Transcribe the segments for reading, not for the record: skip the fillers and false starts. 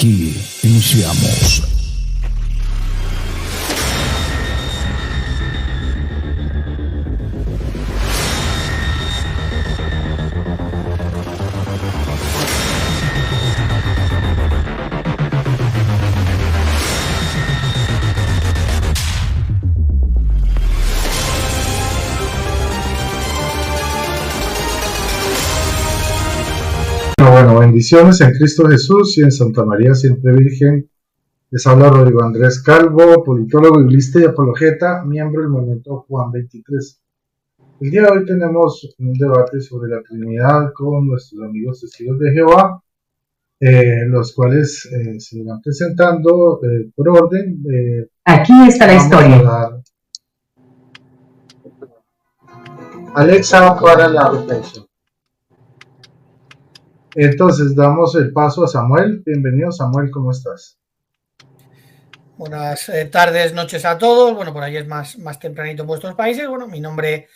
Aquí iniciamos. Bueno, bendiciones en Cristo Jesús y en Santa María Siempre Virgen. Les habla Rodrigo Andrés Calvo, politólogo, biblista y apologeta, miembro del movimiento Juan 23. El día de hoy tenemos un debate sobre la Trinidad con nuestros amigos testigos de Jehová, los cuales se irán presentando por orden. Aquí está la historia. Alexa, para la reflexión. Entonces damos el paso a Samuel. Bienvenido, Samuel, ¿cómo estás? Buenas tardes, noches a todos. Bueno, por ahí es más tempranito en vuestros países. Bueno, mi nombre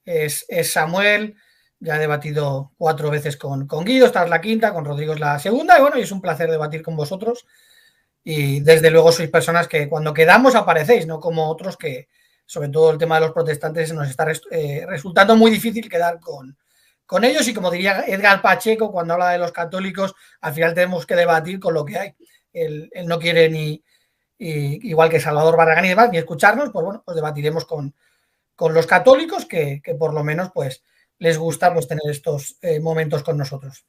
es Samuel. Ya he debatido 4 veces con Guido, esta es la quinta, con Rodrigo es la segunda. Y bueno, y es un placer debatir con vosotros. Y desde luego sois personas que cuando quedamos aparecéis, no como otros que, sobre todo el tema de los protestantes, nos está resultando muy difícil quedar con ellos, y como diría Edgar Pacheco cuando habla de los católicos, al final tenemos que debatir con lo que hay. Él no quiere ni, igual que Salvador Barragán y demás, ni escucharnos. Pues bueno, pues debatiremos con los católicos que por lo menos pues les gusta pues tener estos momentos con nosotros.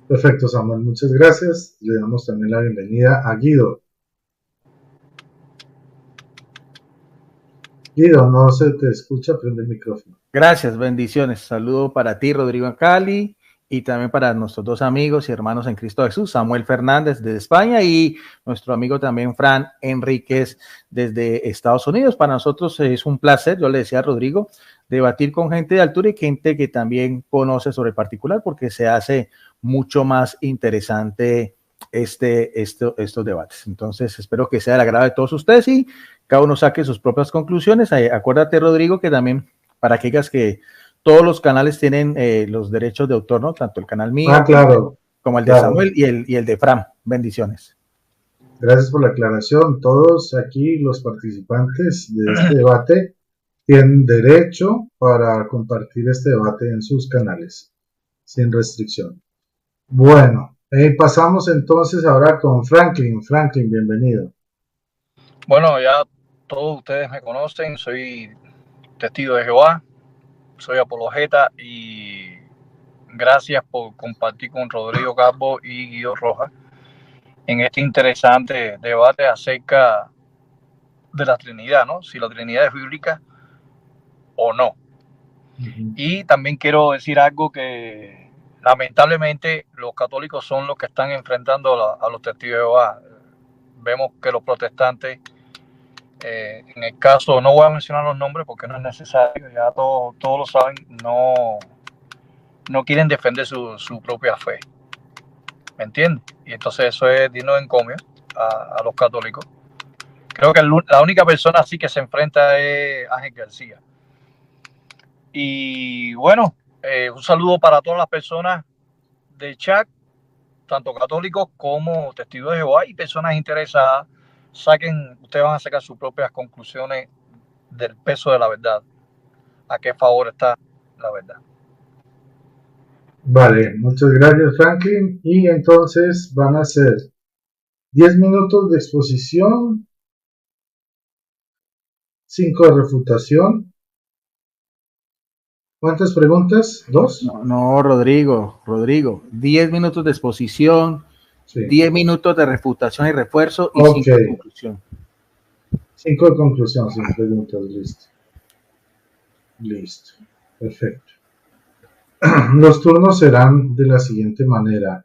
Perfecto, Samuel, muchas gracias. Le damos también la bienvenida a Guido. Guido, no se te escucha, prende el micrófono. Gracias, bendiciones. Saludo para ti, Rodrigo Cali, y también para nuestros 2 amigos y hermanos en Cristo Jesús, Samuel Fernández desde España y nuestro amigo también Fran Enríquez desde Estados Unidos. Para nosotros es un placer, yo le decía a Rodrigo, debatir con gente de altura y gente que también conoce sobre el particular, porque se hace mucho más interesante estos debates. Entonces espero que sea del agrado de todos ustedes y cada uno saque sus propias conclusiones. Acuérdate, Rodrigo, que también para que digas que todos los canales tienen los derechos de autor, ¿no? Tanto el canal mío claro, como el de Samuel y el de Fran. Bendiciones. Gracias por la aclaración. Todos aquí los participantes de este debate tienen derecho para compartir este debate en sus canales, sin restricción. Bueno, pasamos entonces ahora con Franklin. Franklin, bienvenido. Bueno, ya todos ustedes me conocen, soy testigo de Jehová, soy apologeta, y gracias por compartir con Rodrigo Calvo y Guido Rojas en este interesante debate acerca de la Trinidad, ¿no? Si la Trinidad es bíblica o no. Y también quiero decir algo que lamentablemente los católicos son los que están enfrentando a los testigos de Jehová. Vemos que los protestantes, en el caso, no voy a mencionar los nombres porque no es necesario, ya todos lo saben, no quieren defender su propia fe, ¿me entiendes? Y entonces eso es digno de encomio a los católicos. Creo que la única persona así que se enfrenta es Ángel García. Y bueno, un saludo para todas las personas del chat, tanto católicos como testigos de Jehová y personas interesadas. Ustedes van a sacar sus propias conclusiones del peso de la verdad, a qué favor está la verdad. Vale, muchas gracias, Franklin. Y entonces van a ser 10 minutos de exposición, 5 de refutación. ¿Cuántas preguntas? ¿2? No, Rodrigo, 10 minutos de exposición, sí. 10 minutos de refutación y refuerzo y 5 de conclusión. 5 de conclusión, 5 preguntas, listo, perfecto. Los turnos serán de la siguiente manera.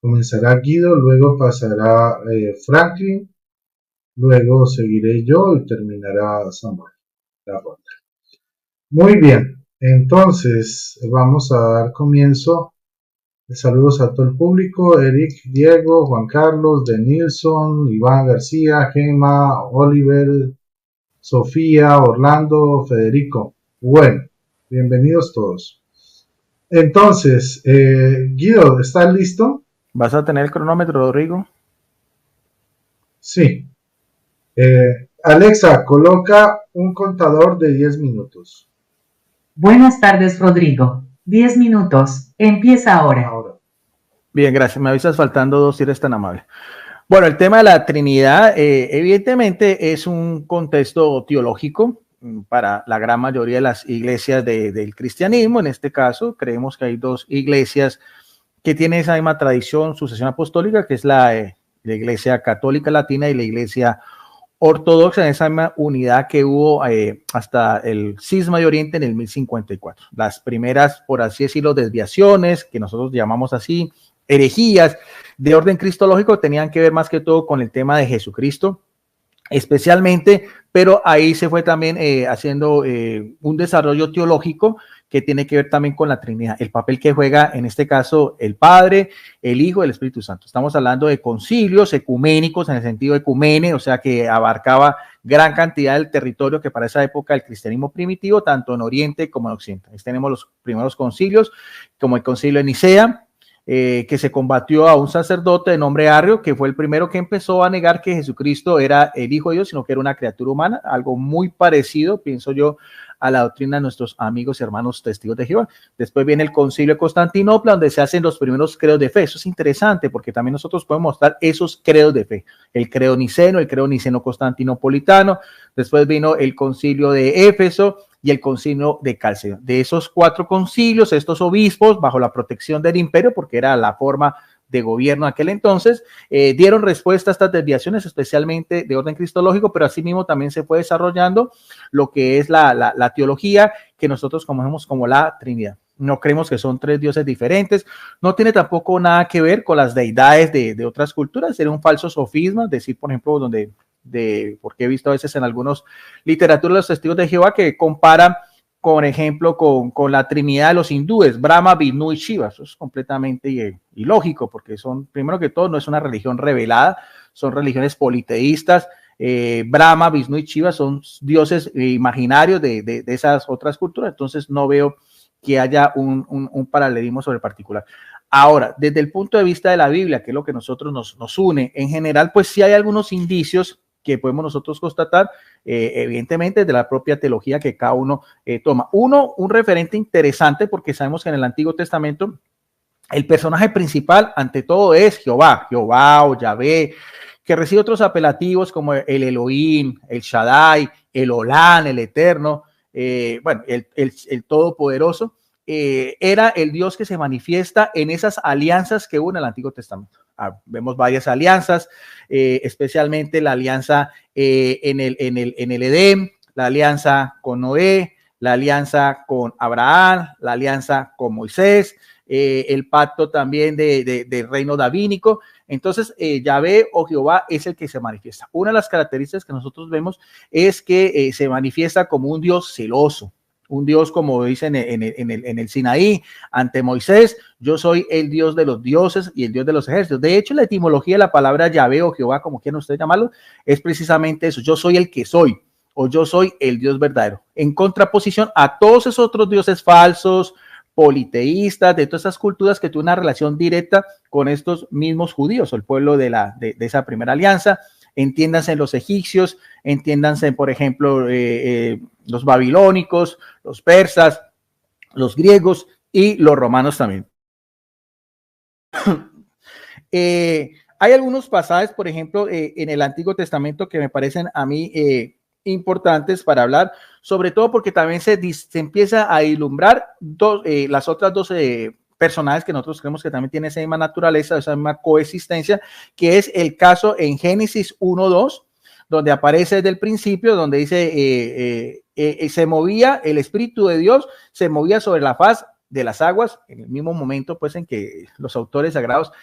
Comenzará Guido, luego pasará Franklin, luego seguiré yo y terminará Samuel la ronda. Muy bien, entonces vamos a dar comienzo. Saludos a todo el público: Eric, Diego, Juan Carlos, Denilson, Iván García, Gema, Oliver, Sofía, Orlando, Federico. Bueno, bienvenidos todos. Entonces, Guido, ¿estás listo? ¿Vas a tener el cronómetro, Rodrigo? Sí. Alexa, coloca un contador de 10 minutos. Buenas tardes, Rodrigo. 10 minutos. Empieza ahora. Bien, gracias. Me avisas faltando 2 si eres tan amable. Bueno, el tema de la Trinidad, evidentemente, es un contexto teológico para la gran mayoría de las iglesias del cristianismo. En este caso, creemos que hay 2 iglesias que tienen esa misma tradición, sucesión apostólica, que es la Iglesia Católica Latina y la Iglesia Ortodoxa, en esa misma unidad que hubo hasta el Cisma de Oriente en el 1054. Las primeras, por así decirlo, desviaciones, que nosotros llamamos así, herejías de orden cristológico, tenían que ver más que todo con el tema de Jesucristo, especialmente, pero ahí se fue también haciendo un desarrollo teológico que tiene que ver también con la Trinidad, el papel que juega en este caso el Padre, el Hijo y el Espíritu Santo. Estamos hablando de concilios ecuménicos en el sentido de ecumene, o sea que abarcaba gran cantidad del territorio que para esa época el cristianismo primitivo, tanto en Oriente como en Occidente. Ahí tenemos los primeros concilios, como el concilio de Nicea, que se combatió a un sacerdote de nombre Arrio, que fue el primero que empezó a negar que Jesucristo era el Hijo de Dios, sino que era una criatura humana, algo muy parecido, pienso yo, a la doctrina de nuestros amigos y hermanos testigos de Jehová. Después viene el concilio de Constantinopla, donde se hacen los primeros credos de fe. Eso es interesante, porque también nosotros podemos mostrar esos credos de fe. El credo niceno, el credo niceno-constantinopolitano. Después vino el concilio de Éfeso y el concilio de Calcedonia. De esos 4 concilios, estos obispos, bajo la protección del imperio, porque era la forma de gobierno aquel entonces, dieron respuesta a estas desviaciones, especialmente de orden cristológico, pero asimismo también se fue desarrollando lo que es la teología que nosotros conocemos como la Trinidad. No creemos que son 3 dioses diferentes, no tiene tampoco nada que ver con las deidades de otras culturas, sería un falso sofisma, decir, por ejemplo, porque he visto a veces en algunos literaturas los testigos de Jehová que comparan, por ejemplo, con la Trinidad de los hindúes, Brahma, Vishnu y Shiva. Eso es completamente ilógico, porque son, primero que todo, no es una religión revelada, son religiones politeístas. Brahma, Vishnu y Shiva son dioses imaginarios de esas otras culturas, entonces no veo que haya un paralelismo sobre el particular. Ahora, desde el punto de vista de la Biblia, que es lo que nosotros nos une, en general, pues sí hay algunos indicios que podemos nosotros constatar, evidentemente, de la propia teología que cada uno toma. Un referente interesante, porque sabemos que en el Antiguo Testamento el personaje principal, ante todo, es Jehová o Yahvé, que recibe otros apelativos como el Elohim, el Shaddai, el Olán, el Eterno, el Todopoderoso. Era el Dios que se manifiesta en esas alianzas que hubo en el Antiguo Testamento. Vemos varias alianzas, especialmente la alianza en el Edén, la alianza con Noé, la alianza con Abraham, la alianza con Moisés, el pacto también del reino davínico. Entonces, Yahvé o Jehová es el que se manifiesta. Una de las características que nosotros vemos es que se manifiesta como un Dios celoso. Un Dios, como dicen en el Sinaí, ante Moisés, yo soy el Dios de los dioses y el Dios de los ejércitos. De hecho, la etimología de la palabra Yahvé o Jehová, como quieran ustedes llamarlo, es precisamente eso. Yo soy el que soy, o yo soy el Dios verdadero. En contraposición a todos esos otros dioses falsos, politeístas, de todas esas culturas que tuvieron una relación directa con estos mismos judíos, o el pueblo de esa primera alianza. Entiéndanse los egipcios, entiéndanse, por ejemplo, los babilónicos, los persas, los griegos y los romanos también. Hay algunos pasajes, por ejemplo, en el Antiguo Testamento que me parecen a mí importantes para hablar, sobre todo porque también se empieza a ilumbrar las otras 12 personajes que nosotros creemos que también tienen esa misma naturaleza, esa misma coexistencia, que es el caso en Génesis 1:2, donde aparece desde el principio, donde dice, se movía el Espíritu de Dios, se movía sobre la faz de las aguas, en el mismo momento pues en que los autores sagrados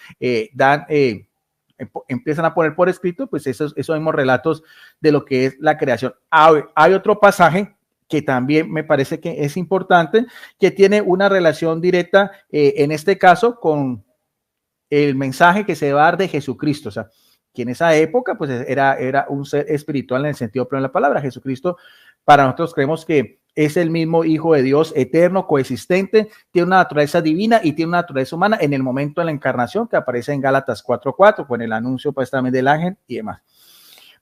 empiezan a poner por escrito pues esos mismos relatos de lo que es la creación. Hay otro pasaje que también me parece que es importante, que tiene una relación directa, en este caso, con el mensaje que se va a dar de Jesucristo. O sea, que en esa época, pues, era un ser espiritual en el sentido pleno de la palabra. Jesucristo, para nosotros creemos que es el mismo Hijo de Dios eterno, coexistente, tiene una naturaleza divina y tiene una naturaleza humana en el momento de la encarnación que aparece en Gálatas 4:4 con el anuncio pues también del ángel y demás.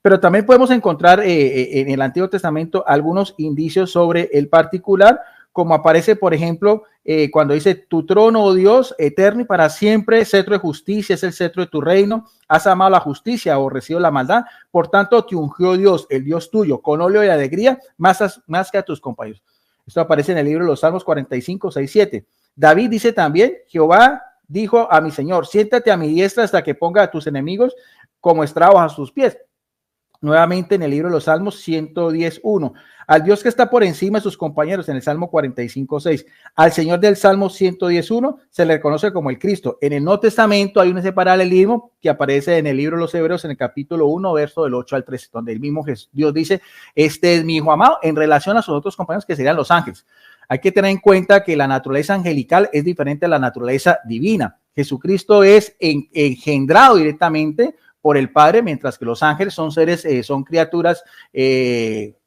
Pero también podemos encontrar en el Antiguo Testamento algunos indicios sobre el particular, como aparece, por ejemplo, cuando dice: tu trono, oh Dios, eterno y para siempre, cetro de justicia es el cetro de tu reino, has amado la justicia, aborrecido la maldad, por tanto te ungió Dios, el Dios tuyo, con óleo y alegría, más que a tus compañeros. Esto aparece en el libro de los Salmos 45, 6, 7. David dice también: Jehová dijo a mi Señor, siéntate a mi diestra hasta que ponga a tus enemigos como estrabos a sus pies. Nuevamente en el libro de los Salmos 110:1, al Dios que está por encima de sus compañeros en el Salmo 45:6, al Señor del Salmo 110:1 se le reconoce como el Cristo. En el Nuevo Testamento hay un paralelismo que aparece en el libro de los Hebreos en el capítulo 1, verso del 8 al 13, donde el mismo Dios dice: este es mi Hijo amado, en relación a sus otros compañeros que serían los ángeles. Hay que tener en cuenta que la naturaleza angelical es diferente a la naturaleza divina. Jesucristo es engendrado directamente por el Padre, mientras que los ángeles son seres, son criaturas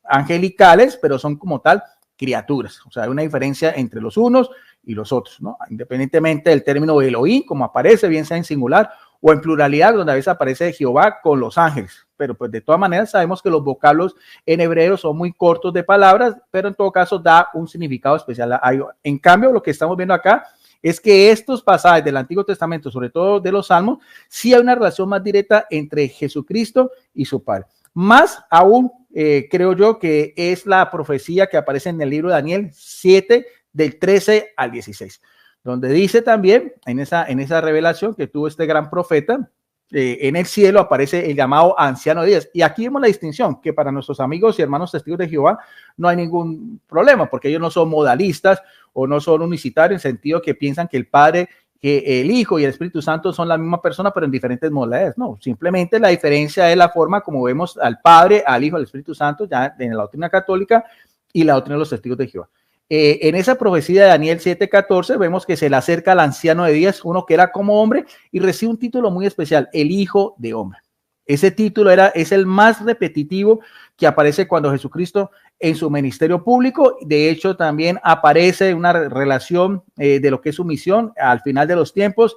angelicales, pero son como tal criaturas. O sea, hay una diferencia entre los unos y los otros, ¿no? Independientemente del término Elohim, como aparece, bien sea en singular o en pluralidad, donde a veces aparece Jehová con los ángeles. Pero pues de todas maneras sabemos que los vocablos en hebreo son muy cortos de palabras, pero en todo caso da un significado especial a ello. En cambio, lo que estamos viendo acá es que estos pasajes del Antiguo Testamento, sobre todo de los Salmos, sí hay una relación más directa entre Jesucristo y su Padre. Más aún, creo yo, que es la profecía que aparece en el libro de Daniel 7, del 13 al 16, donde dice también, en esa revelación que tuvo este gran profeta, en el cielo aparece el llamado anciano de días. Y aquí vemos la distinción, que para nuestros amigos y hermanos testigos de Jehová no hay ningún problema, porque ellos no son modalistas o no son unicitarios, en el sentido que piensan que el Padre, que el Hijo y el Espíritu Santo son la misma persona, pero en diferentes modalidades. No, simplemente la diferencia es la forma como vemos al Padre, al Hijo, al Espíritu Santo, ya en la doctrina católica y la doctrina de los testigos de Jehová. En esa profecía de Daniel 7:14 vemos que se le acerca al anciano de días, uno que era como hombre, y recibe un título muy especial: el Hijo de Hombre. Ese título es el más repetitivo que aparece cuando Jesucristo en su ministerio público. De hecho, también aparece una relación de lo que es su misión al final de los tiempos,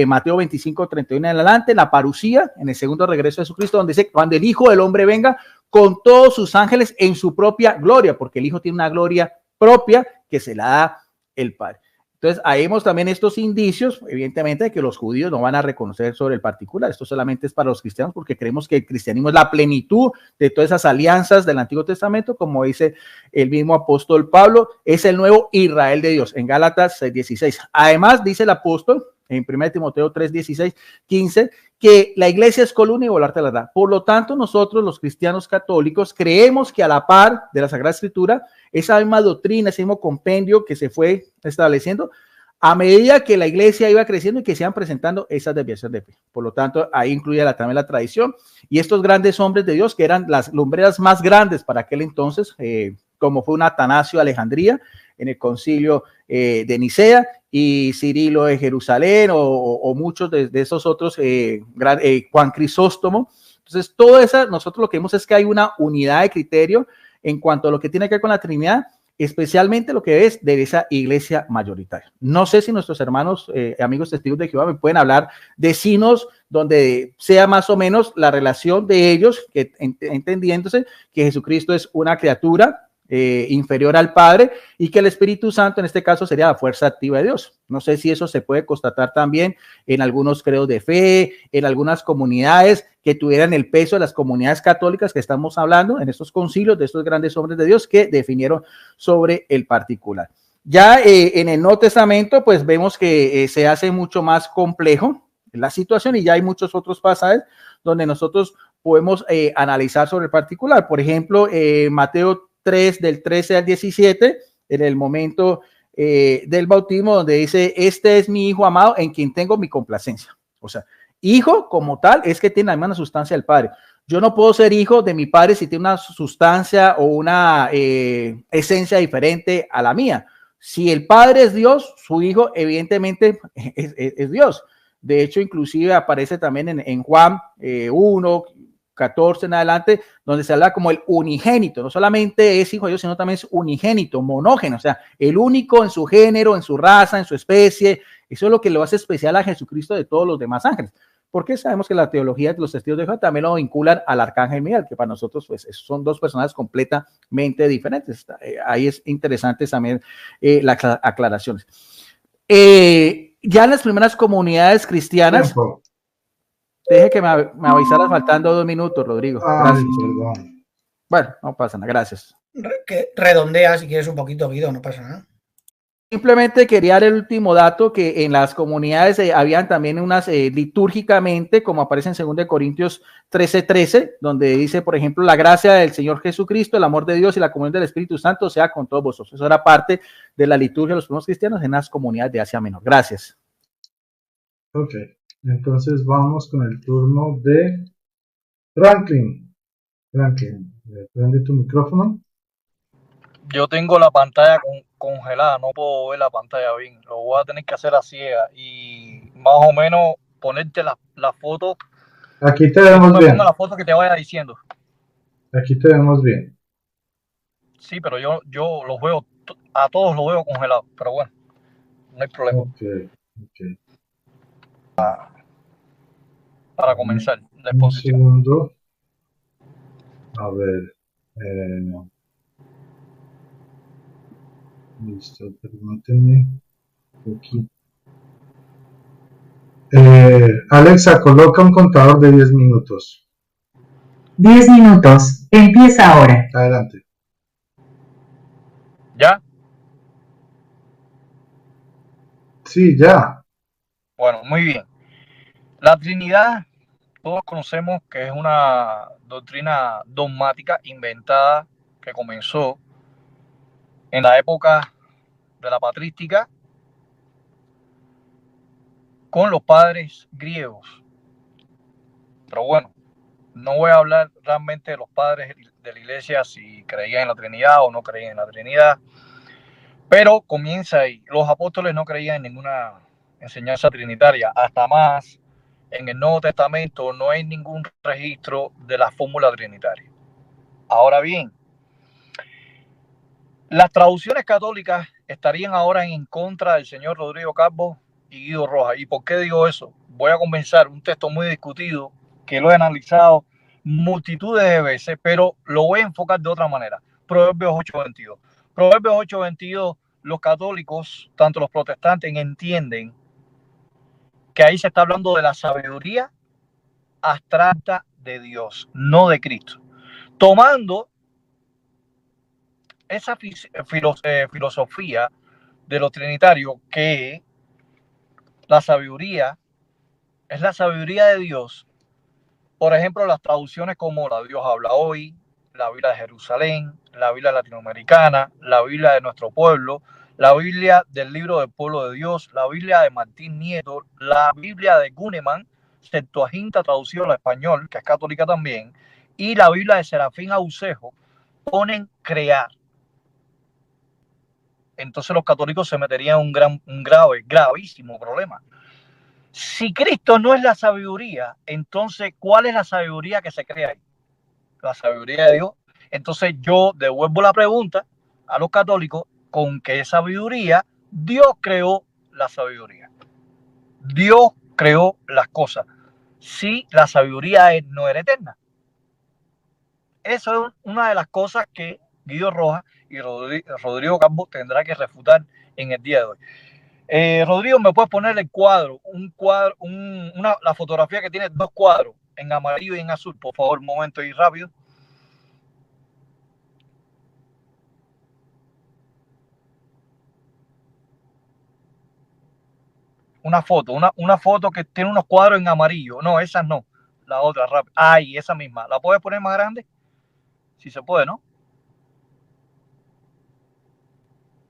Mateo 25:31 en adelante, la parusía, en el segundo regreso de Jesucristo, donde dice: cuando el Hijo del Hombre venga con todos sus ángeles en su propia gloria, porque el Hijo tiene una gloria propia que se la da el Padre. Entonces, ahí vemos también estos indicios, evidentemente, de que los judíos no van a reconocer sobre el particular. Esto solamente es para los cristianos, porque creemos que el cristianismo es la plenitud de todas esas alianzas del Antiguo Testamento, como dice el mismo apóstol Pablo, es el nuevo Israel de Dios, en Gálatas 6:16. Además, dice el apóstol en 1 Timoteo 3:16, 15, que la iglesia es columna y baluarte de la verdad. Por lo tanto, nosotros los cristianos católicos creemos que a la par de la Sagrada Escritura, esa misma doctrina, ese mismo compendio que se fue estableciendo, a medida que la iglesia iba creciendo y que se iban presentando esas desviaciones de fe. Por lo tanto, ahí incluye también la tradición y estos grandes hombres de Dios que eran las lumbreras más grandes para aquel entonces, como fue un Atanasio de Alejandría en el concilio de Nicea, y Cirilo de Jerusalén o muchos de esos otros, Juan Crisóstomo. Entonces, todo eso, nosotros lo que vemos es que hay una unidad de criterio en cuanto a lo que tiene que ver con la Trinidad, especialmente lo que es de esa iglesia mayoritaria. No sé si nuestros hermanos, amigos testigos de Jehová, me pueden hablar de signos donde sea más o menos la relación de ellos, que entendiéndose que Jesucristo es una criatura inferior al Padre y que el Espíritu Santo en este caso sería la fuerza activa de Dios. No sé si eso se puede constatar también en algunos credos de fe, en algunas comunidades que tuvieran el peso de las comunidades católicas que estamos hablando en estos concilios de estos grandes hombres de Dios que definieron sobre el particular. Ya en el Nuevo Testamento pues vemos que se hace mucho más complejo la situación y ya hay muchos otros pasajes donde nosotros podemos analizar sobre el particular. Por ejemplo, Mateo 3 del 13 al 17, en el momento del bautismo, donde dice: este es mi Hijo amado en quien tengo mi complacencia. O sea, hijo como tal es que tiene la misma sustancia del Padre. Yo no puedo ser hijo de mi Padre si tiene una sustancia o una esencia diferente a la mía. Si el Padre es Dios, su Hijo evidentemente es Dios. De hecho, inclusive aparece también en Juan 1, 14 en adelante, donde se habla como el unigénito, no solamente es hijo de Dios, sino también es unigénito, monógeno, o sea, el único en su género, en su raza, en su especie. Eso es lo que lo hace especial a Jesucristo de todos los demás ángeles, porque sabemos que la teología de los testigos de Jehová también lo vinculan al arcángel Miguel, que para nosotros pues son dos personas completamente diferentes. Ahí es interesante también las aclaraciones. Ya en las primeras comunidades cristianas, Tiempo. deje que me avisaras faltando 2 minutos, Rodrigo. Gracias. Perdón. Bueno, no pasa nada, gracias. Que redondea si quieres un poquito, Guido, no pasa nada. Simplemente quería dar el último dato, que en las comunidades habían también unas litúrgicamente, como aparece en 2 Corintios 13:13, donde dice, por ejemplo, la gracia del Señor Jesucristo, el amor de Dios y la comunión del Espíritu Santo sea con todos vosotros. Eso era parte de la liturgia de los primeros cristianos en las comunidades de Asia Menor. Gracias. Ok, entonces vamos con el turno de Franklin. Franklin, prende tu micrófono. Yo tengo la pantalla congelada, no puedo ver la pantalla bien. Lo voy a tener que hacer a ciega y más o menos ponerte la foto. Aquí te vemos bien. Ponga la foto que te vaya diciendo. Aquí te vemos bien. Sí, pero yo los veo, a todos los veo congelados, pero bueno, no hay problema. Ok. Para comenzar la Un exposición. segundo. A ver. Listo, permíteme. Aquí. Alexa, coloca un contador de 10 minutos. 10 minutos. Empieza ahora. Adelante. ¿Ya? Sí, ya. Bueno, muy bien. La Trinidad, todos conocemos que es una doctrina dogmática inventada que comenzó en la época de la patrística con los padres griegos. Pero bueno, no voy a hablar realmente de los padres de la iglesia si creían en la Trinidad o no creían en la Trinidad, pero comienza ahí. Los apóstoles no creían en ninguna enseñanza trinitaria, hasta más en el Nuevo Testamento no hay ningún registro de la fórmula trinitaria. Ahora bien, las traducciones católicas estarían ahora en contra del señor Rodrigo Calvo y Guido Rojas. ¿Y por qué digo eso? Voy a comenzar un texto muy discutido que lo he analizado multitudes de veces, pero lo voy a enfocar de otra manera. Proverbios 8:22. Proverbios 8:22, los católicos, tanto los protestantes, entienden que ahí se está hablando de la sabiduría abstracta de Dios, no de Cristo. Tomando esa filosofía de los trinitarios, que la sabiduría es la sabiduría de Dios. Por ejemplo, las traducciones como la Dios habla hoy, la Biblia de Jerusalén, la Biblia latinoamericana, la Biblia de nuestro pueblo, la Biblia del libro del pueblo de Dios, la Biblia de Martín Nieto, la Biblia de Gunnemann, Septuaginta traducido al español, que es católica también, y la Biblia de Serafín Aucejo, ponen crear. Entonces los católicos se meterían en un gravísimo problema. Si Cristo no es la sabiduría, entonces, ¿cuál es la sabiduría que se crea ahí? La sabiduría de Dios. Entonces yo devuelvo la pregunta a los católicos: ¿con qué sabiduría Dios creó la sabiduría? Dios creó las cosas. Si la sabiduría no era eterna. Eso es una de las cosas que Guido Rojas y Rodrigo Calvo tendrá que refutar en el día de hoy. Rodrigo, ¿me puedes poner el cuadro? La fotografía que tiene 2 cuadros, en amarillo y en azul, por favor, un momento y rápido. Una foto que tiene unos cuadros en amarillo. No, esa no. La otra, rápido. Ay, esa misma. ¿La puedes poner más grande? Si se puede, ¿no?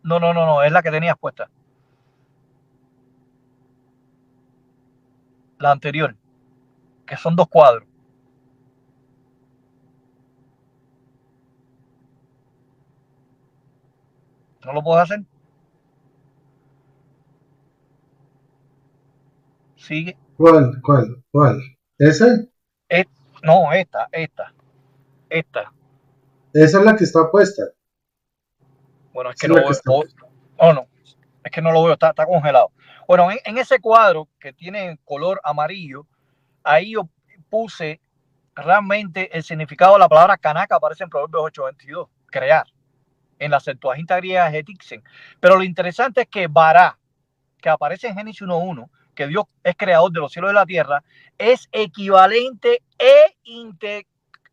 No, es la que tenías puesta. La anterior, que son 2 cuadros. ¿No lo puedes hacer? Sigue. ¿Cuál? ¿Ese? No, esta. Esa es la que está puesta. Bueno, es que Esa no es la que veo. está puesta. No, es que no lo veo, está congelado. Bueno, en ese cuadro que tiene color amarillo, ahí yo puse realmente el significado de la palabra caná, que aparece en Proverbios 8:22, crear. En la Septuaginta griega es etixen. Pero lo interesante es que Bará, que aparece en Génesis 1:1, que Dios es creador de los cielos y de la tierra, es equivalente e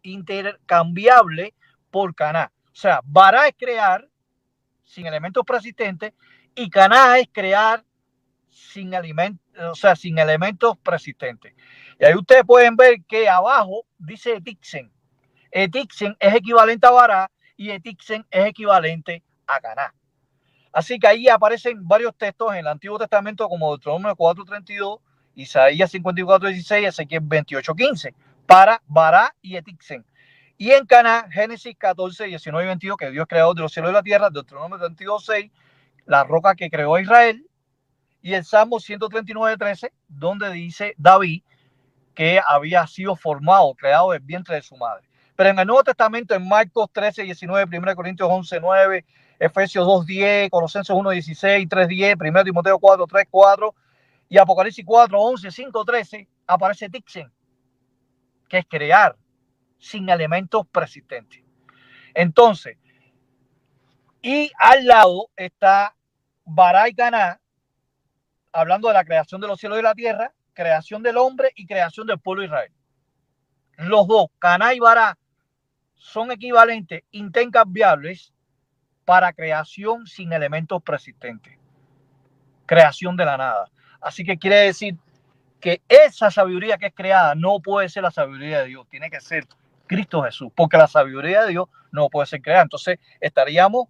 intercambiable por caná. O sea, Bará es crear sin elementos persistentes y caná es crear sin sin elementos persistentes. Y ahí ustedes pueden ver que abajo dice etixen. Etixen es equivalente a Bará y etixen es equivalente a caná. Así que ahí aparecen varios textos en el Antiguo Testamento como Deuteronomio 4:32, Isaías 54:16, Ezequiel 28:15 para Bará y etixen. Y en Caná, Génesis 14, 19 y 22, que Dios creó de los cielos y la tierra, Deuteronomio 32:6, la roca que creó a Israel, y el Salmo 139:13, donde dice David que había sido formado, creado del vientre de su madre. Pero en el Nuevo Testamento, en Marcos 13:19, 1 Corintios 11:9, Efesios 2:10, Colosenses 1:16, 3:10, 1 Timoteo 4:3-4 y Apocalipsis 4:11, 5:13, aparece tixen, que es crear sin elementos persistentes. Entonces, y al lado está Bará y Caná, hablando de la creación de los cielos y la tierra, creación del hombre y creación del pueblo de Israel. Los dos, Caná y Bará, son equivalentes, intercambiables para creación sin elementos persistentes, creación de la nada. Así que quiere decir que esa sabiduría que es creada no puede ser la sabiduría de Dios, tiene que ser Cristo Jesús, porque la sabiduría de Dios no puede ser creada. Entonces estaríamos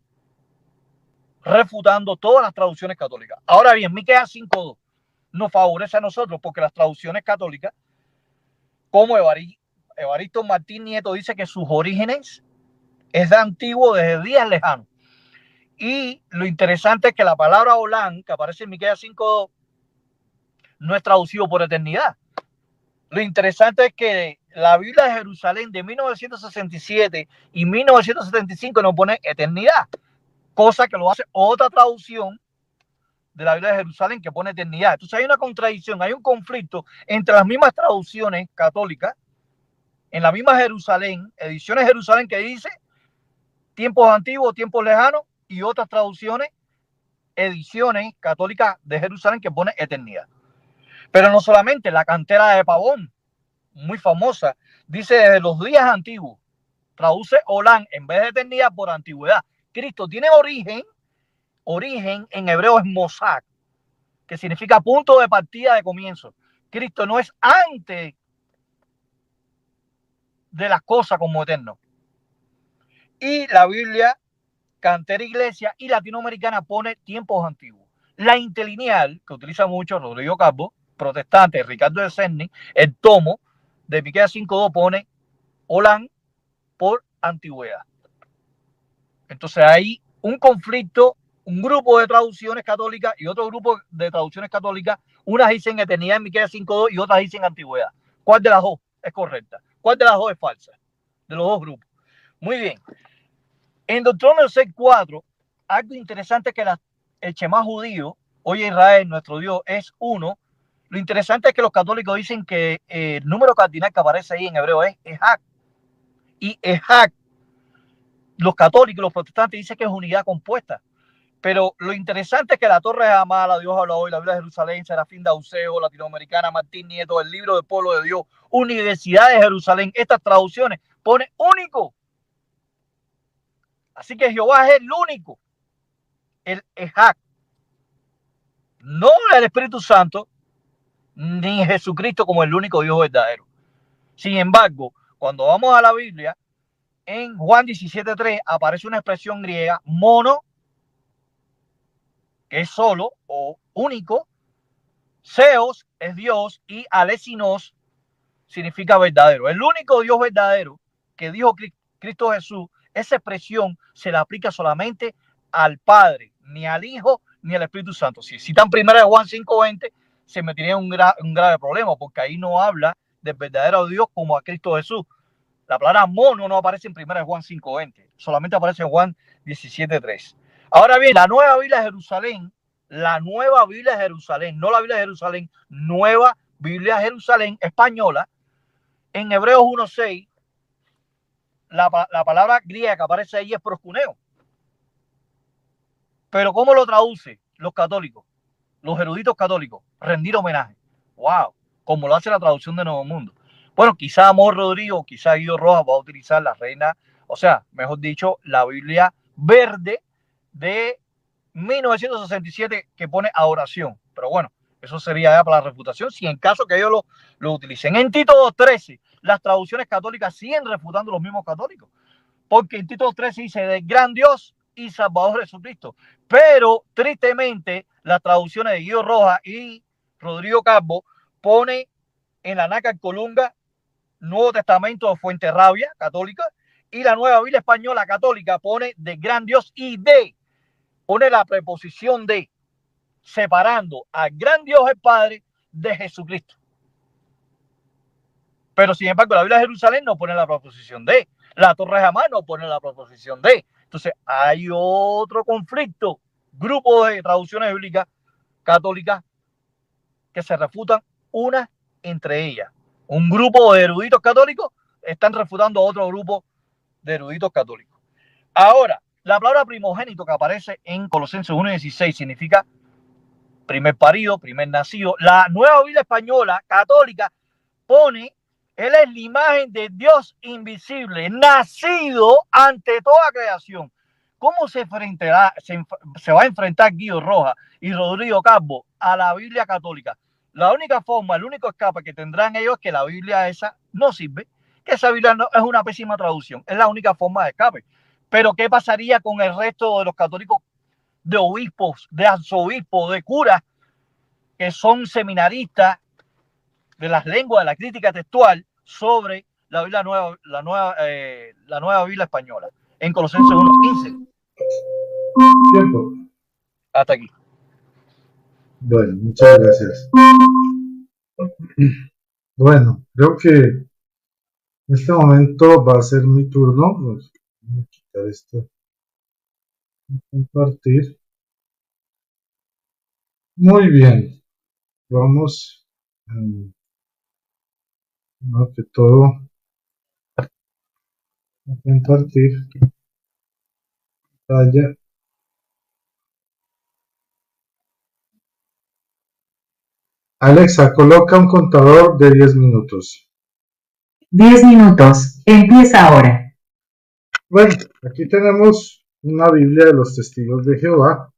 refutando todas las traducciones católicas. Ahora bien, Miqueas 5:2 nos favorece a nosotros porque las traducciones católicas, como Evaristo Martín Nieto dice que sus orígenes es de antiguo, desde días lejanos. Y lo interesante es que la palabra Olán, que aparece en Miqueas 5:2, no es traducido por eternidad. Lo interesante es que la Biblia de Jerusalén de 1967 y 1975 nos pone eternidad, cosa que lo hace otra traducción de la Biblia de Jerusalén que pone eternidad. Entonces hay una contradicción, hay un conflicto entre las mismas traducciones católicas, en la misma Jerusalén, ediciones de Jerusalén que dice tiempos antiguos, tiempos lejanos, y otras traducciones, ediciones católicas de Jerusalén que pone eternidad. Pero no solamente, la cantera de Pavón, muy famosa, dice desde los días antiguos, traduce Olán en vez de eternidad por antigüedad. Cristo tiene origen en hebreo es Mosag, que significa punto de partida de comienzo. Cristo no es antes de las cosas como eterno. Y la Biblia, cantera iglesia y latinoamericana pone tiempos antiguos. La interlineal, que utiliza mucho Rodrigo Calvo, protestante, Ricardo de Cerny, el tomo de Miqueas 5:2 pone Olán por antigüedad. Entonces hay un conflicto, un grupo de traducciones católicas y otro grupo de traducciones católicas. Unas dicen eternidad en Miqueas 5:2 y otras dicen antigüedad. ¿Cuál de las dos es correcta? ¿Cuál de las dos es falsa? De los dos grupos. Muy bien. En Deuteronomio 6:4, algo interesante es que el Shema judío, oye Israel, nuestro Dios, es uno. Lo interesante es que los católicos dicen que el número cardinal que aparece ahí en hebreo es Ejak. Y Ejak, los católicos y los protestantes dicen que es unidad compuesta. Pero lo interesante es que la Torre de Amala, Dios habla hoy, la Biblia de Jerusalén, Serafín de Auseo, Latinoamericana, Martín Nieto, el libro del pueblo de Dios, Universidad de Jerusalén, estas traducciones pone único. Así que Jehová es el único, el Ejak, no el Espíritu Santo, ni Jesucristo como el único Dios verdadero. Sin embargo, cuando vamos a la Biblia, en Juan 17:3 aparece una expresión griega, mono, que es solo o único, Zeus es Dios y Alesinos significa verdadero. El único Dios verdadero que dijo Cristo Jesús, esa expresión se la aplica solamente al Padre, ni al Hijo, ni al Espíritu Santo. Si citan 1 Juan 5:20, se metería en un grave problema, porque ahí no habla del verdadero Dios como a Cristo Jesús. La palabra mono no aparece en 1 Juan 5:20, solamente aparece en Juan 17:3. Ahora bien, la nueva Biblia de Jerusalén, no la Biblia de Jerusalén, nueva Biblia de Jerusalén española, en Hebreos 1:6, la palabra griega que aparece ahí es proskuneo. Pero ¿cómo lo traduce los católicos, los eruditos católicos? Rendir homenaje. ¡Wow! Como lo hace la traducción de Nuevo Mundo. Bueno, quizá Amor Rodrigo, quizá Guido Rojas va a utilizar la reina, o sea, mejor dicho, la Biblia verde de 1967 que pone adoración. Pero bueno, eso sería ya para la refutación, si en caso que ellos lo utilicen. En Tito 2:13, las traducciones católicas siguen refutando los mismos católicos, porque en Tito 2:13 dice del gran Dios y Salvador Jesucristo. Pero tristemente, las traducciones de Guido Rojas y Rodrigo Calvo pone en la Nácar Colunga Nuevo Testamento de Fuenterrabia católica, y la Nueva Biblia Española católica pone de gran Dios y pone la preposición de, separando al gran Dios el Padre de Jesucristo. Pero sin embargo, la Biblia de Jerusalén no pone la preposición de, la Torre de Hamán no pone la preposición de. Entonces hay otro conflicto, grupo de traducciones bíblicas católicas que se refutan una entre ellas. Un grupo de eruditos católicos están refutando a otro grupo de eruditos católicos. Ahora, la palabra primogénito que aparece en Colosenses 1:16 significa primer parido, primer nacido. La Nueva Biblia Española católica pone, él es la imagen de Dios invisible, nacido ante toda creación. ¿Cómo se va a enfrentar Guido Rojas y Rodrigo Calvo a la Biblia católica? La única forma, el único escape que tendrán ellos es que la Biblia esa no sirve, que esa Biblia no, es una pésima traducción. Es la única forma de escape. Pero ¿qué pasaría con el resto de los católicos, de obispos, de arzobispos, de curas, que son seminaristas de las lenguas, de la crítica textual sobre la Biblia nueva, la nueva Biblia española? En Colosenses 1:15. Tiempo. Hasta aquí. Bueno, muchas gracias. Bueno, creo que en este momento va a ser mi turno. Pues, voy a quitar esto. Compartir. Muy bien. Vamos más que todo a compartir pantalla. Alexa, coloca un contador de 10 minutos. 10 minutos. Empieza ahora. Bueno, aquí tenemos una Biblia de los Testigos de Jehová.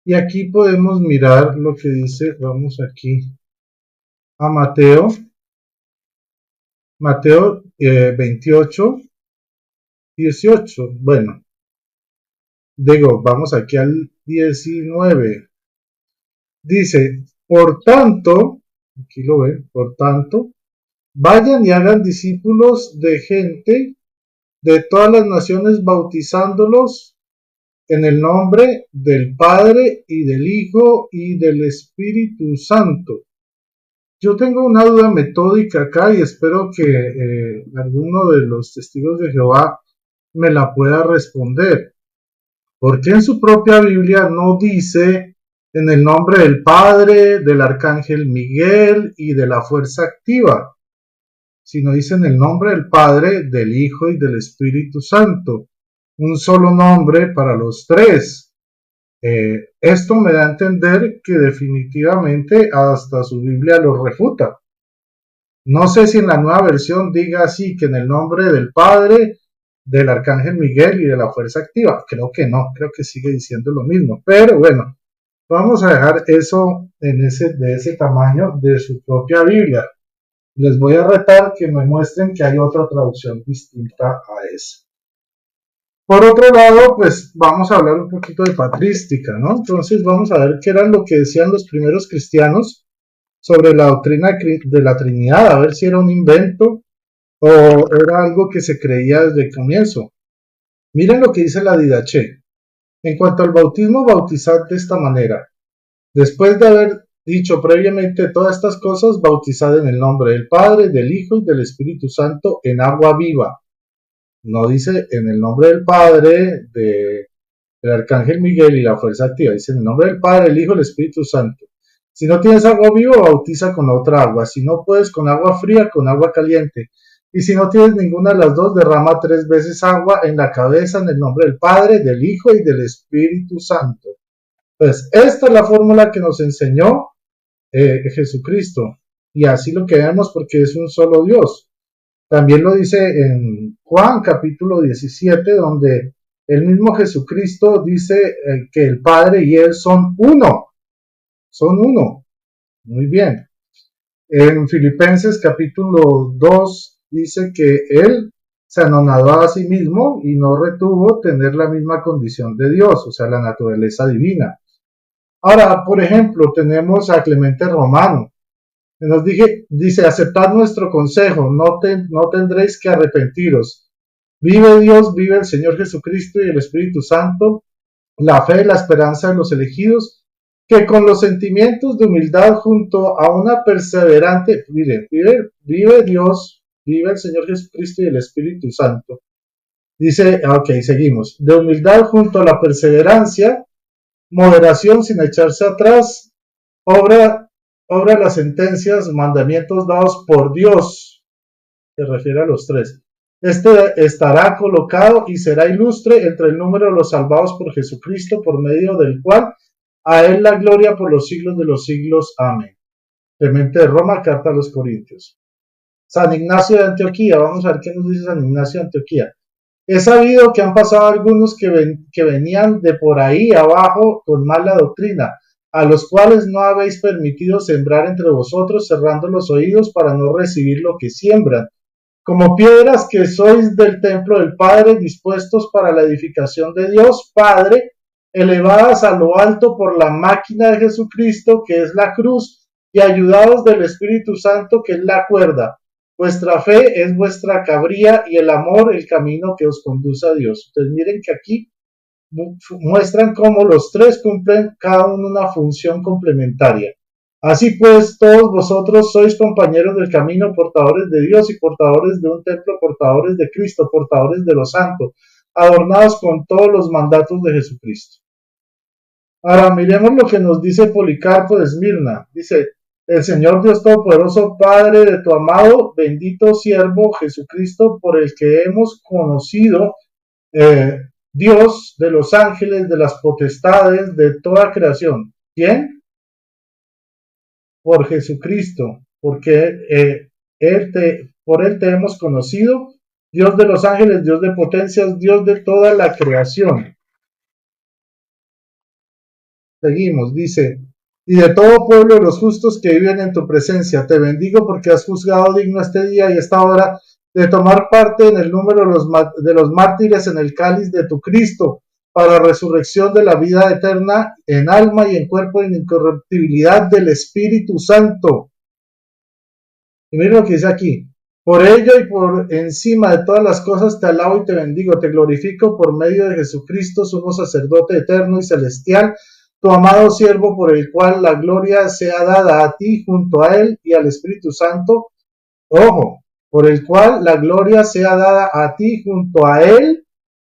Y aquí podemos mirar lo que dice, vamos aquí a Mateo 28, 18. Bueno, digo, vamos aquí al 19. Dice, por tanto, aquí lo ven, por tanto, vayan y hagan discípulos de gente de todas las naciones, bautizándolos en el nombre del Padre y del Hijo y del Espíritu Santo. Yo tengo una duda metódica acá y espero que alguno de los testigos de Jehová me la pueda responder. ¿Por qué en su propia Biblia no dice en el nombre del Padre, del Arcángel Miguel y de la Fuerza Activa, sino dice en el nombre del Padre, del Hijo y del Espíritu Santo? Un solo nombre para los tres. Esto me da a entender que definitivamente hasta su Biblia lo refuta. No sé si en la nueva versión diga así, que en el nombre del Padre, del Arcángel Miguel y de la Fuerza Activa. Creo que no, creo que sigue diciendo lo mismo. Pero bueno, vamos a dejar eso de ese tamaño de su propia Biblia. Les voy a retar que me muestren que hay otra traducción distinta a esa. Por otro lado, pues vamos a hablar un poquito de patrística, ¿no? Entonces vamos a ver qué era lo que decían los primeros cristianos sobre la doctrina de la Trinidad, a ver si era un invento o era algo que se creía desde el comienzo. Miren lo que dice la Didache. En cuanto al bautismo, bautizad de esta manera. Después de haber dicho previamente todas estas cosas, bautizad en el nombre del Padre, del Hijo y del Espíritu Santo en agua viva. No dice en el nombre del Padre, del Arcángel Miguel y la fuerza activa. Dice en el nombre del Padre, el Hijo y el Espíritu Santo. Si no tienes agua viva, bautiza con otra agua. Si no puedes, con agua fría, con agua caliente. Y si no tienes ninguna de las dos, derrama 3 veces agua en la cabeza en el nombre del Padre, del Hijo y del Espíritu Santo. Entonces, esta es la fórmula que nos enseñó Jesucristo. Y así lo queremos porque es un solo Dios. También lo dice en Juan capítulo 17, donde el mismo Jesucristo dice que el Padre y Él son uno. Son uno. Muy bien. En Filipenses capítulo 2 dice que Él se anonadó a sí mismo y no retuvo tener la misma condición de Dios, o sea, la naturaleza divina. Ahora, por ejemplo, tenemos a Clemente Romano. Nos dice, aceptad nuestro consejo, no tendréis que arrepentiros. Vive Dios, vive el Señor Jesucristo y el Espíritu Santo, la fe y la esperanza de los elegidos, que con los sentimientos de humildad junto a una perseverante, vive Dios, vive el Señor Jesucristo y el Espíritu Santo. Dice, ok, seguimos. De humildad junto a la perseverancia, moderación sin echarse atrás, obra las sentencias, mandamientos dados por Dios, se refiere a los 3. Este estará colocado y será ilustre entre el número de los salvados por Jesucristo, por medio del cual a Él la gloria por los siglos de los siglos. Amén. Clemente de Roma, carta a los Corintios. San Ignacio de Antioquía, vamos a ver qué nos dice San Ignacio de Antioquía. He sabido que han pasado algunos que venían de por ahí abajo con mala doctrina, a los cuales no habéis permitido sembrar entre vosotros, cerrando los oídos para no recibir lo que siembran. Como piedras que sois del templo del Padre, dispuestos para la edificación de Dios Padre, elevadas a lo alto por la máquina de Jesucristo, que es la cruz, y ayudados del Espíritu Santo, que es la cuerda. Vuestra fe es vuestra cabría y el amor el camino que os conduce a Dios. Entonces miren que aquí muestran cómo los 3 cumplen cada uno una función complementaria. Así pues, todos vosotros sois compañeros del camino, portadores de Dios y portadores de un templo, portadores de Cristo, portadores de los santos, adornados con todos los mandatos de Jesucristo. Ahora miremos lo que nos dice Policarpo de Esmirna. Dice, el Señor Dios Todopoderoso, Padre de tu amado, bendito siervo Jesucristo, por el que hemos conocido, Dios de los ángeles, de las potestades, de toda creación. ¿Quién? Por Jesucristo, porque por Él te hemos conocido, Dios de los ángeles, Dios de potencias, Dios de toda la creación. Seguimos, dice, y de todo pueblo de los justos que viven en tu presencia, te bendigo porque has juzgado digno este día y esta hora de tomar parte en el número de los mártires en el cáliz de tu Cristo, para resurrección de la vida eterna en alma y en cuerpo en incorruptibilidad del Espíritu Santo. Y miren lo que dice aquí. Por ello y por encima de todas las cosas te alabo y te bendigo, te glorifico por medio de Jesucristo, sumo sacerdote eterno y celestial, tu amado siervo, por el cual la gloria sea dada a ti junto a Él y al Espíritu Santo. Ojo, por el cual la gloria sea dada a ti junto a Él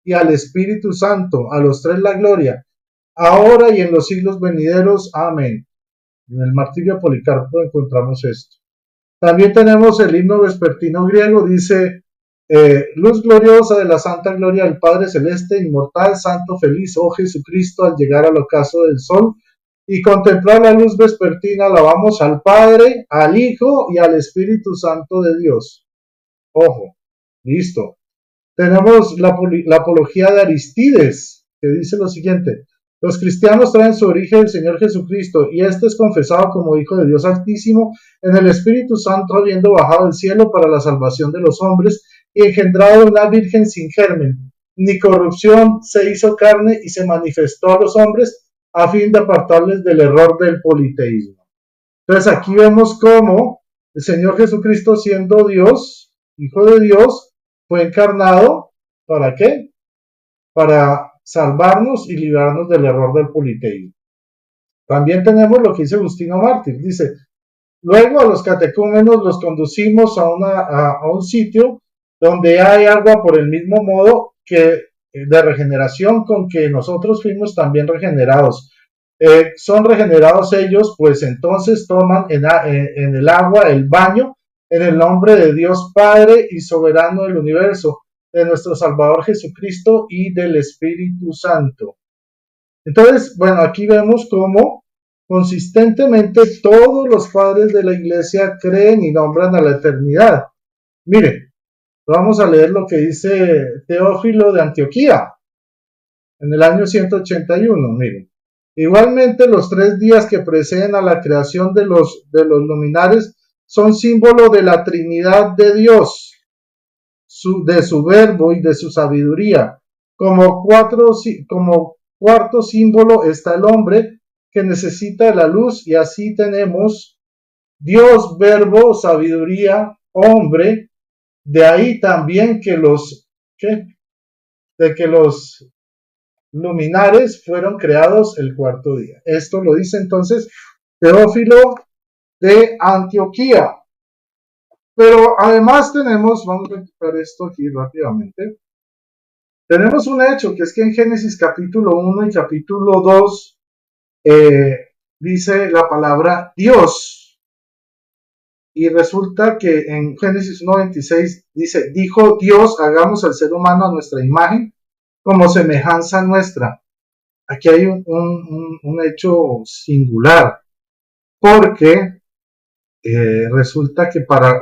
y al Espíritu Santo, a los 3 la gloria, ahora y en los siglos venideros. Amén. En el martirio de Policarpo encontramos esto. También tenemos el himno vespertino griego, dice, luz gloriosa de la santa gloria del Padre Celeste, inmortal, santo, feliz, oh Jesucristo, al llegar al ocaso del sol y contemplar la luz vespertina, alabamos al Padre, al Hijo y al Espíritu Santo de Dios. Ojo, listo. Tenemos la apología de Aristides, que dice lo siguiente: los cristianos traen su origen el Señor Jesucristo, y este es confesado como Hijo de Dios Altísimo en el Espíritu Santo, habiendo bajado del cielo para la salvación de los hombres, y engendrado de una virgen sin germen, ni corrupción, se hizo carne y se manifestó a los hombres, a fin de apartarles del error del politeísmo. Entonces aquí vemos cómo el Señor Jesucristo, siendo Dios, Hijo de Dios, fue encarnado, ¿para qué? Para salvarnos y librarnos del error del politeísmo. También tenemos lo que dice Justino Mártir. Dice, luego a los catecúmenos los conducimos a un sitio donde hay agua por el mismo modo que de regeneración con que nosotros fuimos también regenerados. Son regenerados ellos, pues entonces toman en el agua el baño en el nombre de Dios Padre y soberano del universo, de nuestro Salvador Jesucristo y del Espíritu Santo. Entonces, bueno, aquí vemos cómo consistentemente todos los padres de la iglesia creen y nombran a la eternidad. Mire, vamos a leer lo que dice Teófilo de Antioquía en el año 181. Miren, igualmente los 3 días que preceden a la creación de los luminares son símbolo de la Trinidad de Dios, de su verbo y de su sabiduría. Como cuarto símbolo está el hombre que necesita la luz, y así tenemos Dios, verbo, sabiduría, hombre. De ahí también que los luminares fueron creados el 4º día. Esto lo dice entonces Teófilo de Antioquía. Pero además tenemos, vamos a quitar esto aquí rápidamente, tenemos un hecho, que es que en Génesis capítulo 1 y capítulo 2 dice la palabra Dios. Y resulta que en Génesis 1:26 dice, dijo Dios, hagamos al ser humano a nuestra imagen, como semejanza nuestra. Aquí hay un hecho singular, porque resulta que para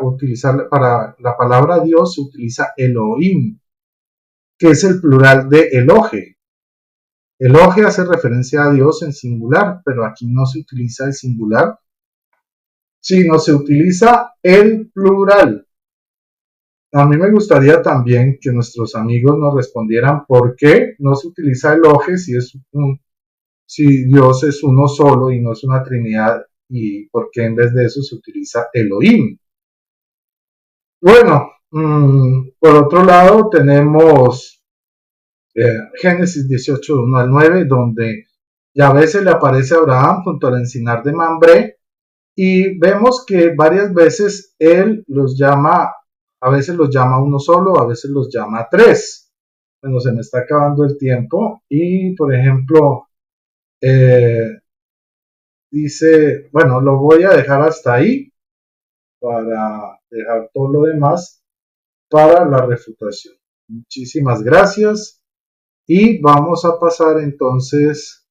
la palabra Dios se utiliza Elohim, que es el plural de Elohe. Elohe hace referencia a Dios en singular, pero aquí no se utiliza el singular, sino se utiliza el plural. A mí me gustaría también que nuestros amigos nos respondieran por qué no se utiliza Elohe si Dios es uno solo y no es una trinidad, y por qué en vez de eso se utiliza Elohim. Bueno, por otro lado tenemos Génesis 18, 1 al 9, donde Yahvé se le aparece a Abraham junto al encinar de Mambré, y vemos que varias veces él los llama, a veces los llama uno solo, a veces los llama 3. Bueno, se me está acabando el tiempo, y por ejemplo, dice, bueno, lo voy a dejar hasta ahí para dejar todo lo demás para la refutación. Muchísimas gracias, y vamos a pasar entonces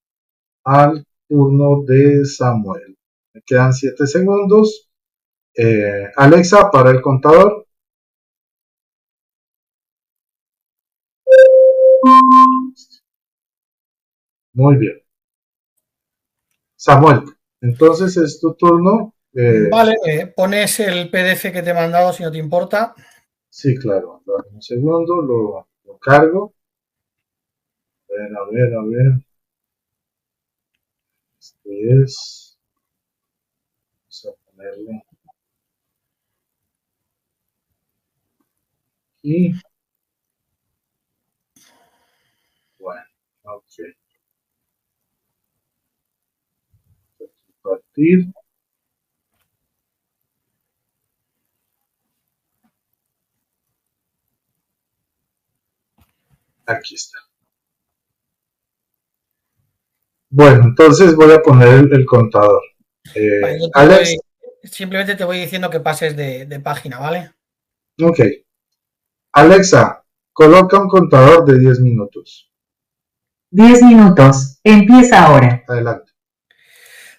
al turno de Samuel. Me quedan 7 segundos. Alexa, para el contador. Muy bien. Samuel, entonces es tu turno. Vale, pones el PDF que te he mandado si no te importa. Sí, claro. Un segundo, lo cargo. A ver. Este es. Vamos a ponerle aquí. Bueno, ok. Compartir. Aquí está. Bueno, entonces voy a poner el contador. Vale, Alex. Simplemente te voy diciendo que pases de página, ¿vale? Ok. Alexa, coloca un contador de 10 minutos. 10 minutos. Empieza ahora. Adelante.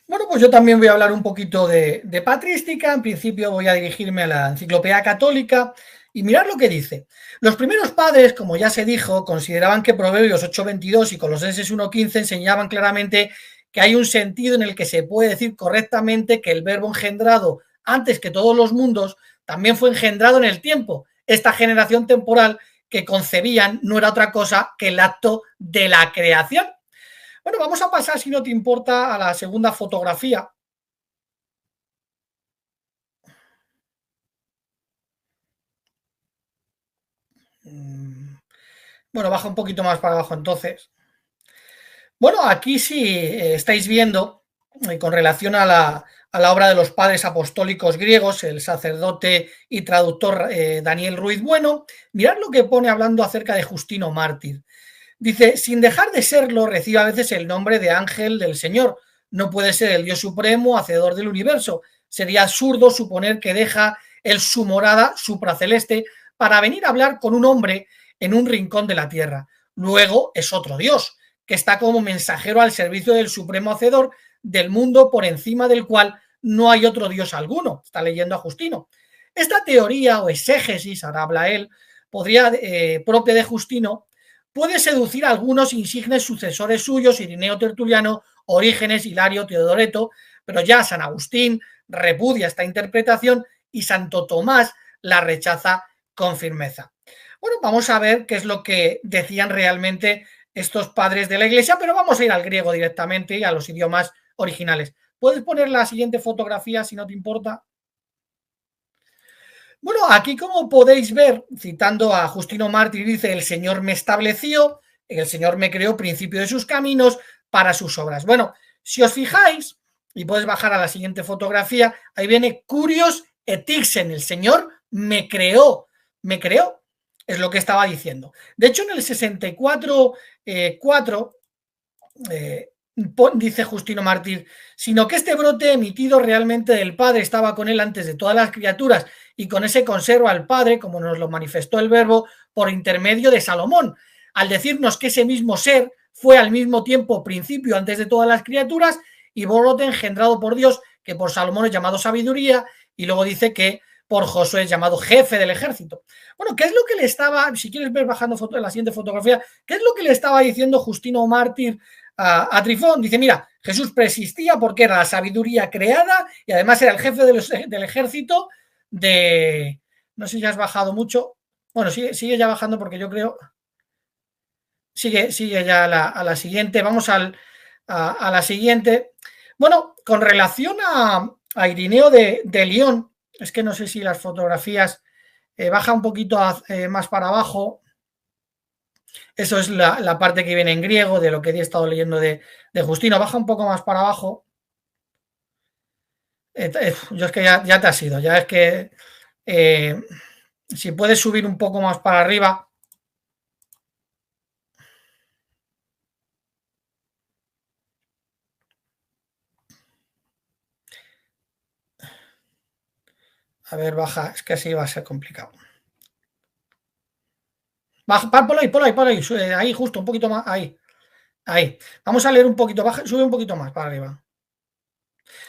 Bueno, pues yo también voy a hablar un poquito de patrística. En principio voy a dirigirme a la Enciclopedia Católica y mirar lo que dice. Los primeros padres, como ya se dijo, consideraban que Proverbios 8:22 y Colosenses 1:15 enseñaban claramente que hay un sentido en el que se puede decir correctamente que el verbo engendrado antes que todos los mundos también fue engendrado en el tiempo. Esta generación temporal que concebían no era otra cosa que el acto de la creación. Bueno, vamos a pasar, si no te importa, a la segunda fotografía. Bueno, baja un poquito más para abajo entonces. Bueno, aquí sí estáis viendo con relación a la obra de los padres apostólicos griegos, el sacerdote y traductor Daniel Ruiz Bueno. Mirad lo que pone hablando acerca de Justino Mártir. Dice, sin dejar de serlo, recibe a veces el nombre de ángel del Señor. No puede ser el Dios supremo, hacedor del universo. Sería absurdo suponer que deja su morada supraceleste para venir a hablar con un hombre en un rincón de la tierra. Luego es otro Dios, que está como mensajero al servicio del supremo hacedor del mundo, por encima del cual no hay otro Dios alguno. Está leyendo a Justino. Esta teoría o exégesis, ahora habla él, propia de Justino, puede seducir a algunos insignes sucesores suyos, Irineo Tertuliano, Orígenes, Hilario, Teodoreto, pero ya San Agustín repudia esta interpretación y Santo Tomás la rechaza con firmeza. Bueno, vamos a ver qué es lo que decían realmente estos padres de la Iglesia, pero vamos a ir al griego directamente y a los idiomas originales. ¿Puedes poner la siguiente fotografía si no te importa? Bueno, aquí como podéis ver, citando a Justino Mártir, dice, el Señor me estableció, el Señor me creó principio de sus caminos para sus obras. Bueno, si os fijáis, y puedes bajar a la siguiente fotografía, ahí viene Curios et ixen, el Señor me creó, es lo que estaba diciendo. De hecho, en el 64.4 dice Justino Mártir, sino que este brote emitido realmente del Padre estaba con él antes de todas las criaturas y con ese conserva al Padre, como nos lo manifestó el Verbo por intermedio de Salomón, al decirnos que ese mismo ser fue al mismo tiempo principio antes de todas las criaturas y brote engendrado por Dios, que por Salomón es llamado sabiduría, y luego dice que por Josué es llamado jefe del ejército. Bueno, ¿qué es lo que le estaba, si quieres ver bajando la siguiente fotografía, qué es lo que le estaba diciendo Justino Mártir a Trifón? Dice, mira, Jesús preexistía porque era la sabiduría creada y además era el jefe del ejército de... No sé si has bajado mucho. Bueno, sigue ya bajando porque yo creo... Sigue ya a la siguiente. Vamos a la siguiente. Bueno, con relación a Irineo de León, es que no sé si las fotografías baja un poquito más para abajo. Eso es la parte que viene en griego de lo que he estado leyendo de Justino. Baja un poco más para abajo. Yo es que ya te has ido. Ya es que si puedes subir un poco más para arriba. A ver, baja. Es que así va a ser complicado. Baja, por ahí. Ahí, justo, un poquito más. Ahí. Vamos a leer un poquito. Baja, sube un poquito más para arriba.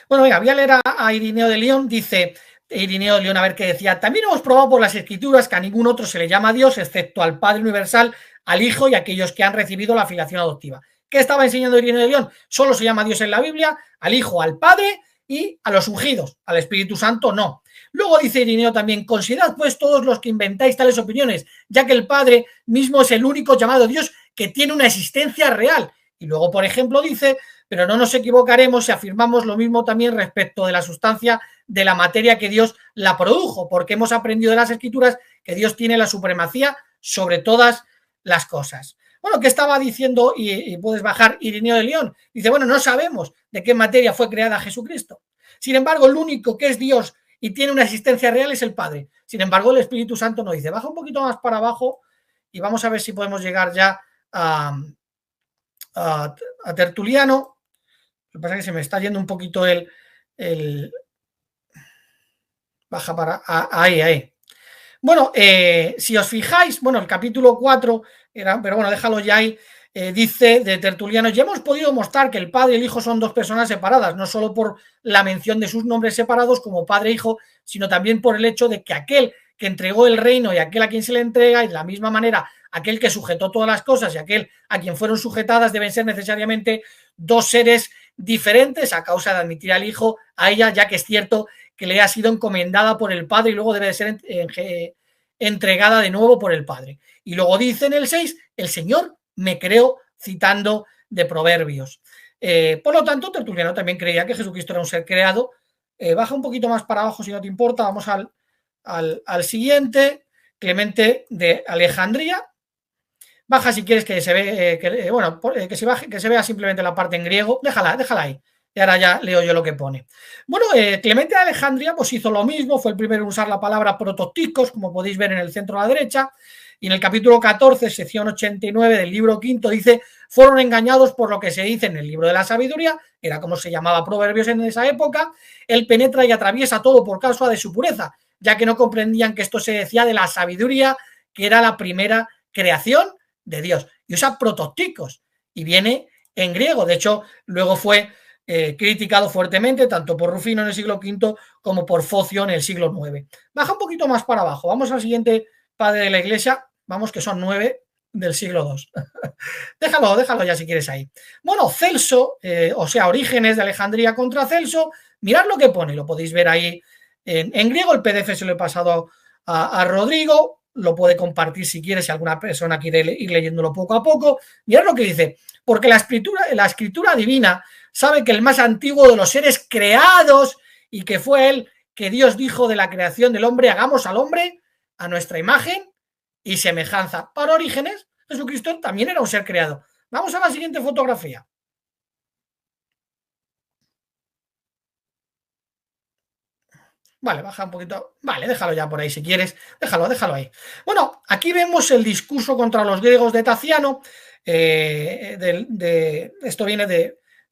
Bueno, venga, voy a leer a Irineo de León. Dice Irineo de León, a ver qué decía. También hemos probado por las Escrituras que a ningún otro se le llama Dios, excepto al Padre Universal, al Hijo y a aquellos que han recibido la filiación adoptiva. ¿Qué estaba enseñando Irineo de León? Solo se llama Dios en la Biblia, al Hijo, al Padre y a los ungidos, al Espíritu Santo no. Luego dice Irineo también, considerad pues todos los que inventáis tales opiniones, ya que el Padre mismo es el único llamado Dios que tiene una existencia real. Y luego, por ejemplo, dice, pero no nos equivocaremos si afirmamos lo mismo también respecto de la sustancia de la materia que Dios la produjo, porque hemos aprendido de las Escrituras que Dios tiene la supremacía sobre todas las cosas. Bueno, ¿qué estaba diciendo? Y puedes bajar Irineo de León. Dice, bueno, no sabemos de qué materia fue creada Jesucristo. Sin embargo, el único que es Dios y tiene una existencia real es el Padre. Sin embargo, el Espíritu Santo no. Dice, baja un poquito más para abajo y vamos a ver si podemos llegar ya a Tertuliano. Lo que pasa es que se me está yendo un poquito el baja para ahí. Bueno, si os fijáis, bueno, el capítulo 4 era, pero bueno, déjalo ya ahí. Dice de Tertuliano, ya hemos podido mostrar que el Padre y el Hijo son dos personas separadas, no solo por la mención de sus nombres separados como Padre e Hijo, sino también por el hecho de que aquel que entregó el reino y aquel a quien se le entrega, y de la misma manera aquel que sujetó todas las cosas y aquel a quien fueron sujetadas deben ser necesariamente dos seres diferentes a causa de admitir al Hijo a ella, ya que es cierto que le ha sido encomendada por el Padre y luego debe de ser entregada de nuevo por el Padre. Y luego dice en el 6, el Señor me creó, citando de Proverbios. Por lo tanto, Tertuliano también creía que Jesucristo era un ser creado. Baja un poquito más para abajo si no te importa. Vamos al siguiente. Clemente de Alejandría. Baja si quieres que se ve, que se vea simplemente la parte en griego. Déjala ahí. Y ahora ya leo yo lo que pone. Bueno, Clemente de Alejandría pues hizo lo mismo, fue el primero en usar la palabra prototicos, como podéis ver en el centro a la derecha, y en el capítulo 14, sección 89 del libro quinto, dice: fueron engañados por lo que se dice en el libro de la sabiduría, era como se llamaba Proverbios en esa época, él penetra y atraviesa todo por causa de su pureza, ya que no comprendían que esto se decía de la sabiduría, que era la primera creación de Dios, y usa prototicos, y viene en griego. De hecho, luego fue criticado fuertemente tanto por Rufino en el siglo V como por Focio en el siglo IX. Baja un poquito más para abajo, vamos al siguiente padre de la iglesia, vamos, que son 9 del siglo II. déjalo ya si quieres ahí. Bueno, Celso, o sea, Orígenes de Alejandría contra Celso, mirad lo que pone, lo podéis ver ahí en griego, el PDF se lo he pasado a Rodrigo, lo puede compartir si quiere, si alguna persona quiere ir leyéndolo poco a poco. Mirad lo que dice: porque la escritura divina sabe que el más antiguo de los seres creados, y que fue él que Dios dijo de la creación del hombre: hagamos al hombre a nuestra imagen y semejanza. Para Orígenes, Jesucristo también era un ser creado. Vamos a la siguiente fotografía. Vale, baja un poquito. Vale, déjalo ya por ahí si quieres. Déjalo ahí. Bueno, aquí vemos el discurso contra los griegos de Taciano. Esto viene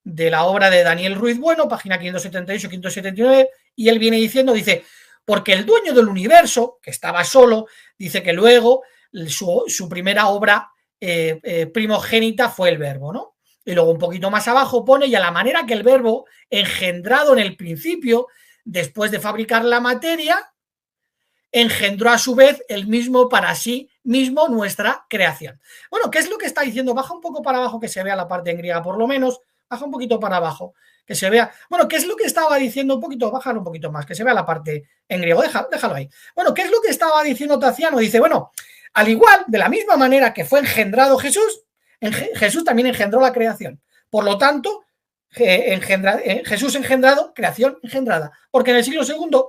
de la obra de Daniel Ruiz Bueno, página 578-579, y él viene diciendo, dice: porque el dueño del universo, que estaba solo, dice que luego su primera obra primogénita fue el verbo, ¿no? Y luego un poquito más abajo pone: y a la manera que el verbo, engendrado en el principio, después de fabricar la materia, engendró a su vez el mismo para sí mismo nuestra creación. Bueno, ¿qué es lo que está diciendo? Baja un poco para abajo, que se vea la parte en griega por lo menos. Baja un poquito para abajo, que se vea. Bueno, ¿qué es lo que estaba diciendo? Un poquito, bájalo un poquito más, que se vea la parte en griego. Déjalo ahí. Bueno, ¿qué es lo que estaba diciendo Taciano? Dice: bueno, al igual, de la misma manera que fue engendrado Jesús, Jesús también engendró la creación. Por lo tanto, Jesús engendrado, creación engendrada. Porque en el siglo II,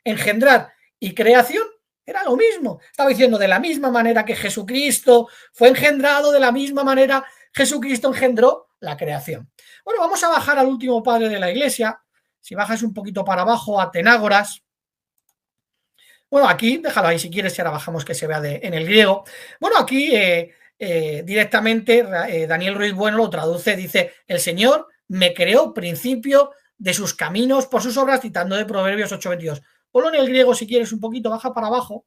engendrar y creación era lo mismo. Estaba diciendo: de la misma manera que Jesucristo fue engendrado, de la misma manera Jesucristo engendró la creación. Bueno, vamos a bajar al último padre de la iglesia. Si bajas un poquito para abajo, a Tenágoras. Bueno, aquí, déjalo ahí si quieres, y ahora bajamos que se vea en el griego. Bueno, aquí directamente Daniel Ruiz Bueno lo traduce, dice: el Señor me creó principio de sus caminos por sus obras, citando de Proverbios 8:22. Ponlo en el griego si quieres un poquito, baja para abajo.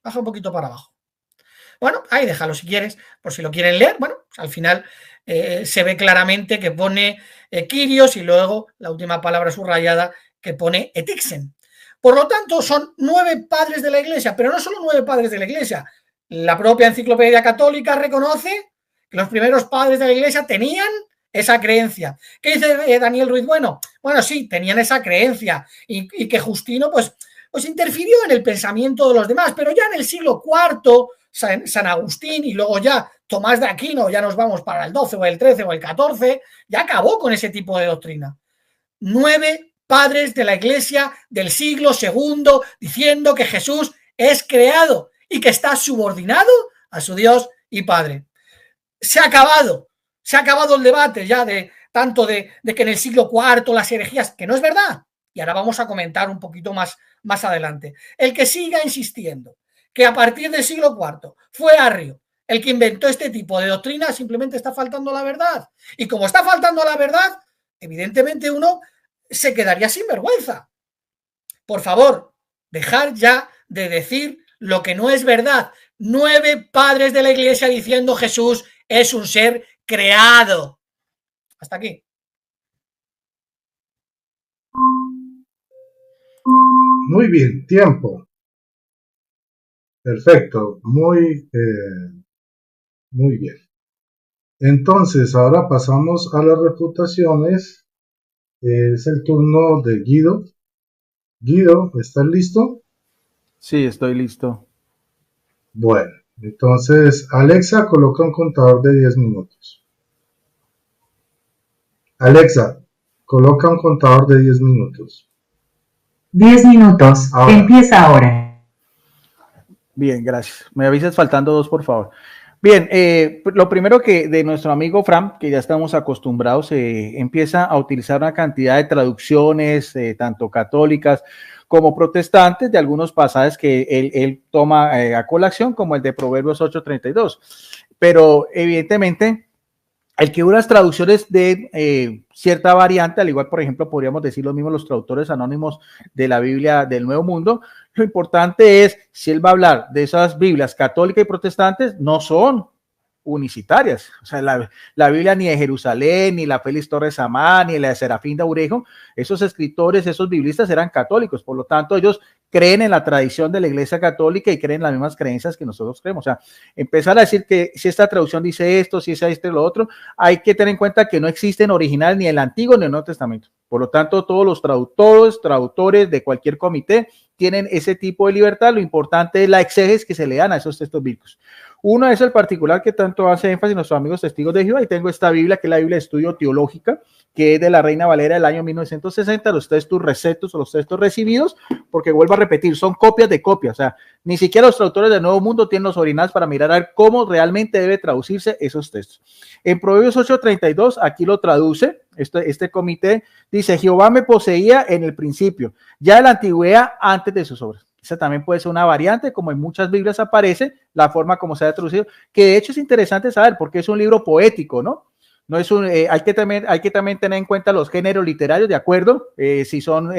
Baja un poquito para abajo. Bueno, ahí déjalo si quieres, por si lo quieren leer. Bueno, pues al final se ve claramente que pone Kyrios, y luego la última palabra subrayada que pone etixen. Por lo tanto, son 9 padres de la iglesia, pero no solo 9 padres de la iglesia. La propia Enciclopedia Católica reconoce que los primeros padres de la iglesia tenían esa creencia. ¿Qué dice Daniel Ruiz Bueno? Bueno, sí, tenían esa creencia, y que Justino pues interfirió en el pensamiento de los demás, pero ya en el siglo IV, San Agustín, y luego ya Tomás de Aquino, ya nos vamos para el 12 o el 13 o el 14, ya acabó con ese tipo de doctrina. 9 padres de la iglesia del siglo II diciendo que Jesús es creado y que está subordinado a su Dios y Padre. Se ha acabado el debate ya tanto de que en el siglo IV las herejías, que no es verdad, y ahora vamos a comentar un poquito más adelante. El que siga insistiendo que a partir del siglo IV fue Arrio el que inventó este tipo de doctrina, simplemente está faltando la verdad. Y como está faltando la verdad, evidentemente uno se quedaría sin vergüenza. Por favor, dejar ya de decir lo que no es verdad. 9 padres de la iglesia diciendo Jesús es un ser creado. Hasta aquí. Muy bien, tiempo. Perfecto, muy bien. Entonces, ahora pasamos a las refutaciones. Es el turno de Guido. Guido, ¿estás listo? Sí, estoy listo. Bueno, entonces, Alexa, coloca un contador de 10 minutos. Alexa, coloca un contador de 10 minutos. 10 minutos. Ahora. Empieza ahora. Bien, gracias. Me avisas faltando 2, por favor. Bien, lo primero que de nuestro amigo Fran, que ya estamos acostumbrados, empieza a utilizar una cantidad de traducciones, tanto católicas como protestantes, de algunos pasajes que él toma a colación, como el de Proverbios 8:32. Pero evidentemente, el que unas traducciones de cierta variante, al igual, por ejemplo, podríamos decir lo mismo los traductores anónimos de la Biblia del Nuevo Mundo, lo importante es, si él va a hablar de esas Biblias católicas y protestantes, no son unicitarias. O sea, la Biblia ni de Jerusalén, ni la Félix Torres Amán, ni la de Serafín de Aurejo, esos escritores, esos biblistas eran católicos, por lo tanto ellos creen en la tradición de la Iglesia Católica y creen en las mismas creencias que nosotros creemos. O sea, empezar a decir que si esta traducción dice esto, si es esto y lo otro, hay que tener en cuenta que no existen originales ni el Antiguo ni el Nuevo Testamento. Por lo tanto, todos los traductores de cualquier comité tienen ese tipo de libertad. Lo importante es la exégesis que se le dan a esos textos bíblicos. Uno es el particular que tanto hace énfasis nuestros amigos testigos de Jehová, y tengo esta Biblia, que es la Biblia de Estudio Teológica, que es de la Reina Valera del año 1960, los textos receptos o los textos recibidos, porque vuelvo a repetir, son copias de copias, o sea, ni siquiera los traductores del Nuevo Mundo tienen los originales para mirar a ver cómo realmente debe traducirse esos textos. En Proverbios 8:32, aquí lo traduce, este comité dice, Jehová me poseía en el principio, ya en la antigüedad antes de sus obras. Esa también puede ser una variante, como en muchas Biblias aparece, la forma como se ha traducido, que de hecho es interesante saber, porque es un libro poético, ¿no? No es un, hay que también tener en cuenta los géneros literarios, ¿de acuerdo? Si son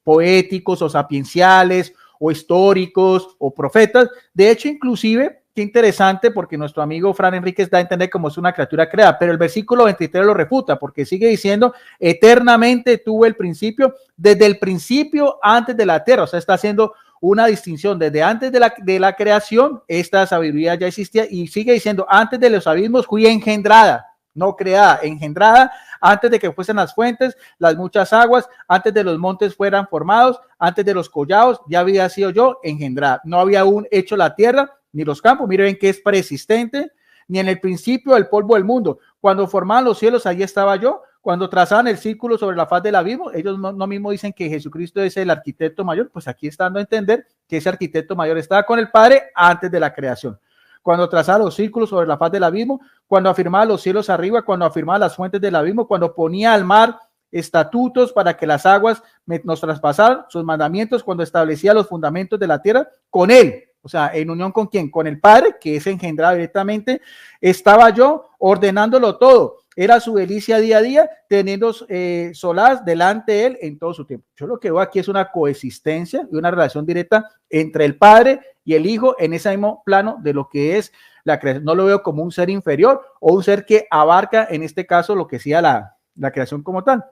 poéticos o sapienciales, o históricos, o profetas. De hecho, inclusive, qué interesante, porque nuestro amigo Fran Enríquez da a entender como es una criatura creada, pero el versículo 23 lo refuta, porque sigue diciendo, eternamente tuvo el principio, desde el principio antes de la tierra. O sea, está haciendo una distinción desde antes de la creación, esta sabiduría ya existía, y sigue diciendo, antes de los abismos fui engendrada, no creada, engendrada, antes de que fuesen las fuentes, las muchas aguas, antes de los montes fueran formados, antes de los collados, ya había sido yo engendrada. No había aún hecho la tierra, ni los campos, miren que es preexistente, ni en el principio el polvo del mundo. Cuando formaban los cielos, allí estaba yo. Cuando trazaban el círculo sobre la faz del abismo, ellos no mismo dicen que Jesucristo es el arquitecto mayor, pues aquí está dando a entender que ese arquitecto mayor estaba con el Padre antes de la creación. Cuando trazaba los círculos sobre la faz del abismo, cuando afirmaba los cielos arriba, cuando afirmaba las fuentes del abismo, cuando ponía al mar estatutos para que las aguas nos traspasaran, sus mandamientos, cuando establecía los fundamentos de la tierra, con él, o sea, en unión con quién, con el Padre, que es engendrado directamente, estaba yo ordenándolo todo. Era su delicia día a día, teniendo solaz delante de él en todo su tiempo. Yo lo que veo aquí es una coexistencia y una relación directa entre el Padre y el Hijo en ese mismo plano de lo que es la creación. No lo veo como un ser inferior o un ser que abarca, en este caso, lo que sea la creación como tal.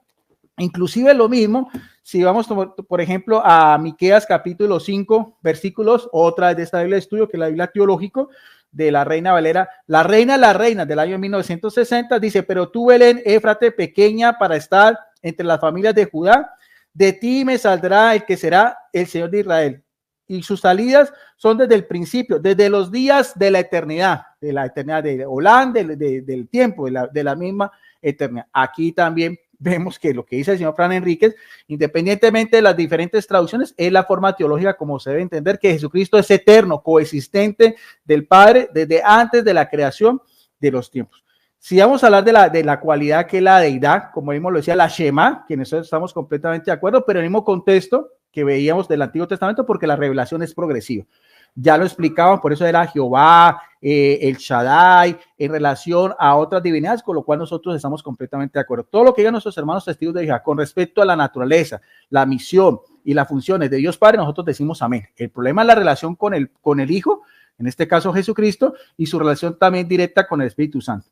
Inclusive lo mismo, si vamos, por ejemplo, a Miqueas capítulo 5, versículos, otra de esta Biblia de estudio, que es la Biblia teológica, de la Reina Valera, la reina del año 1960, dice, pero tú, Belén, Éfrate, pequeña para estar entre las familias de Judá, de ti me saldrá el que será el Señor de Israel. Y sus salidas son desde el principio, desde los días de la eternidad de Olán, del tiempo, de la misma eternidad. Aquí también vemos que lo que dice el señor Fran Enríquez, independientemente de las diferentes traducciones, es la forma teológica como se debe entender que Jesucristo es eterno, coexistente del Padre desde antes de la creación de los tiempos. Si vamos a hablar de la cualidad que es la deidad, como mismo lo decía la Shema, que nosotros estamos completamente de acuerdo, pero en el mismo contexto que veíamos del Antiguo Testamento, porque la revelación es progresiva. Ya lo explicaban, por eso era Jehová, el Shaddai, en relación a otras divinidades, con lo cual nosotros estamos completamente de acuerdo. Todo lo que digan nuestros hermanos testigos de Jehová con respecto a la naturaleza, la misión y las funciones de Dios Padre, nosotros decimos amén. El problema es la relación con el Hijo, en este caso Jesucristo, y su relación también directa con el Espíritu Santo.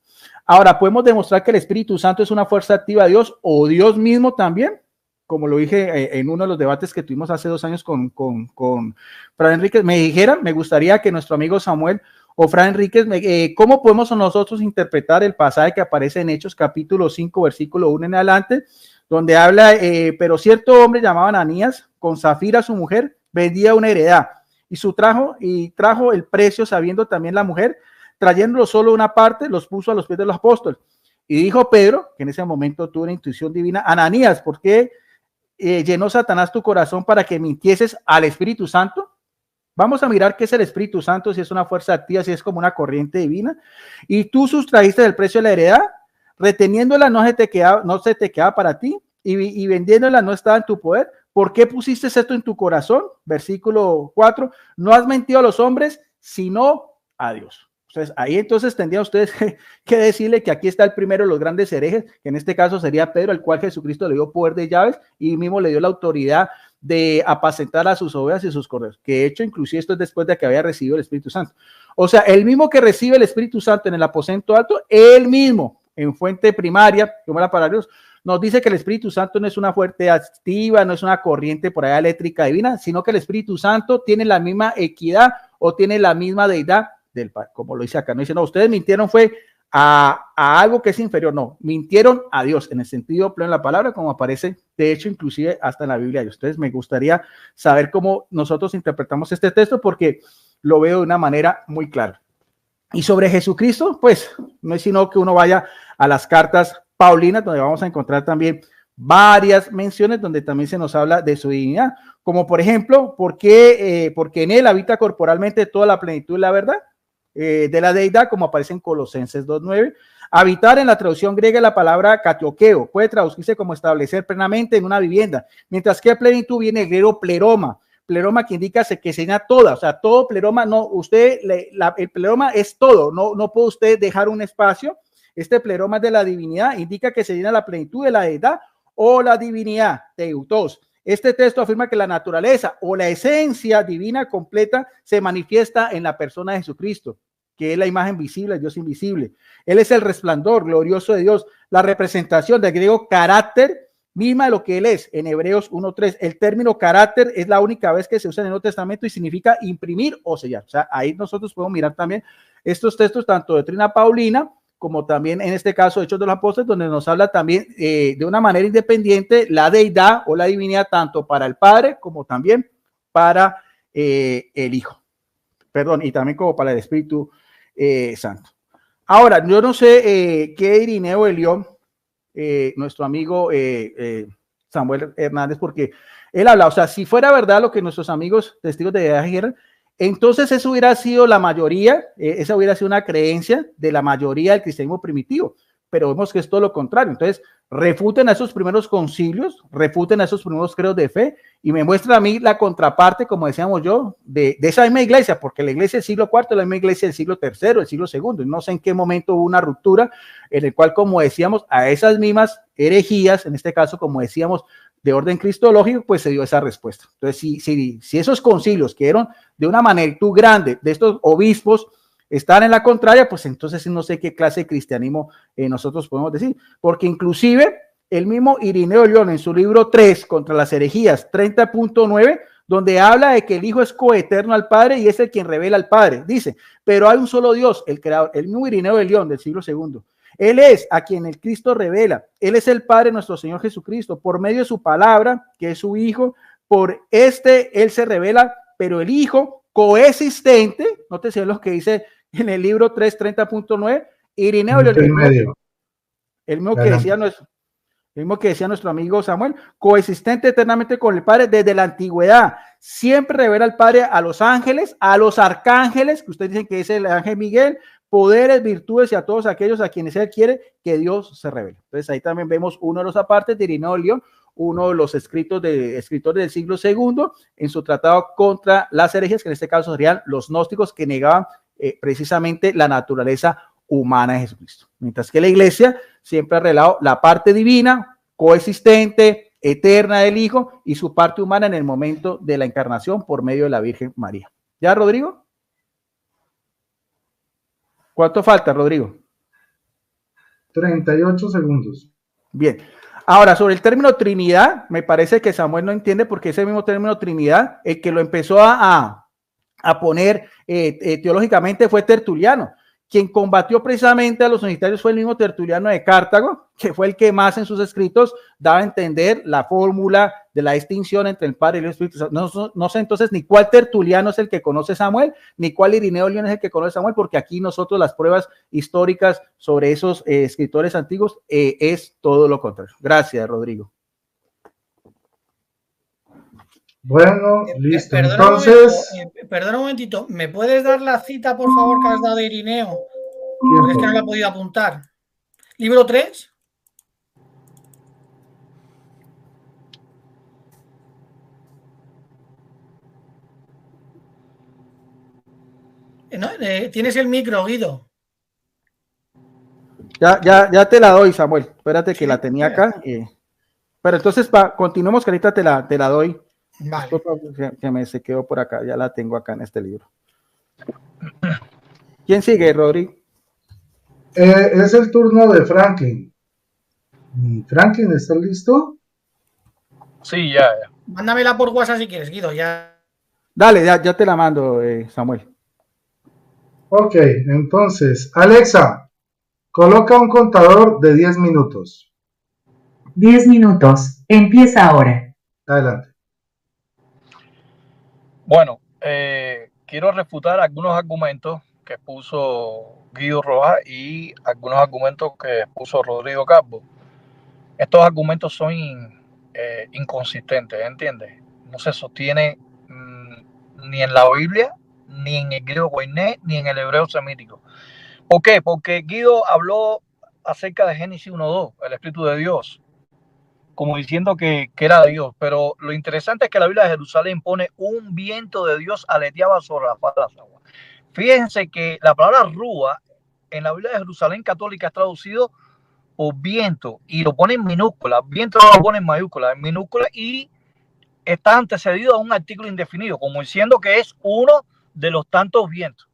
Ahora, podemos demostrar que el Espíritu Santo es una fuerza activa de Dios o Dios mismo también, como lo dije en uno de los debates que tuvimos hace 2 años con Fran Enríquez. Me gustaría que nuestro amigo Samuel o Fran Enríquez, ¿cómo podemos nosotros interpretar el pasaje que aparece en Hechos capítulo 5, versículo 1 en adelante, donde habla, pero cierto hombre llamado Ananías, con Zafira su mujer, vendía una heredad, y trajo el precio, sabiendo también la mujer, trayéndolo solo una parte, los puso a los pies de los apóstoles. Y dijo Pedro, que en ese momento tuvo una intuición divina, Ananías, ¿por qué llenó Satanás tu corazón para que mintieses al Espíritu Santo Vamos a mirar qué es el Espíritu Santo, si es una fuerza activa, si es como una corriente divina. Y tú sustrajiste del precio de la heredad, reteniéndola no se te quedaba para ti, y vendiéndola no estaba en tu poder. ¿Por qué pusiste esto en tu corazón? Versículo 4, no has mentido a los hombres, sino a Dios. Entonces, ahí entonces tendrían ustedes que decirle que aquí está el primero de los grandes herejes, que en este caso sería Pedro, al cual Jesucristo le dio poder de llaves y mismo le dio la autoridad de apacentar a sus ovejas y sus corderos, que de hecho inclusive esto es después de que había recibido el Espíritu Santo. O sea, el mismo que recibe el Espíritu Santo en el aposento alto, él mismo en fuente primaria, como la palabra de Dios, nos dice que el Espíritu Santo no es una fuente activa, no es una corriente por allá eléctrica divina, sino que el Espíritu Santo tiene la misma equidad o tiene la misma deidad del Padre, como lo dice acá. No dice, no, ustedes mintieron fue a algo que es inferior, no, mintieron a Dios en el sentido pleno de la palabra, como aparece, de hecho, inclusive hasta en la Biblia. Ustedes me gustaría saber cómo nosotros interpretamos este texto porque lo veo de una manera muy clara. Y sobre Jesucristo, pues no es sino que uno vaya a las cartas paulinas, donde vamos a encontrar también varias menciones donde también se nos habla de su divinidad, como por ejemplo, porque en él habita corporalmente toda la plenitud de la verdad, de la deidad, como aparece en Colosenses 2:9. Habitar en la traducción griega la palabra katiokeo, puede traducirse como establecer plenamente en una vivienda, mientras que plenitud viene el griego pleroma, pleroma que indica que se llena toda, o sea, todo pleroma, no, el pleroma es todo, no puede usted dejar un espacio. Este pleroma de la divinidad indica que se llena la plenitud de la deidad o la divinidad, teutos. Este texto afirma que la naturaleza o la esencia divina completa se manifiesta en la persona de Jesucristo, que es la imagen visible del Dios invisible. Él es el resplandor glorioso de Dios, la representación del griego carácter misma de lo que él es. En Hebreos 1:3, el término carácter es la única vez que se usa en el Nuevo Testamento y significa imprimir o sellar. O sea, ahí nosotros podemos mirar también estos textos, tanto de doctrina paulina, como también en este caso Hechos de los Apóstoles, donde nos habla también de una manera independiente la deidad o la divinidad, tanto para el Padre como también para el Hijo. Perdón, y también como para el Espíritu Santo. Ahora, yo no sé qué Irineo de León, nuestro amigo Samuel Hernández, porque él habla, o sea, si fuera verdad lo que nuestros amigos testigos de Jehová dijeron, entonces eso hubiera sido la mayoría, esa hubiera sido una creencia de la mayoría del cristianismo primitivo, pero vemos que es todo lo contrario. Entonces, refuten a esos primeros concilios, refuten a esos primeros credos de fe y me muestran a mí la contraparte, como decíamos yo, de esa misma iglesia, porque la iglesia del siglo IV es la misma iglesia del siglo III, del siglo II, y no sé en qué momento hubo una ruptura en el cual, como decíamos, a esas mismas herejías, en este caso, como decíamos, de orden cristológico, pues se dio esa respuesta. Entonces, si esos concilios que eran de una magnitud grande de estos obispos están en la contraria, pues entonces no sé qué clase de cristianismo nosotros podemos decir, porque inclusive el mismo Irineo de León en su libro 3 contra las herejías 30.9, donde habla de que el Hijo es coeterno al Padre y es el quien revela al Padre, dice, pero hay un solo Dios, el creador. El mismo Irineo de León del siglo II, él es a quien el Cristo revela, él es el Padre nuestro Señor Jesucristo, por medio de su palabra, que es su Hijo, por él se revela, pero el Hijo coexistente, nótese lo que dice en el libro 3:30.9, Irineo de León, el mismo que decía nuestro amigo Samuel, coexistente eternamente con el Padre desde la antigüedad, siempre revela al Padre a los ángeles, a los arcángeles, que ustedes dicen que es el ángel Miguel, poderes, virtudes y a todos aquellos a quienes él quiere que Dios se revele. Entonces ahí también vemos uno de los apartes de Irineo de León, uno de los escritores del siglo II en su tratado contra las herejías, que en este caso serían los gnósticos que negaban precisamente la naturaleza humana de Jesucristo. Mientras que la iglesia siempre ha revelado la parte divina, coexistente, eterna del Hijo y su parte humana en el momento de la encarnación por medio de la Virgen María. ¿Ya, Rodrigo? ¿Cuánto falta, Rodrigo? 38 segundos. Bien. Ahora, sobre el término Trinidad, me parece que Samuel no entiende porque ese mismo término Trinidad, el que lo empezó a poner teológicamente fue Tertuliano. Quien combatió precisamente a los unitarios fue el mismo Tertuliano de Cartago, que fue el que más en sus escritos daba a entender la fórmula de la distinción entre el Padre y el Espíritu Santo. No sé entonces ni cuál Tertuliano es el que conoce Samuel, ni cuál Irineo de León es el que conoce Samuel, porque aquí nosotros las pruebas históricas sobre esos escritores antiguos es todo lo contrario. Gracias, Rodrigo. Bueno, listo. Entonces, perdona un momentito. ¿Me puedes dar la cita, por favor, que has dado de Irineo? Porque es que no la he podido apuntar. ¿Libro 3? No, tienes el micro, Guido. Ya te la doy, Samuel. Espérate que la tenía acá. Pero entonces, continuemos, que ahorita te la doy. Vale. Que se quedó por acá. Ya la tengo acá en este libro. ¿Quién sigue, Rodri? Es el turno de Franklin. Franklin, ¿estás listo? Sí, ya. Mándamela por WhatsApp si quieres, Guido. Ya. Dale, ya te la mando, Samuel. Ok, entonces, Alexa, coloca un contador de 10 minutos. 10 minutos. Empieza ahora. Adelante. Bueno, quiero refutar algunos argumentos que puso Guido Rojas y algunos argumentos que puso Rodrigo Calvo. Estos argumentos son inconsistentes, ¿entiendes? No se sostiene ni en la Biblia, ni en el griego koiné, ni en el hebreo semítico. ¿Por qué? Porque Guido habló acerca de Génesis 1:2, el Espíritu de Dios, como diciendo que era Dios. Pero lo interesante es que la Biblia de Jerusalén pone un viento de Dios aleteaba sobre la faz de las aguas. Fíjense que la palabra rúa en la Biblia de Jerusalén católica es traducido por viento y lo pone en minúscula. Viento no lo pone en mayúscula, en minúscula, y está antecedido a un artículo indefinido, como diciendo que es uno de los tantos vientos.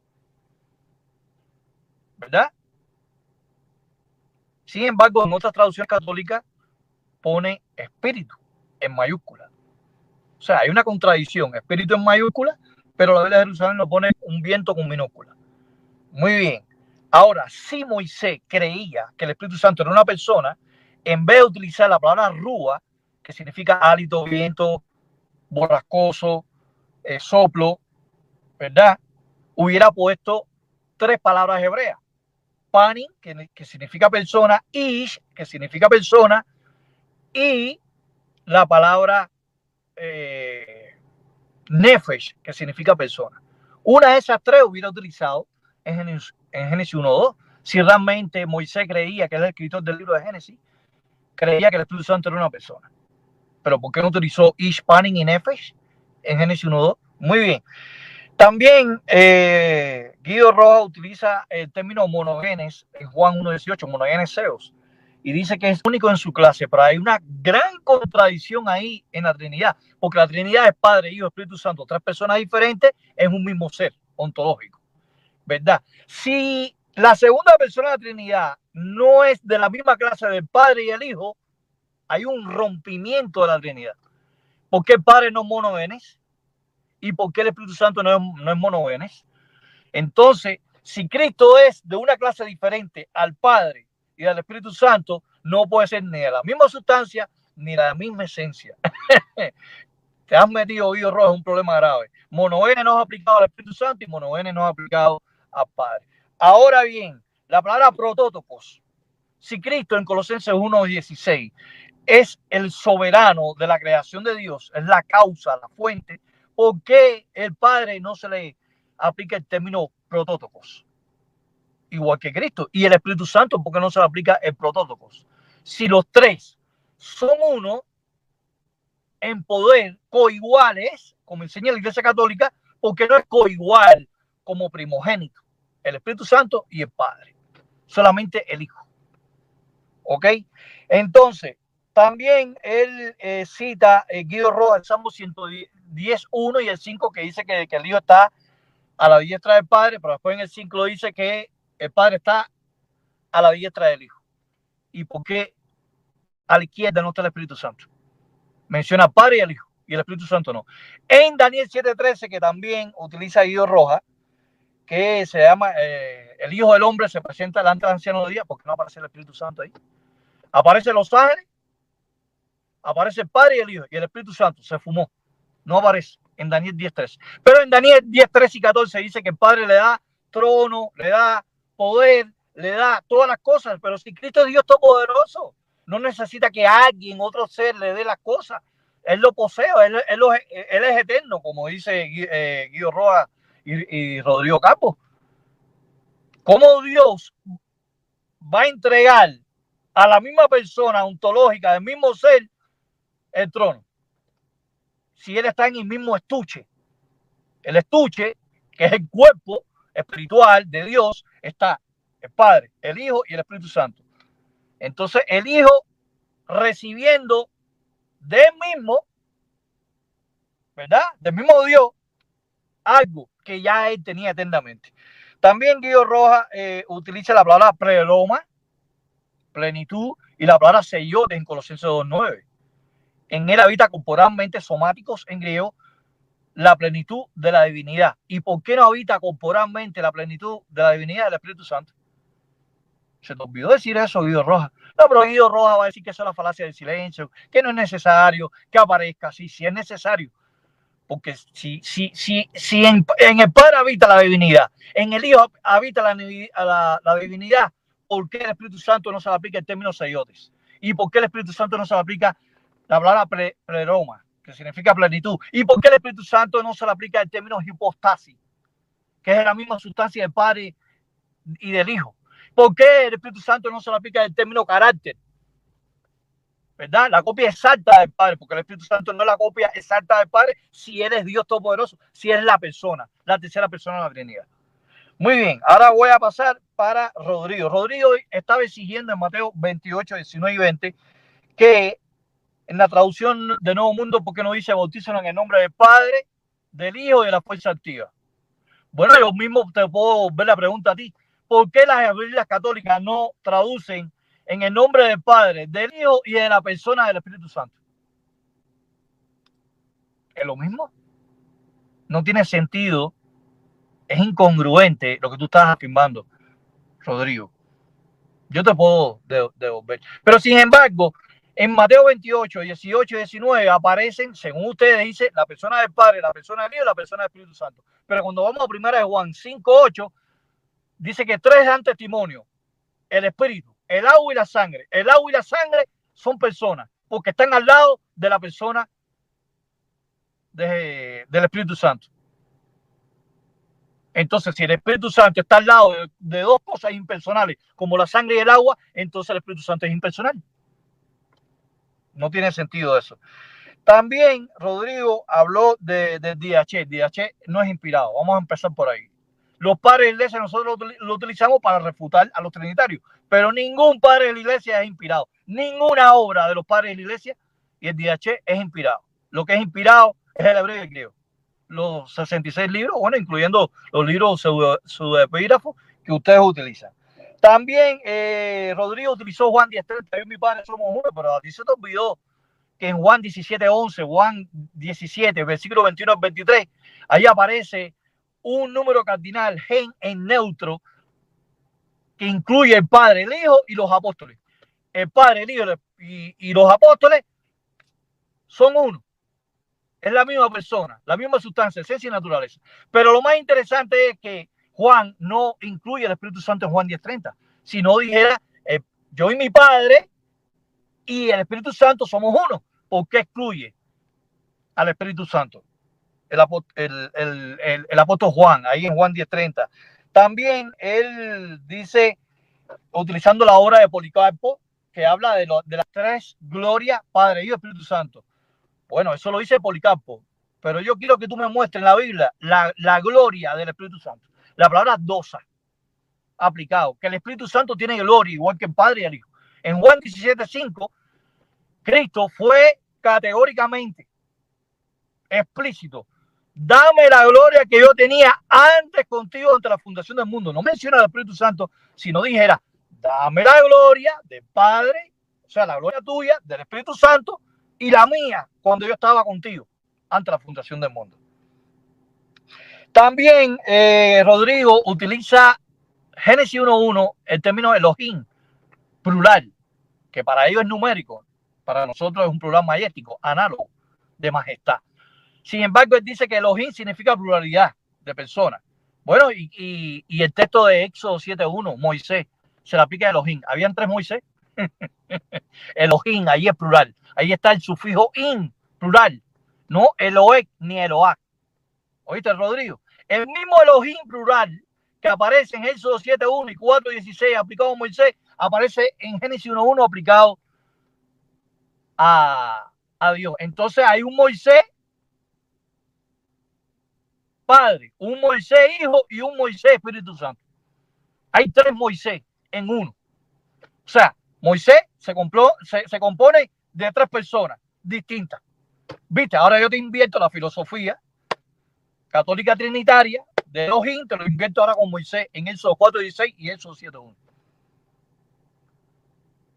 ¿Verdad? Sin embargo, en otras traducciones católicas pone espíritu en mayúscula. O sea, hay una contradicción, espíritu en mayúscula, pero la Biblia de Jerusalén lo pone un viento con minúscula. Muy bien. Ahora, si Moisés creía que el Espíritu Santo era una persona, en vez de utilizar la palabra rúa, que significa hálito, viento, borrascoso, soplo, ¿verdad? Hubiera puesto tres palabras hebreas. Panim, que significa persona, ish, que significa persona, y la palabra nefesh, que significa persona. Una de esas tres hubiera utilizado en Génesis 1:2. Si realmente Moisés creía, que es el escritor del libro de Génesis, creía que el Espíritu Santo era una persona. Pero ¿por qué no utilizó ish, panim y nefesh en Génesis 1:2? Muy bien. También Guido Rojas utiliza el término monogenes en Juan 1:18, monogenes seos, y dice que es único en su clase, pero hay una gran contradicción ahí en la Trinidad, porque la Trinidad es Padre, Hijo, Espíritu Santo, tres personas diferentes en un mismo ser ontológico, ¿verdad? Si la segunda persona de la Trinidad no es de la misma clase del Padre y el Hijo, hay un rompimiento de la Trinidad. ¿Por qué el Padre no es monogenes? ¿Y por qué el Espíritu Santo no es monogenes? Entonces, si Cristo es de una clase diferente al Padre y al Espíritu Santo, no puede ser ni de la misma sustancia ni de la misma esencia. Te has metido, oído rojo, es un problema grave. Monogenes no es aplicado al Espíritu Santo y monogenes no es aplicado al Padre. Ahora bien, la palabra protótopos. Si Cristo en Colosenses 1:16 es el soberano de la creación de Dios, es la causa, la fuente, ¿por qué el Padre no se le aplica el término protótopos? Igual que Cristo. Y el Espíritu Santo, ¿por qué no se le aplica el protótopos? Si los tres son uno en poder, coiguales, como enseña la Iglesia Católica, ¿por qué no es coigual como primogénito? El Espíritu Santo y el Padre. Solamente el Hijo. ¿Ok? Entonces, también él cita Guido Rojas, el Salmo 110:1 y el 5, que dice que el Hijo está a la diestra del Padre, pero después en el 5 dice que el Padre está a la diestra del Hijo. ¿Y por qué a la izquierda no está el Espíritu Santo? Menciona al Padre y al Hijo, y el Espíritu Santo no. En Daniel 7:13, que también utiliza Guido Rojas, que se llama el Hijo del Hombre se presenta delante del anciano de día, porque no aparece el Espíritu Santo ahí. Aparecen los ángeles, aparece el Padre y el Hijo, y el Espíritu Santo se fumó. No aparece en Daniel 10:13. Pero en Daniel 10:13 y 14 dice que el Padre le da trono, le da poder, le da todas las cosas. Pero si Cristo es Dios todopoderoso, no necesita que alguien, otro ser, le dé las cosas. Él lo posee, él es eterno, como dice Guido Rojas y Rodrigo Campos. ¿Cómo Dios va a entregar a la misma persona ontológica, del mismo ser, el trono? Si él está en el mismo estuche. El estuche, que es el cuerpo espiritual de Dios, está el Padre, el Hijo y el Espíritu Santo. Entonces el Hijo recibiendo de él mismo, ¿verdad? Del mismo Dios, algo que ya él tenía eternamente. También Guido Rojas utiliza la palabra pleroma, plenitud, y la palabra seiotes en Colosenses 2:9. En él habita corporalmente, somáticos en griego, la plenitud de la divinidad. ¿Y por qué no habita corporalmente la plenitud de la divinidad del Espíritu Santo? Se te olvidó decir eso, Guido Rojas. No, pero Guido Rojas va a decir que eso es la falacia del silencio, que no es necesario que aparezca así, si es necesario. Porque si en el Padre habita la divinidad, en el Hijo habita la divinidad, ¿por qué el Espíritu Santo no se le aplica el término seiotes? ¿Y por qué el Espíritu Santo no se le aplica la palabra pleroma, que significa plenitud? ¿Y por qué el Espíritu Santo no se le aplica el término hipostasis, que es la misma sustancia del Padre y del Hijo? ¿Por qué el Espíritu Santo no se le aplica el término carácter? ¿Verdad? La copia exacta del Padre, porque el Espíritu Santo no es la copia exacta del Padre si Él es Dios Todopoderoso, si es la persona, la tercera persona de la Trinidad. Muy bien, ahora voy a pasar para Rodrigo. Rodrigo estaba exigiendo en Mateo 28, 19 y 20 que en la traducción de Nuevo Mundo, ¿por qué no dice bautízalo en el nombre del Padre, del Hijo y de la fuerza activa? Bueno, yo mismo te puedo ver la pregunta a ti. ¿Por qué las Biblias católicas no traducen en el nombre del Padre, del Hijo y de la persona del Espíritu Santo? ¿Es lo mismo? No tiene sentido. Es incongruente lo que tú estás afirmando, Rodrigo. Yo te puedo devolver. Pero sin embargo, en Mateo 28, 18 y 19 aparecen, según ustedes dicen, la persona del Padre, la persona del Hijo y la persona del Espíritu Santo. Pero cuando vamos a 1 de Juan 5, 8, dice que tres dan testimonio: el Espíritu, el agua y la sangre. El agua y la sangre son personas, porque están al lado de la persona del Espíritu Santo. Entonces, si el Espíritu Santo está al lado de dos cosas impersonales, como la sangre y el agua, entonces el Espíritu Santo es impersonal. No tiene sentido eso. También Rodrigo habló de DH. DH no es inspirado. Vamos a empezar por ahí. Los padres de la iglesia nosotros lo utilizamos para refutar a los trinitarios, pero ningún padre de la iglesia es inspirado. Ninguna obra de los padres de la iglesia y el DH es inspirado. Lo que es inspirado es el hebreo y el griego. Los 66 libros, bueno, incluyendo los libros pseudoepígrafos que ustedes utilizan. También Rodrigo utilizó Juan 10:30. Yo y mi padre somos uno, pero a ti se te olvidó que en Juan 17:11, Juan 17, versículo 21 al 23, ahí aparece un número cardinal, gen en neutro, que incluye el Padre, el Hijo y los apóstoles. El Padre, el Hijo y los apóstoles son uno. Es la misma persona, la misma sustancia, esencia y naturaleza. Pero lo más interesante es que Juan no incluye el Espíritu Santo en Juan 10:30. Si no dijera, yo y mi Padre y el Espíritu Santo somos uno. ¿Por qué excluye al Espíritu Santo? El apóstol Juan, ahí en Juan 10:30. También él dice, utilizando la obra de Policarpo, que habla de las tres glorias, Padre, Hijo y Espíritu Santo. Bueno, eso lo dice Policarpo, pero yo quiero que tú me muestres en la Biblia la gloria del Espíritu Santo. La palabra dosa, aplicado, que el Espíritu Santo tiene gloria, igual que el Padre y el Hijo. En Juan 17:5, Cristo fue categóricamente explícito: dame la gloria que yo tenía antes contigo ante la fundación del mundo. No menciona al Espíritu Santo, sino dijera, dame la gloria del Padre, o sea, la gloria tuya, del Espíritu Santo, y la mía cuando yo estaba contigo ante la fundación del mundo. También Rodrigo utiliza Génesis 1:1, el término Elohim, plural, que para ellos es numérico, para nosotros es un plural majestático, análogo, de majestad. Sin embargo, él dice que Elohim significa pluralidad de personas. Bueno, y el texto de Éxodo 7:1, Moisés, se le aplica a Elohim. ¿Habían tres Moisés? Elohim, ahí es plural. Ahí está el sufijo in, plural, no Eloek ni Eloac. ¿Oíste, Rodrigo? El mismo Elohim plural que aparece en Éxodo 7.1 y 4.16 aplicado a Moisés, aparece en Génesis 1.1 aplicado a Dios. Entonces hay un Moisés Padre, un Moisés Hijo y un Moisés Espíritu Santo. Hay tres Moisés en uno. O sea, Moisés se compone de tres personas distintas. Viste, ahora yo te invierto la filosofía católica trinitaria de Elohim, te lo invierto ahora con Moisés en Éxodo 4.16 y Éxodo 7.1.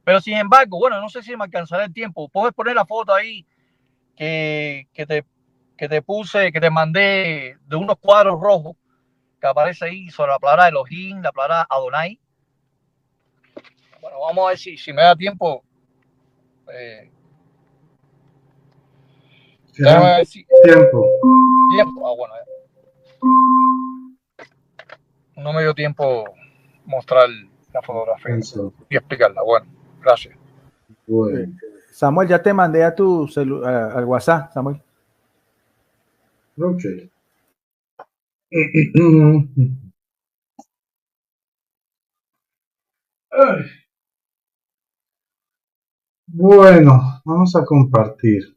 Pero sin embargo, bueno, no sé si me alcanzará el tiempo. Puedes poner la foto ahí que te puse, que te mandé de unos cuadros rojos que aparece ahí sobre la palabra Elohim, la palabra Adonai. Bueno, vamos a ver si me da tiempo. Tiempo. Bueno, no me dio tiempo mostrar la fotografía y explicarla. Bueno, gracias. Bueno. Samuel, ya te mandé a tu al WhatsApp, Samuel. Ok. Bueno, vamos a compartir.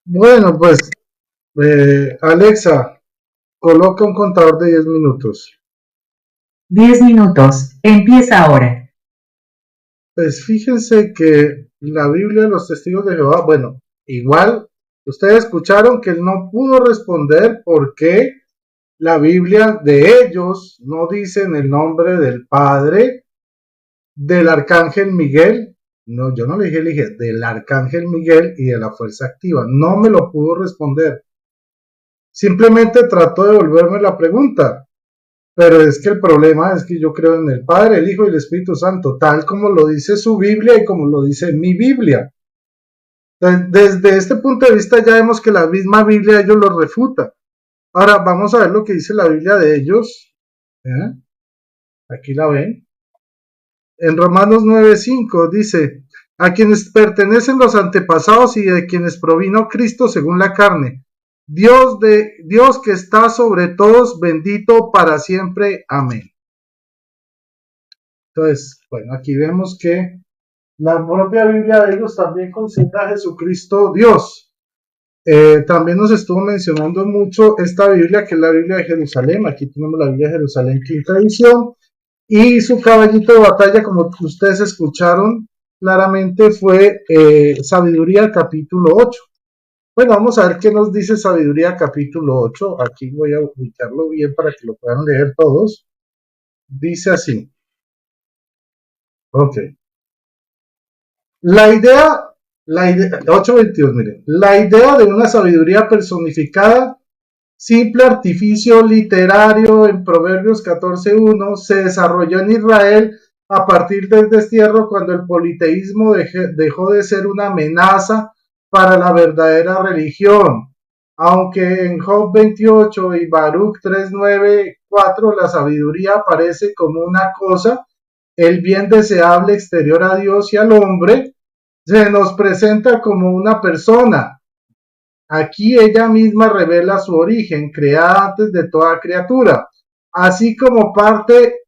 Bueno, pues, Alexa, coloca un contador de 10 minutos. 10 minutos. Empieza ahora. Pues fíjense que la Biblia de los Testigos de Jehová, bueno, igual ustedes escucharon que él no pudo responder por qué la Biblia de ellos no dice en el nombre del Padre, del Arcángel Miguel. No, yo no le dije del Arcángel Miguel y de la Fuerza Activa. No me lo pudo responder. Simplemente trató de devolverme la pregunta. Pero es que el problema es que yo creo en el Padre, el Hijo y el Espíritu Santo, tal como lo dice su Biblia y como lo dice mi Biblia. Entonces, desde este punto de vista ya vemos que la misma Biblia ellos lo refuta. Ahora vamos a ver lo que dice la Biblia de ellos. Aquí la ven. En Romanos 9:5 dice, a quienes pertenecen los antepasados y de quienes provino Cristo según la carne. Dios que está sobre todos, bendito para siempre. Amén. Entonces, bueno, aquí vemos que la propia Biblia de ellos también considera a Jesucristo Dios. También nos estuvo mencionando mucho esta Biblia, que es la Biblia de Jerusalén. Aquí tenemos la Biblia de Jerusalén, quinta edición. Y su caballito de batalla, como ustedes escucharon claramente, fue Sabiduría capítulo 8. Bueno, vamos a ver qué nos dice Sabiduría capítulo 8. Aquí voy a ubicarlo bien para que lo puedan leer todos. Dice así. Ok. La idea 8:22, miren. La idea de una sabiduría personificada, simple artificio literario en Proverbios 14:1, se desarrolló en Israel a partir del destierro cuando el politeísmo dejó de ser una amenaza para la verdadera religión. Aunque en Job 28 y Baruch 3:9-4 la sabiduría aparece como una cosa, el bien deseable exterior a Dios y al hombre, se nos presenta como una persona. Aquí ella misma revela su origen, creada antes de toda criatura, así como parte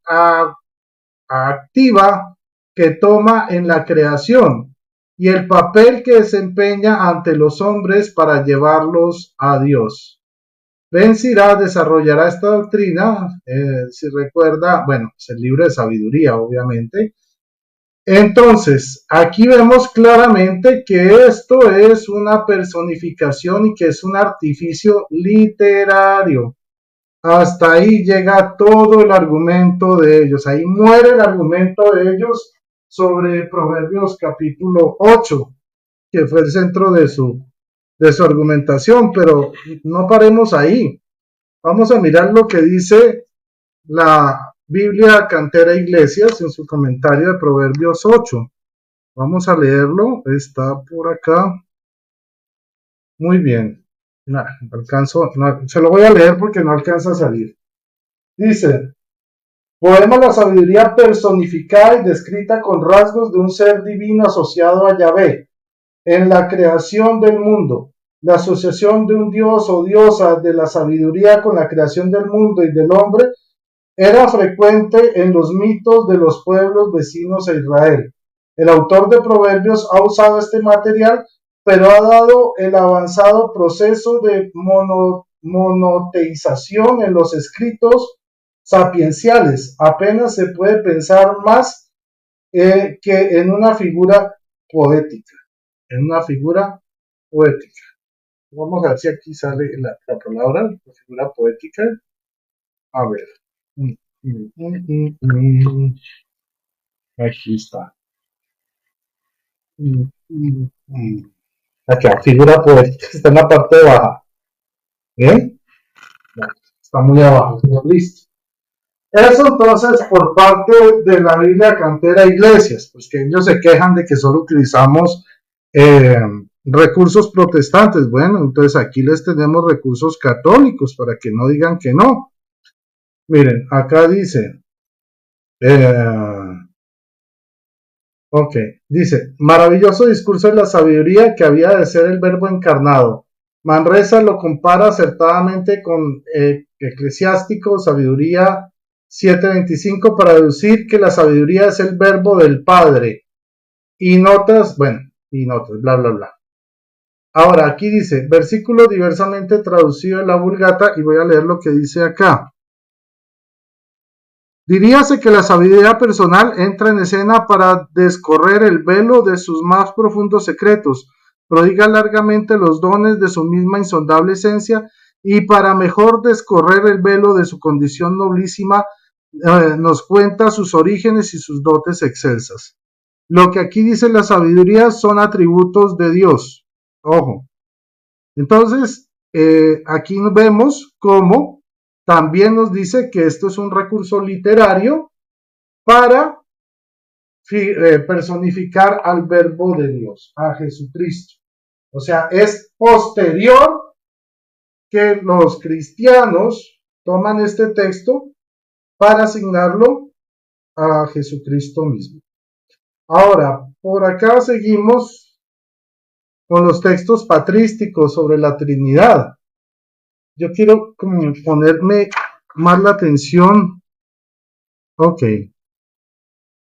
activa que toma en la creación y el papel que desempeña ante los hombres para llevarlos a Dios. Ben Sirá desarrollará esta doctrina, si recuerda, bueno, es el libro de sabiduría, obviamente. Entonces, aquí vemos claramente que esto es una personificación y que es un artificio literario. Hasta ahí llega todo el argumento de ellos. Ahí muere el argumento de ellos sobre Proverbios capítulo 8, que fue el centro de su argumentación, pero no paremos ahí. Vamos a mirar lo que dice la Biblia Cantera Iglesias en su comentario de Proverbios 8. Vamos a leerlo, está por acá. Muy bien. Se lo voy a leer porque no alcanza a salir. Dice, poema la sabiduría personificada y descrita con rasgos de un ser divino asociado a Yahvé. En la creación del mundo, la asociación de un dios o diosa de la sabiduría con la creación del mundo y del hombre era frecuente en los mitos de los pueblos vecinos a Israel. El autor de Proverbios ha usado este material, pero ha dado el avanzado proceso de monoteización en los escritos sapienciales. Apenas se puede pensar más que en una figura poética. En una figura poética. Vamos a ver si aquí sale la palabra, la figura poética. A ver. Aquí está. Aquí, figura poética, está en la parte baja. ¿Bien? Está muy abajo. Listo. Eso entonces por parte de la Biblia Cantera Iglesias, pues que ellos se quejan de que solo utilizamos recursos protestantes. Bueno, entonces aquí les tenemos recursos católicos para que no digan que no. Miren, acá dice, ok, dice, maravilloso discurso de la sabiduría que había de ser el verbo encarnado. Manresa lo compara acertadamente con Eclesiástico, Sabiduría 7:25, para deducir que la sabiduría es el verbo del Padre. Y notas, bla, bla, bla. Ahora, aquí dice, versículo diversamente traducido en la Vulgata, y voy a leer lo que dice acá. Diríase que la sabiduría personal entra en escena para descorrer el velo de sus más profundos secretos, prodiga largamente los dones de su misma insondable esencia, y para mejor descorrer el velo de su condición noblísima, nos cuenta sus orígenes y sus dotes excelsas. Lo que aquí dice la sabiduría son atributos de Dios. Ojo. Entonces, aquí vemos cómo también nos dice que esto es un recurso literario para personificar al verbo de Dios, a Jesucristo. O sea, es posterior que los cristianos toman este texto para asignarlo a Jesucristo mismo. Ahora, por acá seguimos con los textos patrísticos sobre la Trinidad. Yo quiero como ponerme más la atención. Ok.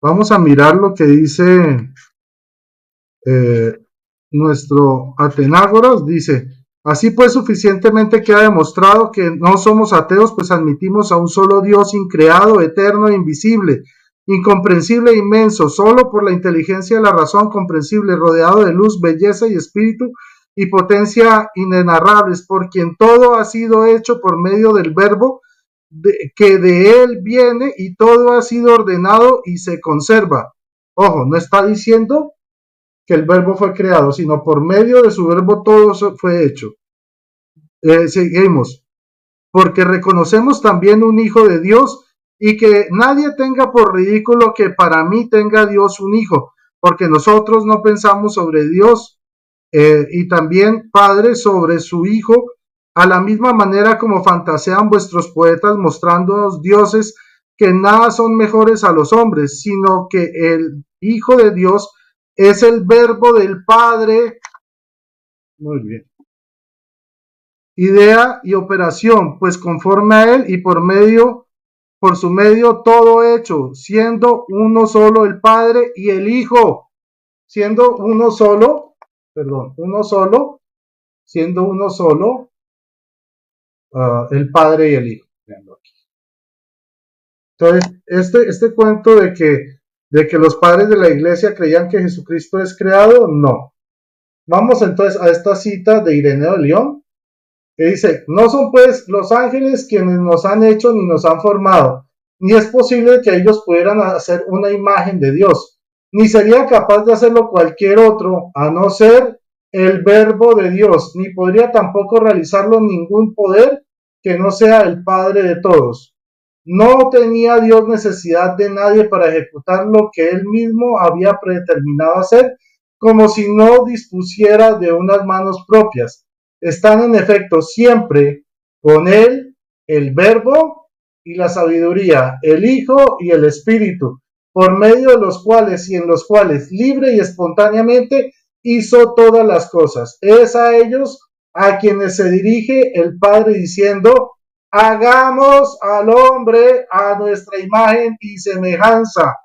Vamos a mirar lo que dice nuestro Atenágoras. Dice, así pues suficientemente queda demostrado que no somos ateos, pues admitimos a un solo Dios increado, eterno e invisible, incomprensible e inmenso, solo por la inteligencia de la razón comprensible, rodeado de luz, belleza y espíritu y potencia inenarrables, por quien todo ha sido hecho por medio del verbo, que de él viene, y todo ha sido ordenado y se conserva. Ojo, no está diciendo que el verbo fue creado, sino por medio de su verbo todo fue hecho. Seguimos. Porque reconocemos también un hijo de Dios, y que nadie tenga por ridículo que para mí tenga Dios un hijo, porque nosotros no pensamos sobre Dios y también Padre sobre su Hijo, a la misma manera como fantasean vuestros poetas mostrándonos dioses que nada son mejores a los hombres, sino que el Hijo de Dios es el verbo del Padre. Muy bien. Idea y operación, pues conforme a él y por su medio todo hecho, siendo uno solo el Padre y el Hijo, siendo uno solo, el Padre y el Hijo. Entonces, este cuento de que los padres de la iglesia creían que Jesucristo es creado, no. Vamos entonces a esta cita de Ireneo de León, que dice, no son pues los ángeles quienes nos han hecho ni nos han formado, ni es posible que ellos pudieran hacer una imagen de Dios, ni sería capaz de hacerlo cualquier otro, a no ser el verbo de Dios, ni podría tampoco realizarlo ningún poder que no sea el Padre de todos. No tenía Dios necesidad de nadie para ejecutar lo que él mismo había predeterminado hacer, como si no dispusiera de unas manos propias. Están en efecto siempre con él, el verbo y la sabiduría, el Hijo y el Espíritu, por medio de los cuales y en los cuales libre y espontáneamente hizo todas las cosas. Es a ellos a quienes se dirige el Padre diciendo: hagamos al hombre a nuestra imagen y semejanza.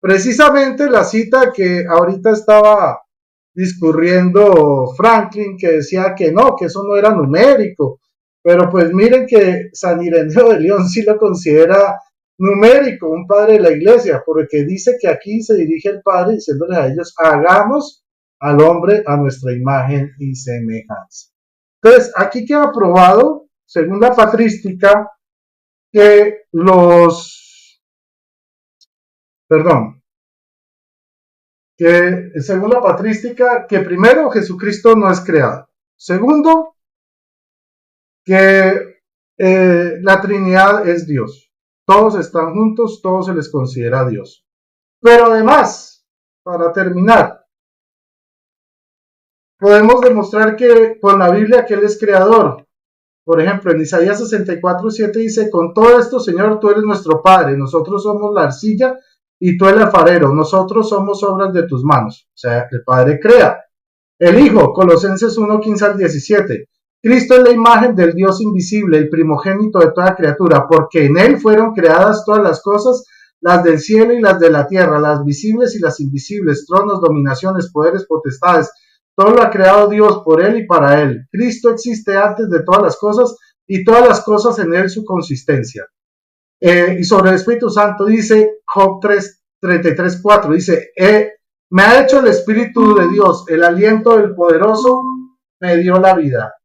Precisamente la cita que ahorita estaba discurriendo Franklin, que decía que no, que eso no era numérico, pero pues miren que San Ireneo de León sí lo considera numérico, un padre de la iglesia, porque dice que aquí se dirige el Padre diciéndole a ellos: hagamos al hombre a nuestra imagen y semejanza. Entonces, aquí queda probado, según la patrística, que según la patrística, que primero, Jesucristo no es creado. Segundo, que la Trinidad es Dios. Todos están juntos, todos se les considera Dios. Pero además, para terminar, podemos demostrar que con la Biblia que Él es creador. Por ejemplo, en Isaías 64:7 dice: con todo esto, Señor, tú eres nuestro Padre, nosotros somos la arcilla y tú el alfarero, nosotros somos obras de tus manos. O sea, el Padre crea. El Hijo, Colosenses 1:15-17. Cristo es la imagen del Dios invisible, el primogénito de toda criatura, porque en Él fueron creadas todas las cosas, las del cielo y las de la tierra, las visibles y las invisibles, tronos, dominaciones, poderes, potestades. Todo lo ha creado Dios por Él y para Él. Cristo existe antes de todas las cosas y todas las cosas en Él su consistencia. Y sobre el Espíritu Santo dice Job 33:4, dice: me ha hecho el Espíritu de Dios, el aliento del poderoso me dio la vida.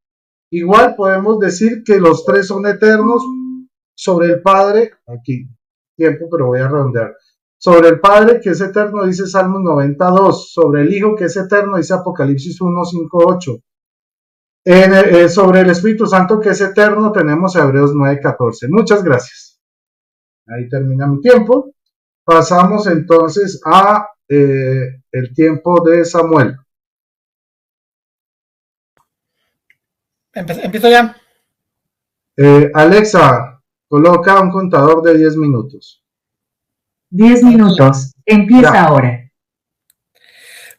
Igual podemos decir que los tres son eternos. Sobre el Padre, aquí tiempo, pero voy a redondear. Sobre el Padre, que es eterno, dice Salmos 92. Sobre el Hijo, que es eterno, dice Apocalipsis 1:5-8. Sobre el Espíritu Santo, que es eterno, tenemos Hebreos 9:14. Muchas gracias. Ahí termina mi tiempo. Pasamos entonces a el tiempo de Samuel. Empiezo ya. Alexa, coloca un contador de 10 minutos. 10 minutos. Empieza Ya. ahora.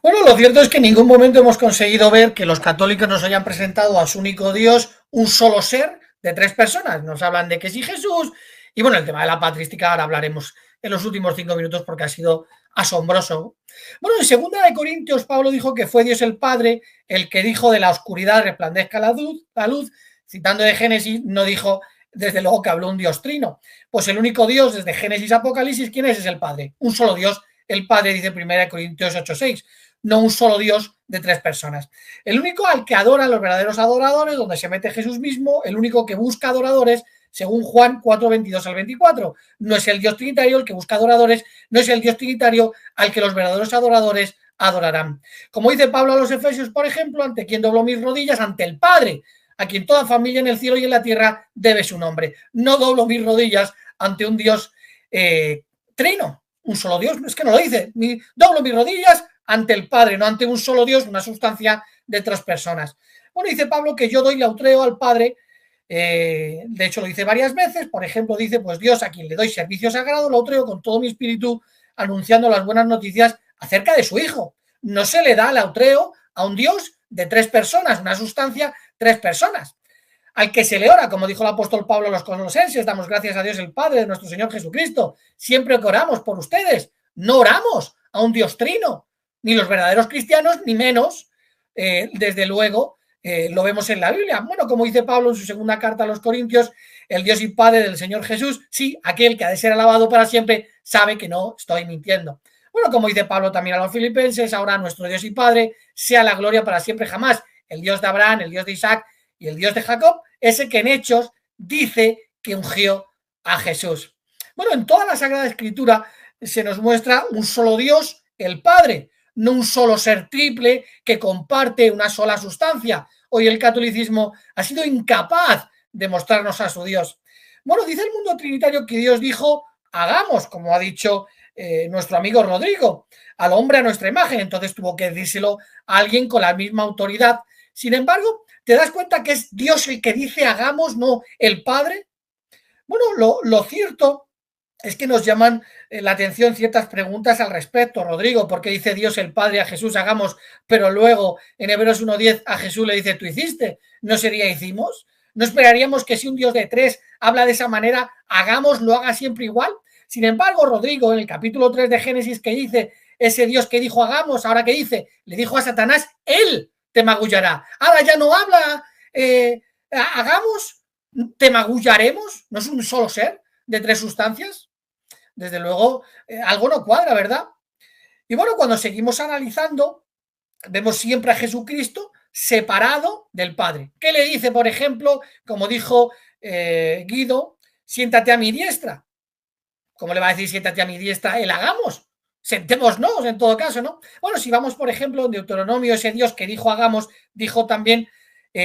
Bueno, lo cierto es que en ningún momento hemos conseguido ver que los católicos nos hayan presentado a su único Dios un solo ser de tres personas. Nos hablan de que sí Jesús, y bueno, el tema de la patrística ahora hablaremos en los últimos 5 minutos porque ha sido asombroso. Bueno, en 2 Corintios Pablo dijo que fue Dios el Padre el que dijo: de la oscuridad resplandezca la luz. Citando de Génesis, no dijo desde luego que habló un Dios trino. Pues el único Dios desde Génesis a Apocalipsis, ¿quién es? Es el Padre. Un solo Dios, el Padre, dice 1 Corintios 8:6. No un solo Dios de tres personas. El único al que adoran los verdaderos adoradores, donde se mete Jesús mismo, el único que busca adoradores, según Juan 4:22-24. No es el Dios trinitario el que busca adoradores, no es el Dios trinitario al que los verdaderos adoradores adorarán. Como dice Pablo a los Efesios, por ejemplo: ante quien doblo mis rodillas, ante el Padre, a quien toda familia en el cielo y en la tierra debe su nombre. No doblo mis rodillas ante un Dios trino, un solo Dios, es que no lo dice. Doblo mis rodillas ante el Padre, no ante un solo Dios, una sustancia de tres personas. Bueno, dice Pablo que yo doy lautreo al Padre, de hecho lo dice varias veces. Por ejemplo, dice: pues Dios, a quien le doy servicio sagrado, lautreo con todo mi espíritu, anunciando las buenas noticias acerca de su Hijo. No se le da lautreo a un Dios de tres personas, una sustancia, tres personas. Al que se le ora, como dijo el apóstol Pablo a los colosenses: damos gracias a Dios el Padre de nuestro Señor Jesucristo, siempre que oramos por ustedes. No oramos a un Dios trino, ni los verdaderos cristianos, ni menos, desde luego, lo vemos en la Biblia. Bueno, como dice Pablo en su 2 carta a los Corintios: el Dios y Padre del Señor Jesús, sí, aquel que ha de ser alabado para siempre, sabe que no estoy mintiendo. Bueno, como dice Pablo también a los Filipenses: ahora nuestro Dios y Padre sea la gloria para siempre jamás. El Dios de Abraham, el Dios de Isaac y el Dios de Jacob, ese que en Hechos dice que ungió a Jesús. Bueno, en toda la Sagrada Escritura se nos muestra un solo Dios, el Padre, no un solo ser triple que comparte una sola sustancia. Hoy el catolicismo ha sido incapaz de mostrarnos a su Dios. Bueno, dice el mundo trinitario que Dios dijo: hagamos, como ha dicho nuestro amigo Rodrigo, al hombre a nuestra imagen. Entonces tuvo que decírselo a alguien con la misma autoridad. Sin embargo, ¿te das cuenta que es Dios el que dice hagamos, no el Padre? Bueno, lo cierto es que nos llaman la atención ciertas preguntas al respecto, Rodrigo, porque dice Dios el Padre a Jesús hagamos, pero luego en Hebreos 1:10 a Jesús le dice tú hiciste, ¿no sería hicimos? ¿No esperaríamos que si un Dios de tres habla de esa manera, hagamos, lo haga siempre igual? Sin embargo, Rodrigo, en el capítulo 3 de Génesis que dice, ese Dios que dijo hagamos, ahora que dice, le dijo a Satanás, él te magullará. Ahora ya no habla, hagamos, te magullaremos, no es un solo ser de tres sustancias. Desde luego, algo no cuadra, ¿verdad? Y bueno, cuando seguimos analizando, vemos siempre a Jesucristo separado del Padre. ¿Qué le dice, por ejemplo, como dijo Guido, siéntate a mi diestra? ¿Cómo le va a decir siéntate a mi diestra? El hagamos. Sentémonos en todo caso, ¿no? Bueno, si vamos, por ejemplo, en Deuteronomio, ese Dios que dijo hagamos, dijo también,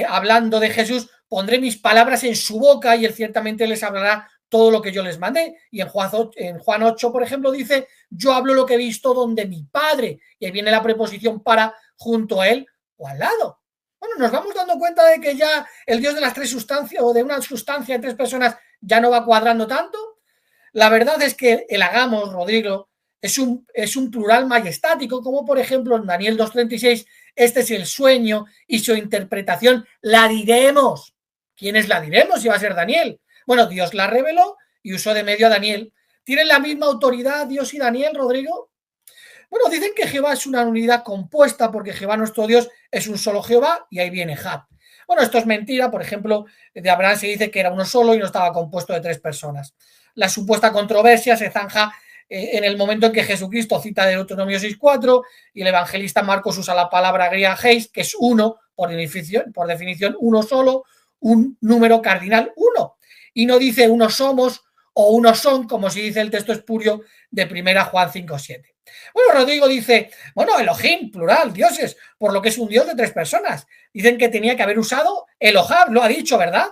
hablando de Jesús, pondré mis palabras en su boca y él ciertamente les hablará todo lo que yo les mandé. Y en Juan 8, por ejemplo, dice, yo hablo lo que he visto donde mi Padre, y ahí viene la preposición para, junto a él o al lado. Bueno, nos vamos dando cuenta de que ya el Dios de las tres sustancias o de una sustancia de tres personas ya no va cuadrando tanto. La verdad es que el hagamos, Rodrigo, es un plural majestático, como por ejemplo en Daniel 2:36, este es el sueño y su interpretación la diremos. ¿Quiénes la diremos? Si va a ser Daniel. Bueno, Dios la reveló y usó de medio a Daniel. ¿Tienen la misma autoridad Dios y Daniel, Rodrigo? Bueno, dicen que Jehová es una unidad compuesta porque Jehová nuestro Dios es un solo Jehová y ahí viene Jad. Bueno, esto es mentira. Por ejemplo, de Abraham se dice que era uno solo y no estaba compuesto de tres personas. La supuesta controversia se zanja en el momento en que Jesucristo cita Deuteronomio 6:4 y el evangelista Marcos usa la palabra griega heis, que es uno, por definición, uno solo, un número cardinal, uno. Y no dice unos somos o unos son, como si dice el texto espurio de 1 Juan 5:7. Bueno, Rodrigo dice, bueno, Elohim, plural, dioses, por lo que es un Dios de tres personas. Dicen que tenía que haber usado Elohab, lo ha dicho, ¿verdad?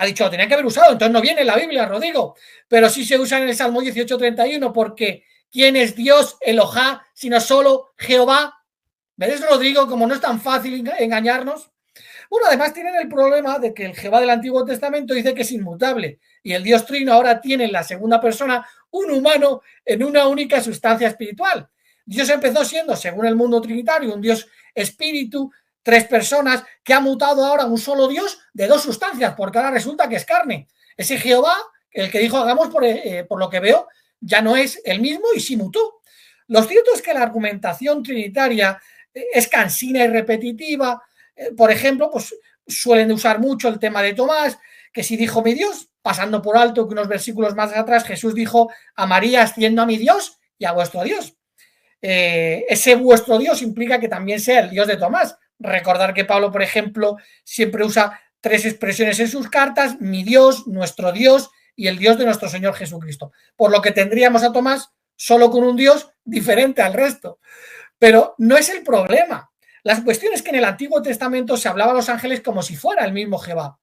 Ha dicho, lo tenía que haber usado, entonces no viene en la Biblia, Rodrigo, pero sí se usa en el Salmo 18:31, porque ¿quién es Dios, Elohá, sino solo Jehová? ¿Ves, Rodrigo, como no es tan fácil engañarnos? Bueno, además tienen el problema de que el Jehová del Antiguo Testamento dice que es inmutable y el Dios Trino ahora tiene en la segunda persona un humano en una única sustancia espiritual. Dios empezó siendo, según el mundo trinitario, un Dios espíritu, tres personas, que ha mutado ahora un solo Dios de dos sustancias, porque ahora resulta que es carne. Ese Jehová, el que dijo hagamos, por lo que veo, ya no es el mismo y sí mutó. Lo cierto es que la argumentación trinitaria es cansina y repetitiva. Por ejemplo, pues suelen usar mucho el tema de Tomás, que si dijo mi Dios, pasando por alto que unos versículos más atrás Jesús dijo a María asciendo a mi Dios y a vuestro Dios. Ese vuestro Dios implica que también sea el Dios de Tomás. Recordar que Pablo, por ejemplo, siempre usa tres expresiones en sus cartas, mi Dios, nuestro Dios y el Dios de nuestro Señor Jesucristo. Por lo que tendríamos a Tomás solo con un Dios diferente al resto. Pero no es el problema. La cuestión es que en el Antiguo Testamento se hablaba a los ángeles como si fuera el mismo Jehová.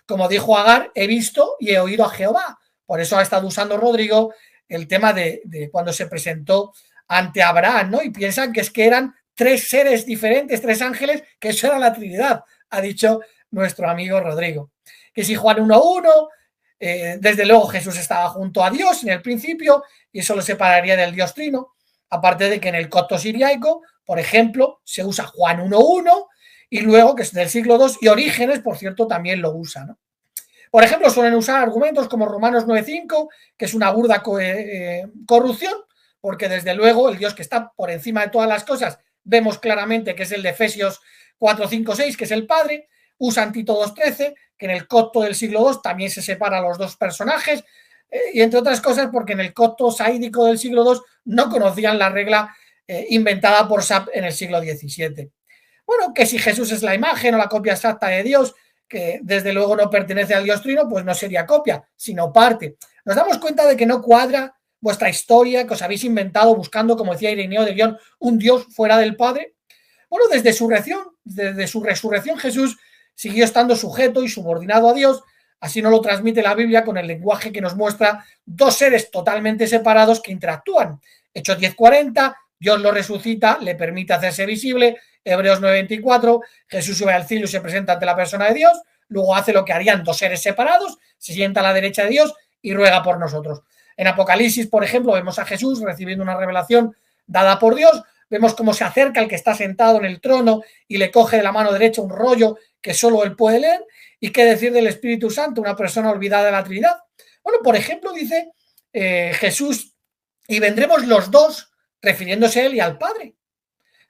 Como dijo Agar, he visto y he oído a Jehová. Por eso ha estado usando Rodrigo el tema de cuando se presentó ante Abraham, ¿no? Y piensan que es que eran tres seres diferentes, tres ángeles, que eso era la Trinidad, ha dicho nuestro amigo Rodrigo. Que si Juan 1:1, desde luego Jesús estaba junto a Dios en el principio y eso lo separaría del Dios Trino, aparte de que en el copto siriaico, por ejemplo, se usa Juan 1:1 y luego, que es del siglo II, y Orígenes, por cierto, también lo usa, ¿no? Por ejemplo, suelen usar argumentos como Romanos 9:5, que es una burda corrupción, porque desde luego el Dios que está por encima de todas las cosas vemos claramente que es el de Efesios 4:5-6, que es el Padre. Usan Tito 2:13, que en el copto del siglo II también se separa a los dos personajes, y entre otras cosas porque en el copto saídico del siglo II no conocían la regla inventada por Sap en el siglo XVII. Bueno, que si Jesús es la imagen o la copia exacta de Dios, que desde luego no pertenece al Dios Trino, pues no sería copia, sino parte. Nos damos cuenta de que no cuadra vuestra historia que os habéis inventado buscando, como decía Ireneo de León, un Dios fuera del Padre. Bueno, desde su resurrección Jesús siguió estando sujeto y subordinado a Dios. Así nos lo transmite la Biblia con el lenguaje que nos muestra dos seres totalmente separados que interactúan. Hechos 10:40, Dios lo resucita, le permite hacerse visible. Hebreos 9:24, Jesús sube al cielo y se presenta ante la persona de Dios. luego hace lo que harían dos seres separados, se sienta a la derecha de Dios y ruega por nosotros. En Apocalipsis, por ejemplo, vemos a Jesús recibiendo una revelación dada por Dios, vemos cómo se acerca el que está sentado en el trono y le coge de la mano derecha un rollo que solo él puede leer. ¿Y qué decir del Espíritu Santo, una persona olvidada de la Trinidad? Bueno, por ejemplo, dice Jesús, y vendremos los dos, refiriéndose a él y al Padre.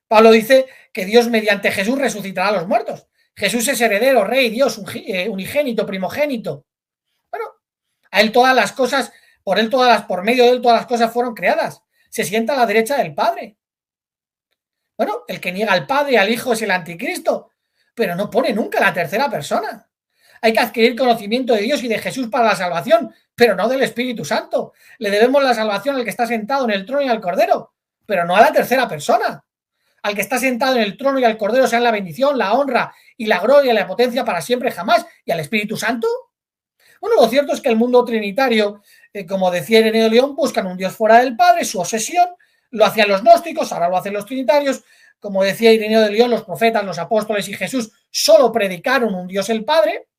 Pablo dice que Dios mediante Jesús resucitará a los muertos. Jesús es heredero, rey, Dios, unigénito, primogénito. Bueno, a él todas las cosas, por medio de él todas las cosas fueron creadas. Se sienta a la derecha del Padre. Bueno, el que niega al Padre y al Hijo es el anticristo, pero no pone nunca la tercera persona. Hay que adquirir conocimiento de Dios y de Jesús para la salvación, pero no del Espíritu Santo. Le debemos la salvación al que está sentado en el trono y al Cordero, pero no a la tercera persona. Al que está sentado en el trono y al Cordero sean la bendición, la honra y la gloria y la potencia para siempre jamás. ¿Y al Espíritu Santo? Bueno, lo cierto es que el mundo trinitario, como decía Ireneo de León, buscan un Dios fuera del Padre, su obsesión. Lo hacían los gnósticos, ahora lo hacen los trinitarios. Como decía Ireneo de León, los profetas, los apóstoles y Jesús solo predicaron un Dios el Padre.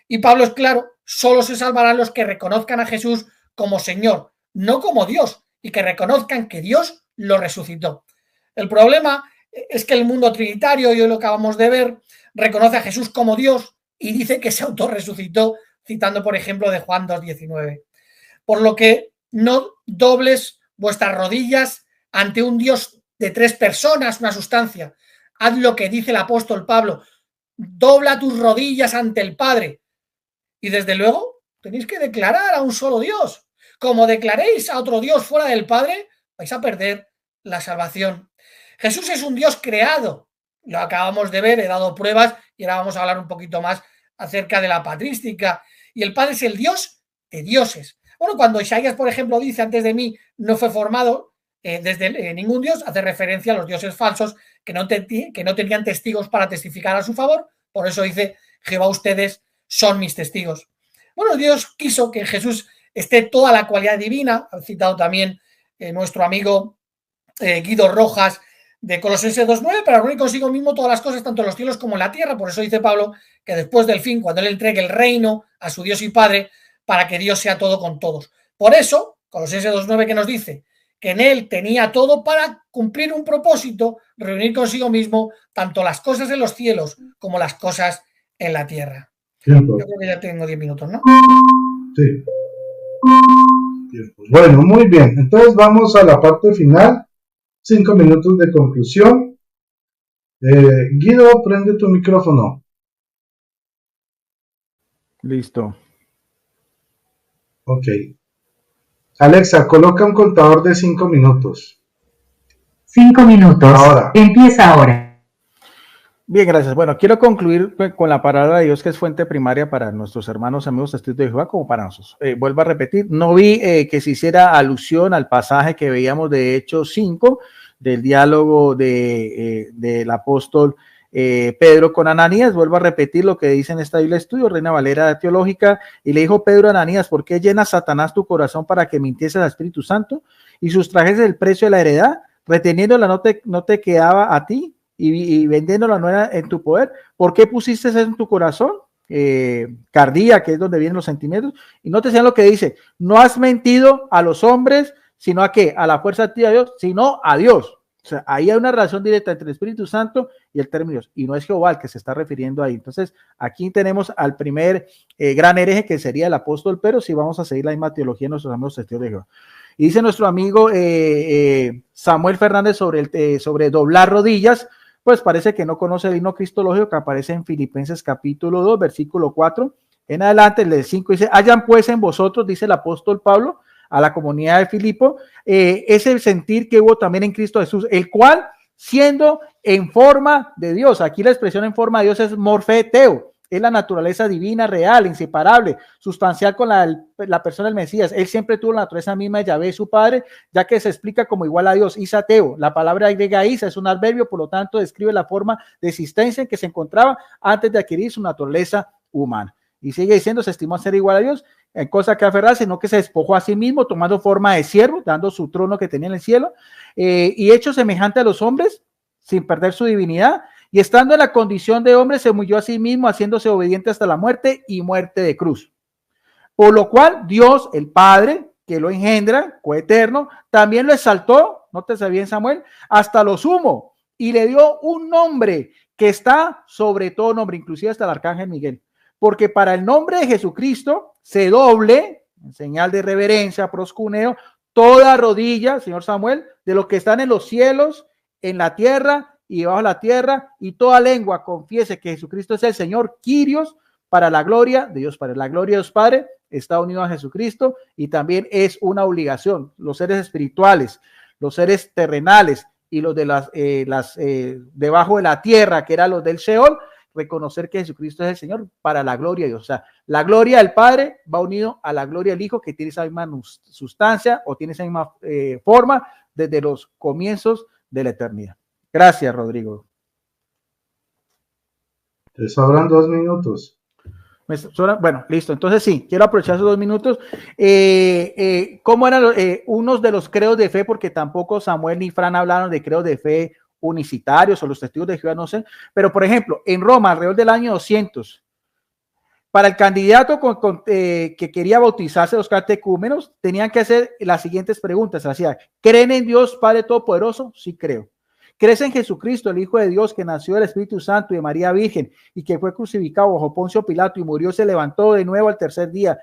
Y Pablo es claro, solo se salvarán los que reconozcan a Jesús como Señor, no como Dios, y que reconozcan que Dios lo resucitó. El problema es que el mundo trinitario, y hoy lo acabamos de ver, reconoce a Jesús como Dios y dice que se autorresucitó, citando por ejemplo de Juan 2:19. Por lo que no dobles vuestras rodillas ante un Dios de tres personas, una sustancia. Haz lo que dice el apóstol Pablo, dobla tus rodillas ante el Padre. Y desde luego tenéis que declarar a un solo Dios. Como declaréis a otro Dios fuera del Padre, vais a perder la salvación. Jesús es un Dios creado. Lo acabamos de ver, he dado pruebas y ahora vamos a hablar un poquito más acerca de la patrística. Y el Padre es el Dios de dioses. Bueno, cuando Isaías, por ejemplo, dice antes de mí no fue formado desde ningún Dios, hace referencia a los dioses falsos que no tenían testigos para testificar a su favor. Por eso dice, Jehová, ustedes son mis testigos. Bueno, Dios quiso que en Jesús esté toda la cualidad divina. Ha citado también nuestro amigo Guido Rojas de Colosenses 2:9, para reunir consigo mismo todas las cosas, tanto en los cielos como en la tierra. Por eso dice Pablo que después del fin, cuando él entregue el reino a su Dios y Padre, para que Dios sea todo con todos. Por eso, Colosenses 2:9 que nos dice que en él tenía todo para cumplir un propósito, reunir consigo mismo tanto las cosas en los cielos como las cosas en la tierra. Tiempo. Yo creo que ya tengo 10 minutos, ¿no? Sí. Tiempo. Bueno, muy bien. Entonces vamos a la parte final. 5 minutos de conclusión. Guido, prende tu micrófono. Listo. Ok. Alexa, coloca un contador de 5 minutos. 5 minutos. Ahora. Empieza ahora. Bien, gracias. Bueno, quiero concluir con la palabra de Dios, que es fuente primaria para nuestros hermanos, amigos testigos de Jehová, como para nosotros. Vuelvo a repetir, no vi que se hiciera alusión al pasaje que veíamos de Hechos 5, del diálogo del apóstol Pedro con Ananías. Vuelvo a repetir lo que dice en esta Biblia de Estudio, Reina Valera Teológica, y le dijo Pedro a Ananías, ¿por qué llena Satanás tu corazón para que mintieses al Espíritu Santo y sustrajes el precio de la heredad? Reteniéndola no te quedaba a ti, y vendiéndola no era en tu poder. ¿Por qué pusiste eso en tu corazón? Cardía, que es donde vienen los sentimientos. Y no te sean lo que dice, no has mentido a los hombres, sino a qué, a la fuerza activa de Dios, sino a Dios. O sea, ahí hay una relación directa entre el Espíritu Santo y el término Dios, y no es Jehová el que se está refiriendo ahí. Entonces, aquí tenemos al primer gran hereje, que sería el apóstol Pedro, si vamos a seguir la misma teología de nuestros amigos testigos de Jehová. Y dice nuestro amigo Samuel Fernández sobre doblar rodillas. Pues parece que no conoce el himno cristológico que aparece en Filipenses capítulo 2, versículo 4. En adelante, el 5 dice, hayan pues en vosotros, dice el apóstol Pablo, a la comunidad de Filipo, ese sentir que hubo también en Cristo Jesús, el cual, siendo en forma de Dios, aquí la expresión en forma de Dios es morfeteo, es la naturaleza divina, real, inseparable, sustancial con la persona del Mesías. Él siempre tuvo la naturaleza misma de Yahvé, su padre, ya que se explica como igual a Dios. Isateo, la palabra griega isa es un adverbio, por lo tanto describe la forma de existencia en que se encontraba antes de adquirir su naturaleza humana. Y sigue diciendo, se estimó ser igual a Dios, en cosa que aferrarse, sino que se despojó a sí mismo, tomando forma de siervo, dando su trono que tenía en el cielo, y hecho semejante a los hombres, sin perder su divinidad, y estando en la condición de hombre se humilló a sí mismo, haciéndose obediente hasta la muerte y muerte de cruz. Por lo cual Dios, el Padre, que lo engendra, coeterno, también lo exaltó, nótese bien Samuel, hasta lo sumo, y le dio un nombre que está sobre todo nombre, inclusive hasta el arcángel Miguel, porque para el nombre de Jesucristo se doble, en señal de reverencia, proscuneo, toda rodilla, señor Samuel, de los que están en los cielos, en la tierra y debajo de la tierra, y toda lengua confiese que Jesucristo es el Señor, Kyrios, para la gloria de Dios Padre. La gloria de Dios Padre está unido a Jesucristo y también es una obligación. Los seres espirituales, los seres terrenales y los de debajo de la tierra, que eran los del Sheol, reconocer que Jesucristo es el Señor para la gloria de Dios. O sea, la gloria del Padre va unido a la gloria del Hijo, que tiene esa misma sustancia o tiene esa misma forma desde los comienzos de la eternidad. Gracias, Rodrigo. Te sobran 2 minutos. Bueno, listo. Entonces sí, quiero aprovechar esos 2 minutos. ¿Cómo eran unos de los credos de fe? Porque tampoco Samuel ni Fran hablaron de credos de fe unicitarios o los testigos de Jehová, no sé. Pero, por ejemplo, en Roma, alrededor del año 200, para el candidato que quería bautizarse, los catecúmenos, tenían que hacer las siguientes preguntas. Hacía, ¿creen en Dios Padre Todopoderoso? Sí, creo. ¿Crees en Jesucristo, el Hijo de Dios, que nació del Espíritu Santo y de María Virgen y que fue crucificado bajo Poncio Pilato y murió, se levantó de nuevo al tercer día,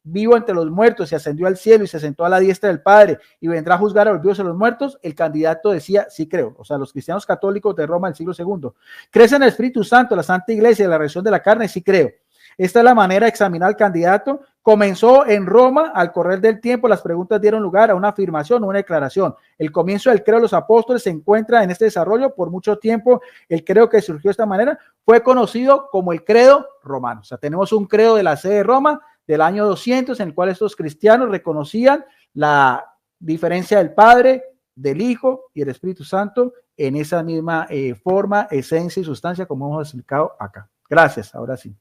vivo entre los muertos, y ascendió al cielo y se sentó a la diestra del Padre y vendrá a juzgar a los vivos y a los muertos? El candidato decía, sí creo. O sea, los cristianos católicos de Roma del siglo II. ¿Crees en el Espíritu Santo, la Santa Iglesia y la resurrección de la carne? Sí creo. Esta es la manera de examinar al candidato. Comenzó en Roma, al correr del tiempo las preguntas dieron lugar a una afirmación o una declaración. El comienzo del credo de los apóstoles se encuentra en este desarrollo. Por mucho tiempo el credo que surgió de esta manera fue conocido como el credo romano. O sea, tenemos un credo de la sede de Roma del año 200 en el cual estos cristianos reconocían la diferencia del Padre, del Hijo y el Espíritu Santo en esa misma forma, esencia y sustancia como hemos explicado acá. Gracias, ahora sí.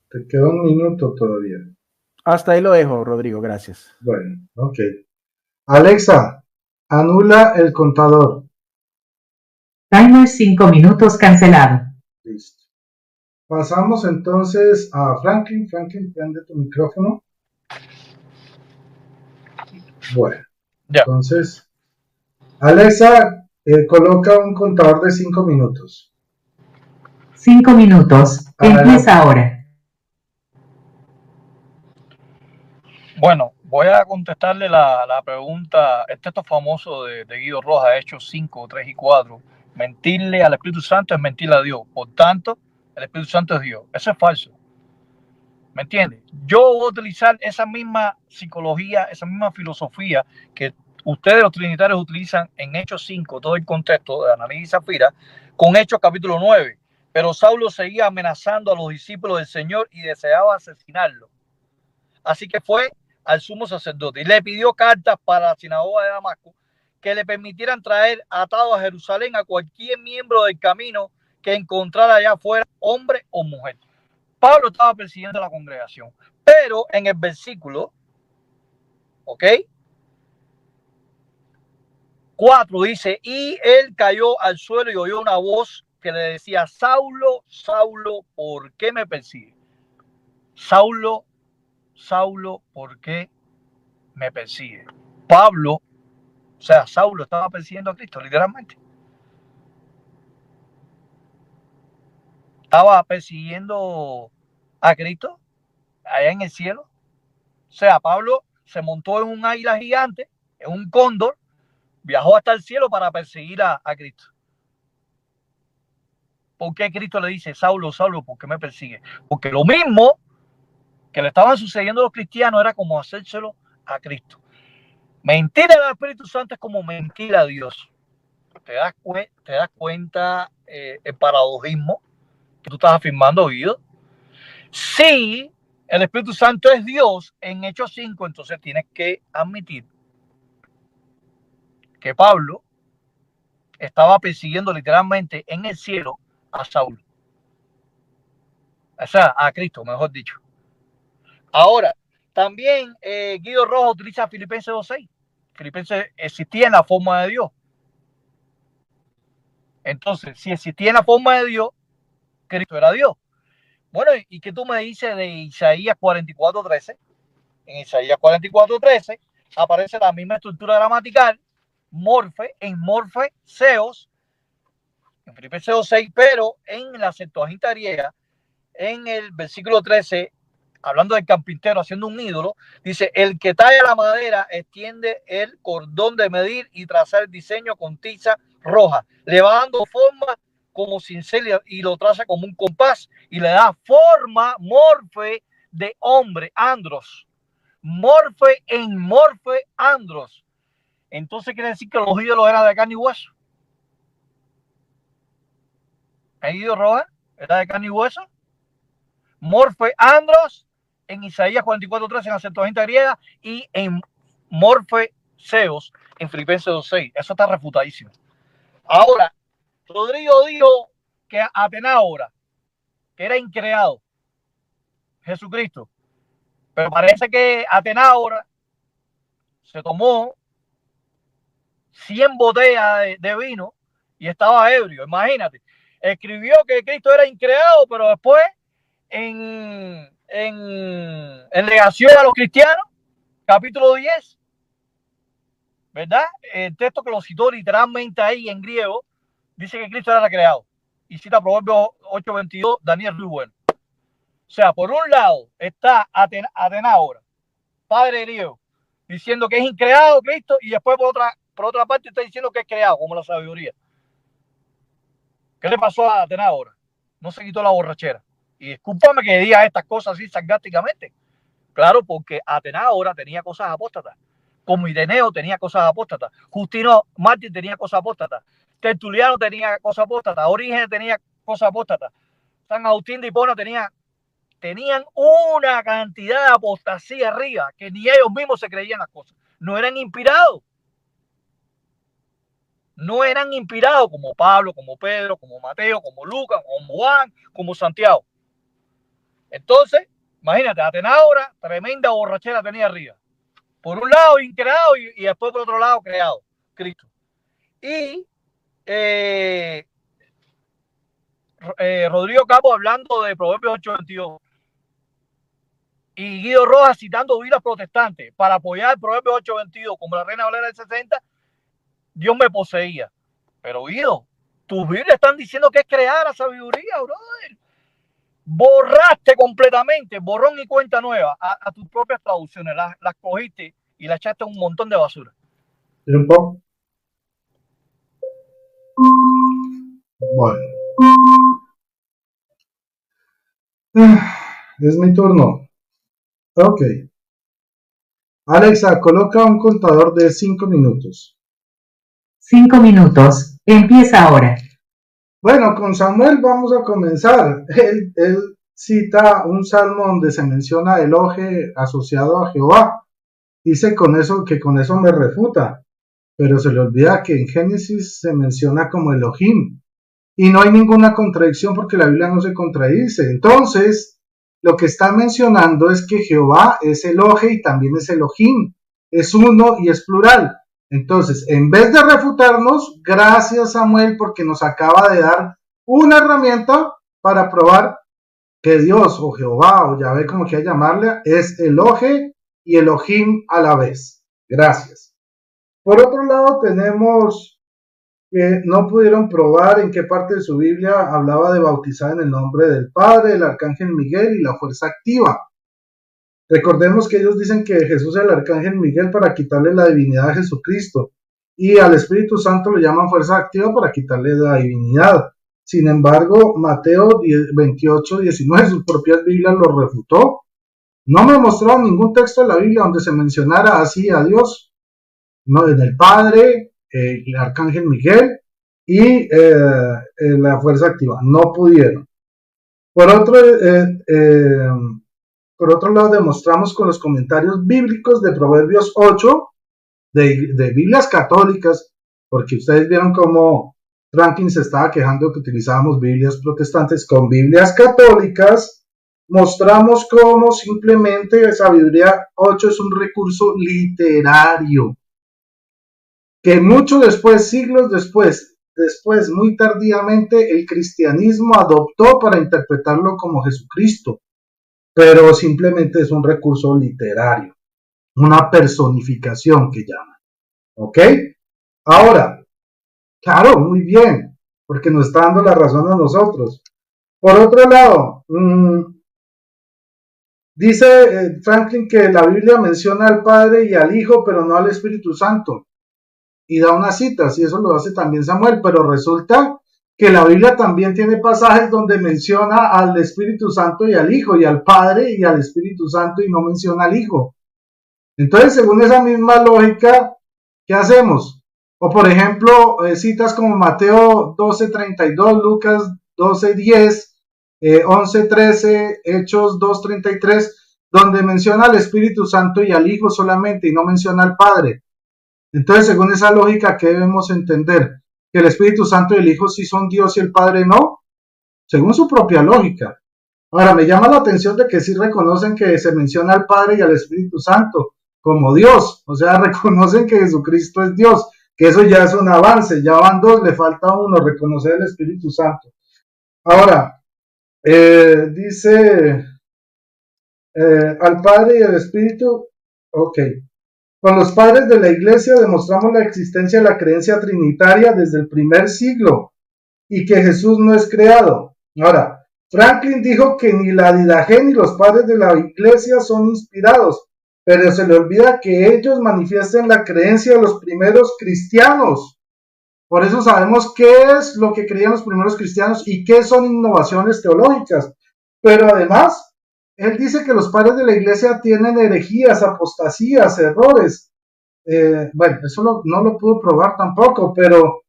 Te queda 1 minuto todavía. Hasta ahí lo dejo, Rodrigo, gracias. Bueno, ok. Alexa, anula el contador. Timer 5 minutos cancelado. Listo. Pasamos entonces a Franklin. Franklin, prende tu micrófono. Bueno, Ya. Entonces, Alexa, coloca un contador de 5 minutos. 5 minutos. Empieza ahora. Bueno, voy a contestarle la pregunta, el texto famoso de Guido Rojas, Hechos 5, 3 y 4. Mentirle al Espíritu Santo es mentirle a Dios. Por tanto, el Espíritu Santo es Dios. Eso es falso. ¿Me entiendes? Yo voy a utilizar esa misma psicología, esa misma filosofía que ustedes los trinitarios utilizan en Hechos 5, todo el contexto de Ananías y Zafira, con Hechos capítulo 9. Pero Saulo seguía amenazando a los discípulos del Señor y deseaba asesinarlo. Así que fue al sumo sacerdote y le pidió cartas para la sinagoga de Damasco que le permitieran traer atado a Jerusalén a cualquier miembro del camino que encontrara allá afuera, hombre o mujer. Pablo estaba persiguiendo a la congregación, pero en el versículo, ¿ok? 4 dice, y él cayó al suelo y oyó una voz que le decía, Saulo, Saulo, ¿por qué me persigues? Saulo, Saulo, ¿por qué me persigue? Pablo, o sea, Saulo estaba persiguiendo a Cristo, literalmente. Estaba persiguiendo a Cristo allá en el cielo. O sea, Pablo se montó en un águila gigante, en un cóndor, viajó hasta el cielo para perseguir a Cristo. ¿Por qué Cristo le dice, Saulo, Saulo, por qué me persigue? Porque lo mismo que le estaban sucediendo a los cristianos era como hacérselo a Cristo. Mentir al Espíritu Santo es como mentir a Dios. ¿Te das cuenta el paradojismo que tú estás afirmando, Guido? Si el Espíritu Santo es Dios en Hechos 5, entonces tienes que admitir que Pablo estaba persiguiendo literalmente en el cielo a Saulo. O sea, a Cristo, mejor dicho. Ahora, también Guido Rojas utiliza Filipenses 2.6. Filipenses existía en la forma de Dios. Entonces, si existía en la forma de Dios, Cristo era Dios. Bueno, ¿y qué tú me dices de Isaías 44:13? En Isaías 44:13 aparece la misma estructura gramatical, morfe, en morfe, seos, en Filipenses 2:6, pero en la Septuaginta griega, en el versículo 13, hablando del carpintero haciendo un ídolo, dice: el que talla la madera extiende el cordón de medir y traza el diseño con tiza roja, le va dando forma como cincel y lo traza como un compás y le da forma, morfe, de hombre, andros, morfe en morfe, andros. Entonces quiere decir que los ídolos eran de carne y hueso. ¿El ídolo roja era de carne y hueso? Morfe, andros, en Isaías 44:13 en la Septuaginta griega, y en morfe, seos, en Filipenses 2:6. Eso está refutadísimo. Ahora, Rodrigo dijo que Atenágora, que era increado, Jesucristo, pero parece que Atenágora se tomó 100 botellas de vino y estaba ebrio. Imagínate, escribió que Cristo era increado, pero después en negación a los cristianos, capítulo 10, ¿verdad? El texto que lo citó literalmente ahí en griego dice que Cristo era recreado y cita Proverbios 8:22, Daniel Rubén. O sea, por un lado está Atenágora, padre griego, diciendo que es increado Cristo, y después por otra parte está diciendo que es creado, como la sabiduría. ¿Qué le pasó a Atenágora? No se quitó la borrachera. Y discúlpame que diga estas cosas así sarcásticamente. Claro, porque Atenágora tenía cosas apóstatas. Como Ireneo tenía cosas apóstatas. Justino Mártir tenía cosas apóstatas. Tertuliano tenía cosas apóstatas. Orígenes tenía cosas apóstatas. San Agustín de Hipona tenían una cantidad de apostasía arriba que ni ellos mismos se creían las cosas. No eran inspirados. No eran inspirados como Pablo, como Pedro, como Mateo, como Lucas, como Juan, como Santiago. Entonces, imagínate, Atenágora, tremenda borrachera tenía arriba. Por un lado, increado, y después por otro lado, creado, Cristo. Y Rodrigo Campos hablando de Proverbios 8:22. Y Guido Rojas citando Biblias protestantes para apoyar el Proverbios 8:22 como la Reina Valera del 60. Dios me poseía. Pero Guido, tus Biblias están diciendo que es crear la sabiduría, brother. Borraste completamente, borrón y cuenta nueva a tus propias traducciones, las cogiste y las echaste a un montón de basura. ¿Tiempo? Bueno. Es mi turno. Ok. Alexa, coloca un contador de 5 minutos. 5 minutos. Empieza ahora. Bueno, con Samuel vamos a comenzar. Él cita un salmo donde se menciona Elohe asociado a Jehová. Dice que con eso me refuta, pero se le olvida que en Génesis se menciona como Elohim y no hay ninguna contradicción porque la Biblia no se contradice. Entonces, lo que está mencionando es que Jehová es Elohe y también es Elohim, es uno y es plural. Entonces, en vez de refutarnos, gracias Samuel porque nos acaba de dar una herramienta para probar que Dios o Jehová o Yahvé, como quiera llamarle, es Elohe y Elohim a la vez. Gracias. Por otro lado, tenemos que no pudieron probar en qué parte de su Biblia hablaba de bautizar en el nombre del Padre, del Arcángel Miguel y la fuerza activa. Recordemos que ellos dicen que Jesús es el Arcángel Miguel para quitarle la divinidad a Jesucristo y al Espíritu Santo lo llaman fuerza activa para quitarle la divinidad. Sin embargo, Mateo 28:19, sus propias Biblias lo refutó. No me mostraron ningún texto de la Biblia donde se mencionara así a Dios, no, en el Padre, el Arcángel Miguel y la fuerza activa. No pudieron. Por otro lado, demostramos con los comentarios bíblicos de Proverbios 8, de Biblias católicas, porque ustedes vieron cómo Franklin se estaba quejando que utilizábamos Biblias protestantes con Biblias católicas. Mostramos cómo simplemente Sabiduría 8 es un recurso literario, que mucho después, siglos después, después, muy tardíamente, el cristianismo adoptó para interpretarlo como Jesucristo, pero simplemente es un recurso literario, una personificación que llaman. ¿Ok? Ahora, claro, muy bien, porque nos está dando la razón a nosotros. Por otro lado, dice Franklin que la Biblia menciona al Padre y al Hijo, pero no al Espíritu Santo. Y da unas citas, y eso lo hace también Samuel, pero resulta que la Biblia también tiene pasajes donde menciona al Espíritu Santo y al Hijo, y al Padre y al Espíritu Santo, y no menciona al Hijo. Entonces, según esa misma lógica, ¿qué hacemos? O por ejemplo, citas como Mateo 12:32, Lucas 12:10, 11:13, Hechos 2:33, donde menciona al Espíritu Santo y al Hijo solamente y no menciona al Padre. Entonces, según esa lógica, ¿qué debemos entender? ¿Que el Espíritu Santo y el Hijo sí son Dios y el Padre no? Según su propia lógica. Ahora, me llama la atención de que sí reconocen que se menciona al Padre y al Espíritu Santo como Dios, o sea, reconocen que Jesucristo es Dios, que eso ya es un avance, ya van dos, le falta uno, reconocer el Espíritu Santo. Ahora, dice al Padre y al Espíritu, ok. Con los padres de la Iglesia demostramos la existencia de la creencia trinitaria desde el primer siglo y que Jesús no es creado. Ahora, Franklin dijo que ni la Didaché ni los padres de la Iglesia son inspirados, pero se le olvida que ellos manifiesten la creencia de los primeros cristianos. Por eso sabemos qué es lo que creían los primeros cristianos y qué son innovaciones teológicas. Pero además, él dice que los padres de la Iglesia tienen herejías, apostasías, errores. Bueno, eso no lo pudo probar tampoco, pero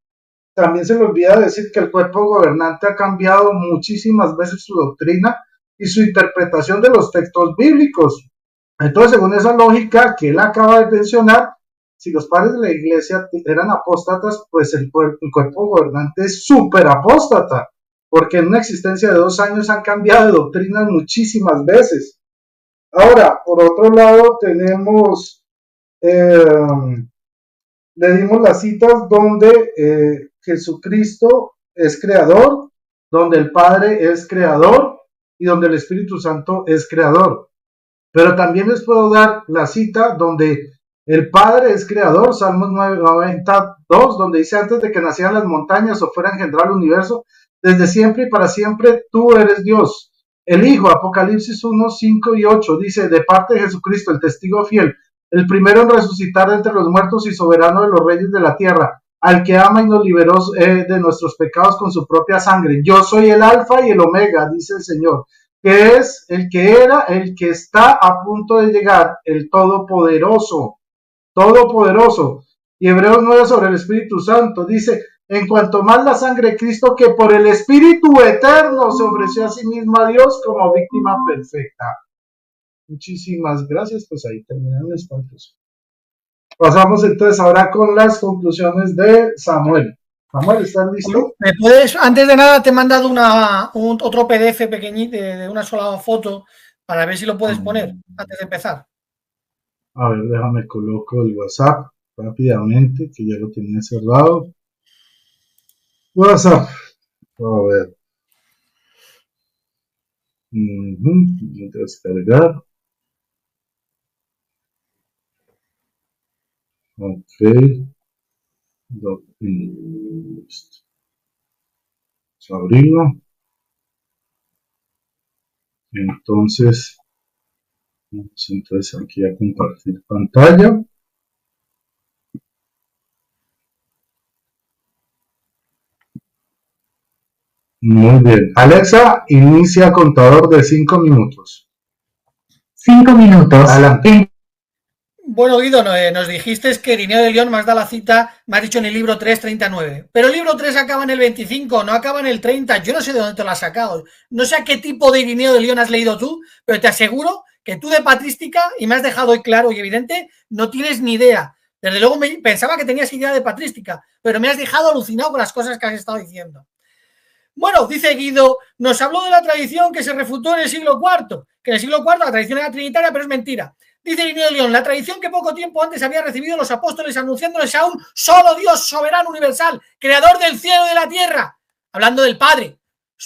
también se le olvida decir que el cuerpo gobernante ha cambiado muchísimas veces su doctrina y su interpretación de los textos bíblicos. Entonces, según esa lógica que él acaba de mencionar, si los padres de la Iglesia eran apóstatas, pues el cuerpo gobernante es súper apóstata, porque en una existencia de 2 años han cambiado de doctrinas muchísimas veces. Ahora, por otro lado, tenemos, le dimos las citas donde Jesucristo es creador, donde el Padre es creador y donde el Espíritu Santo es creador. Pero también les puedo dar la cita donde el Padre es creador, Salmos 9:92, donde dice: antes de que nacieran las montañas o fuera engendrado el universo, desde siempre y para siempre tú eres Dios. El Hijo, Apocalipsis 1:5-8, dice: de parte de Jesucristo, el testigo fiel, el primero en resucitar entre los muertos y soberano de los reyes de la tierra, al que ama y nos liberó de nuestros pecados con su propia sangre. Yo soy el Alfa y el Omega, dice el Señor, que es el que era, el que está a punto de llegar, el Todopoderoso. Todopoderoso. Y Hebreos 9 sobre el Espíritu Santo dice: en cuanto más la sangre de Cristo, que por el Espíritu eterno se ofreció a sí mismo a Dios como víctima perfecta. Muchísimas gracias, pues ahí terminan las conclusiones. Pasamos entonces ahora con las conclusiones de Samuel. Samuel, ¿estás listo? ¿Me puedes, antes de nada te he mandado otro PDF pequeñito de una sola foto para ver si lo puedes poner antes de empezar? A ver, déjame coloco el WhatsApp rápidamente, que ya lo tenía cerrado. WhatsApp. A ver. Descargar. Ok. Abrirlo. Entonces, vamos entonces aquí a compartir pantalla. Muy bien. Alexa, inicia contador de 5 minutos. 5 minutos. Adelante. Bueno, Guido, nos dijiste que Irineo de León me has dado la cita, me has dicho en el libro 3:39. Pero el libro 3 acaba en el 25, no acaba en el 30. Yo no sé de dónde te lo has sacado. No sé a qué tipo de Irineo de León has leído tú, pero te aseguro que tú de patrística, y me has dejado hoy claro y evidente, no tienes ni idea. Desde luego pensaba que tenías idea de patrística, pero me has dejado alucinado con las cosas que has estado diciendo. Bueno, dice Guido, nos habló de la tradición que se refutó en el siglo IV, que en el siglo IV la tradición era trinitaria, pero es mentira. Dice Irineo de León, la tradición que poco tiempo antes había recibido los apóstoles anunciándoles a un solo Dios soberano universal, creador del cielo y de la tierra, hablando del Padre.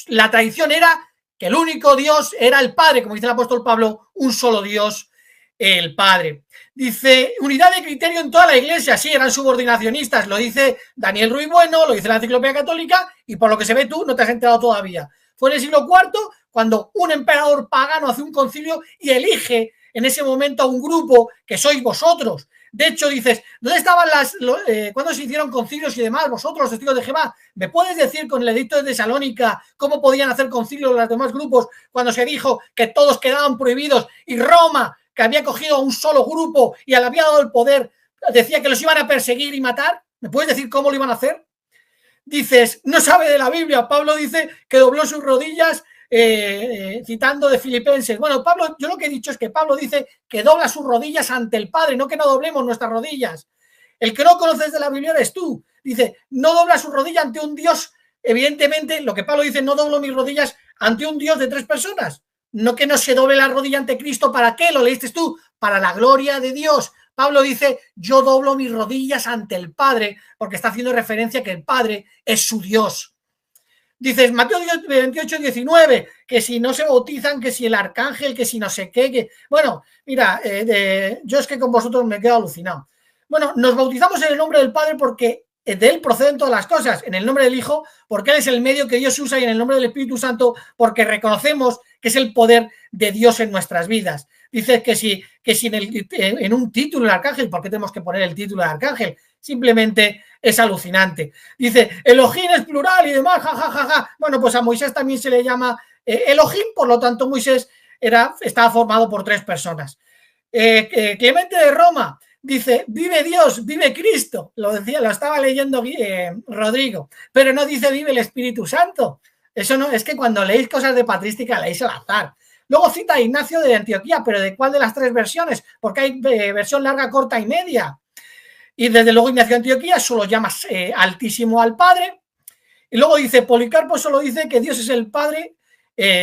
La tradición era que el único Dios era el Padre, como dice el apóstol Pablo, un solo Dios, el Padre. Dice, unidad de criterio en toda la Iglesia, sí, eran subordinacionistas, lo dice Daniel Ruiz Bueno, lo dice la Enciclopedia Católica, y por lo que se ve tú no te has enterado todavía. Fue en el siglo IV cuando un emperador pagano hace un concilio y elige en ese momento a un grupo que sois vosotros. De hecho, dices, ¿dónde estaban cuándo se hicieron concilios y demás? Vosotros, los testigos de Jehová, ¿me puedes decir con el edicto de Tesalónica cómo podían hacer concilios los demás grupos cuando se dijo que todos quedaban prohibidos y Roma, que había cogido a un solo grupo y le había dado el poder, decía que los iban a perseguir y matar? ¿Me puedes decir cómo lo iban a hacer? Dices, no sabe de la Biblia. Pablo dice que dobló sus rodillas, citando de Filipenses. Bueno, Pablo, yo lo que he dicho es que Pablo dice que dobla sus rodillas ante el Padre, no que no doblemos nuestras rodillas. El que no conoces de la Biblia eres tú. Dice, no dobla su rodilla ante un Dios. Evidentemente, lo que Pablo dice, no doblo mis rodillas ante un Dios de 3 personas. No que no se doble la rodilla ante Cristo. ¿Para qué? Lo leíste tú. Para la gloria de Dios. Pablo dice, yo doblo mis rodillas ante el Padre, porque está haciendo referencia a que el Padre es su Dios. Dices, Mateo 28, 19, que si no se bautizan, que si el arcángel, que si no sé qué, que... Bueno, mira, yo es que con vosotros me quedo alucinado. Bueno, nos bautizamos en el nombre del Padre porque de él proceden todas las cosas, en el nombre del Hijo, porque él es el medio que Dios usa, y en el nombre del Espíritu Santo, porque reconocemos que es el poder de Dios en nuestras vidas. Dices que si en un título el arcángel, ¿por qué tenemos que poner el título de arcángel? Simplemente es alucinante. Dice, Elohim es plural y demás, jajajaja. Bueno, pues a Moisés también se le llama Elohim, por lo tanto Moisés estaba formado por 3 personas. Clemente de Roma dice, vive Dios, vive Cristo. Lo estaba leyendo Rodrigo, pero no dice vive el Espíritu Santo. Eso no, es que cuando leéis cosas de patrística leéis al azar. Luego cita a Ignacio de Antioquía, pero ¿de cuál de las 3 versiones? Porque hay versión larga, corta y media. Y desde luego Ignacio de Antioquía solo llama altísimo al Padre. Y luego dice, Policarpo solo dice que Dios es el Padre.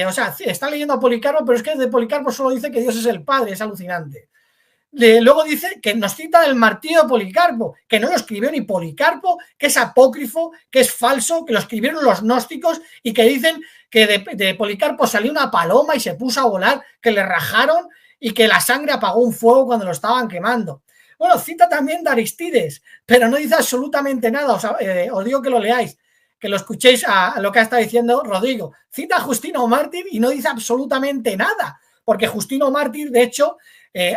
O sea, está leyendo a Policarpo, pero es que de Policarpo solo dice que Dios es el Padre. Es alucinante. Luego dice que nos cita el martirio de Policarpo, que no lo escribió ni Policarpo, que es apócrifo, que es falso, que lo escribieron los gnósticos y que dicen que de Policarpo salió una paloma y se puso a volar, que le rajaron y que la sangre apagó un fuego cuando lo estaban quemando. Bueno, cita también de Aristides, pero no dice absolutamente nada. Os digo que lo leáis, que lo escuchéis a lo que está diciendo Rodrigo. Cita a Justino Mártir y no dice absolutamente nada, porque Justino Mártir, de hecho,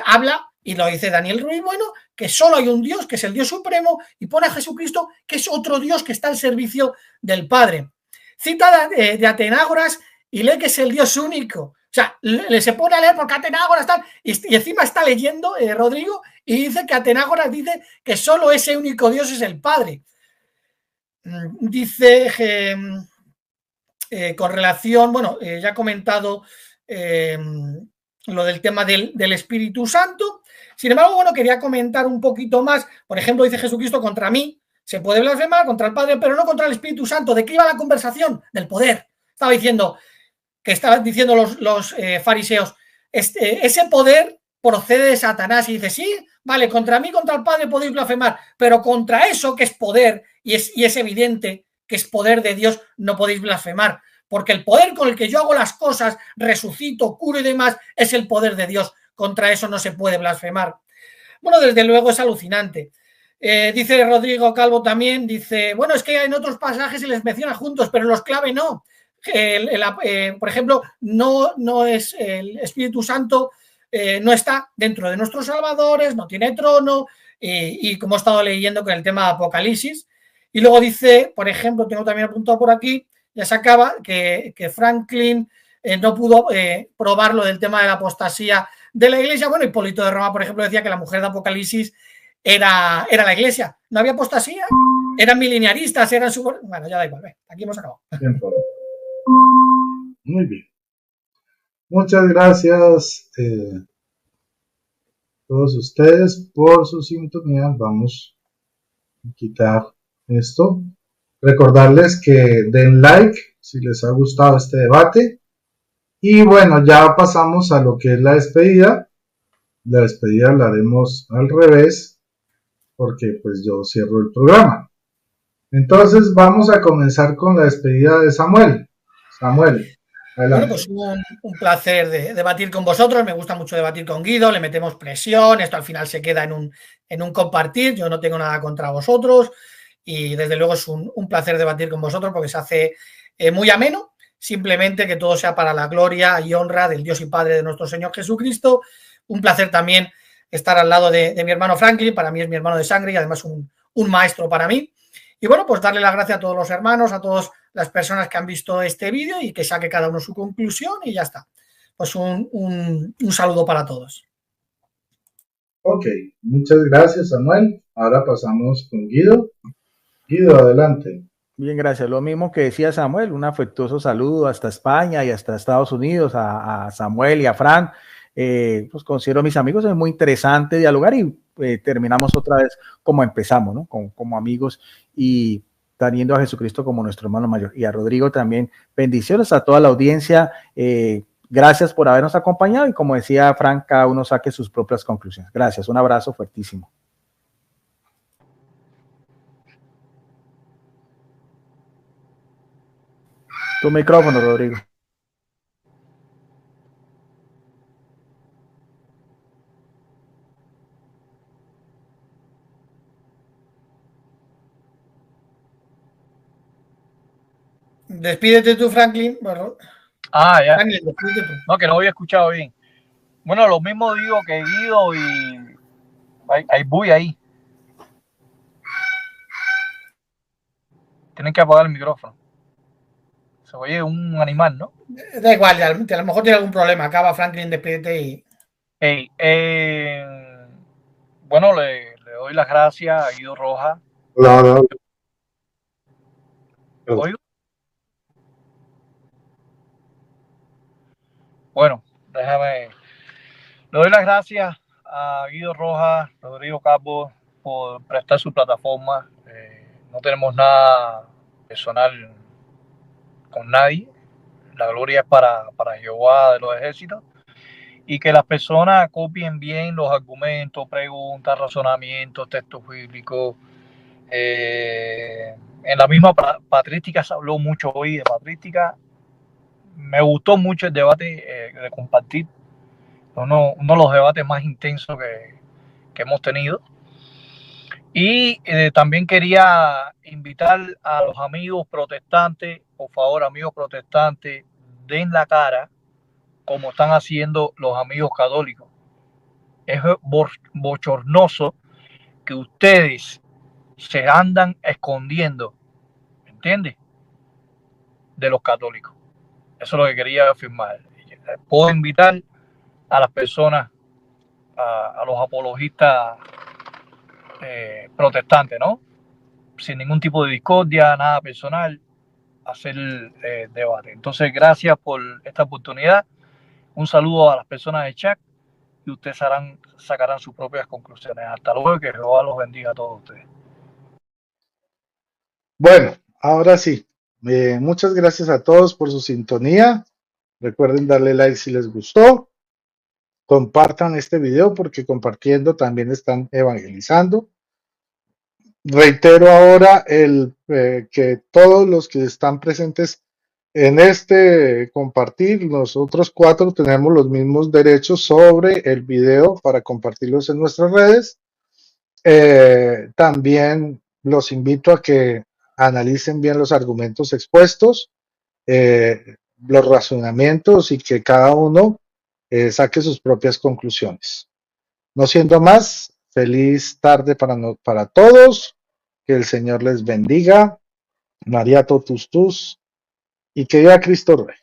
habla, y lo dice Daniel Ruiz Bueno, que solo hay un Dios, que es el Dios supremo, y pone a Jesucristo, que es otro Dios que está al servicio del Padre. Cita de Atenágoras y lee que es el Dios único. O sea, se pone a leer porque Atenágoras tal, y encima está leyendo Rodrigo, y dice que Atenágoras dice que solo ese único Dios es el Padre. Dice con relación, bueno, ya he comentado lo del tema del Espíritu Santo. Sin embargo, bueno, quería comentar un poquito más. Por ejemplo, dice Jesucristo, contra mí se puede blasfemar, contra el Padre, pero no contra el Espíritu Santo. ¿De qué iba la conversación? Del poder. Estaban diciendo los fariseos, ese poder procede de Satanás, y dice, sí, vale, contra mí, contra el Padre podéis blasfemar, pero contra eso que es poder, y es evidente que es poder de Dios, no podéis blasfemar, porque el poder con el que yo hago las cosas, resucito, curo y demás, es el poder de Dios. Contra eso no se puede blasfemar. Bueno, desde luego es alucinante. Dice Rodrigo Calvo también, dice, bueno, es que en otros pasajes se les menciona juntos, pero en los clave no. Por ejemplo, no es el Espíritu Santo, no está dentro de nuestros salvadores, no tiene trono, y como he estado leyendo con el tema de Apocalipsis. Y luego dice, por ejemplo, tengo también apuntado por aquí, ya se acaba, que Franklin no pudo probar lo del tema de la apostasía de la Iglesia. Bueno, Hipólito de Roma, por ejemplo, decía que la mujer de Apocalipsis era la Iglesia. No había apostasía, eran mileniaristas, eran su... Bueno, ya da igual, aquí hemos acabado. Muy bien. Muchas gracias a todos ustedes por su sintonía. Vamos a quitar esto. Recordarles que den like si les ha gustado este debate. Y bueno, ya pasamos a lo que es la despedida. La despedida la haremos al revés, porque pues yo cierro el programa. Entonces vamos a comenzar con la despedida de Samuel. Samuel, adelante. Bueno, pues un placer debatir con vosotros. Me gusta mucho debatir con Guido, le metemos presión, esto al final se queda en un compartir. Yo no tengo nada contra vosotros y desde luego es un placer debatir con vosotros porque se hace muy ameno. Simplemente que todo sea para la gloria y honra del Dios y Padre de nuestro Señor Jesucristo. Un placer también estar al lado de mi hermano Franklin. Para mí es mi hermano de sangre y además un maestro para mí. Y bueno, pues darle las gracias a todos los hermanos, a todas las personas que han visto este vídeo y que saque cada uno su conclusión y ya está. Pues un saludo para todos. Ok, muchas gracias, Samuel. Ahora pasamos con Guido. Guido, adelante. Bien, gracias. Lo mismo que decía Samuel, un afectuoso saludo hasta España y hasta Estados Unidos, a Samuel y a Fran. Pues considero a mis amigos, es muy interesante dialogar y terminamos otra vez como empezamos, ¿no? Como amigos y teniendo a Jesucristo como nuestro hermano mayor. Y a Rodrigo también, bendiciones a toda la audiencia. Gracias por habernos acompañado y como decía Fran, cada uno saque sus propias conclusiones. Gracias, un abrazo fuertísimo. Tu micrófono, Rodrigo. Despídete tú, Franklin. Bueno, ya. Franklin, despídete tú. No, que no había escuchado bien. Bueno, lo mismo digo que Guido y hay bulla ahí. Tienen que apagar el micrófono. Se oye un animal, ¿no? Da igual, a lo mejor tiene algún problema. Acaba, Franklin, despídete y... Hey, bueno, le doy las gracias a Guido Rojas. Hola. ¿Oigo? Bueno, le doy las gracias a Guido Rojas, Rodrigo Cabo, por prestar su plataforma. No tenemos nada personal con nadie. La gloria es para Jehová de los ejércitos. Y que las personas copien bien los argumentos, preguntas, razonamientos, textos bíblicos. En la misma patrística se habló mucho hoy de patrística. Me gustó mucho el debate de compartir. Uno de los debates más intensos que hemos tenido. Y también quería invitar a los amigos protestantes, por favor, amigos protestantes, den la cara como están haciendo los amigos católicos. Es bochornoso que ustedes se andan escondiendo, ¿entiendes? De los católicos. Eso es lo que quería afirmar. Puedo invitar a las personas, a los apologistas protestantes, ¿no? Sin ningún tipo de discordia, nada personal, hacer debate. Entonces, gracias por esta oportunidad. Un saludo a las personas de chat y ustedes sacarán sus propias conclusiones. Hasta luego y que Jehová los bendiga a todos ustedes. Bueno, ahora sí. Muchas gracias a todos por su sintonía. Recuerden darle like si les gustó. Compartan este video porque compartiendo también están evangelizando. Reitero ahora que todos los que están presentes en este compartir, nosotros 4 tenemos los mismos derechos sobre el video para compartirlos en nuestras redes. También los invito a que analicen bien los argumentos expuestos, los razonamientos y que cada uno saque sus propias conclusiones. No siendo más, feliz tarde para todos, que el Señor les bendiga, María Totus Tus, y que viva Cristo Rey.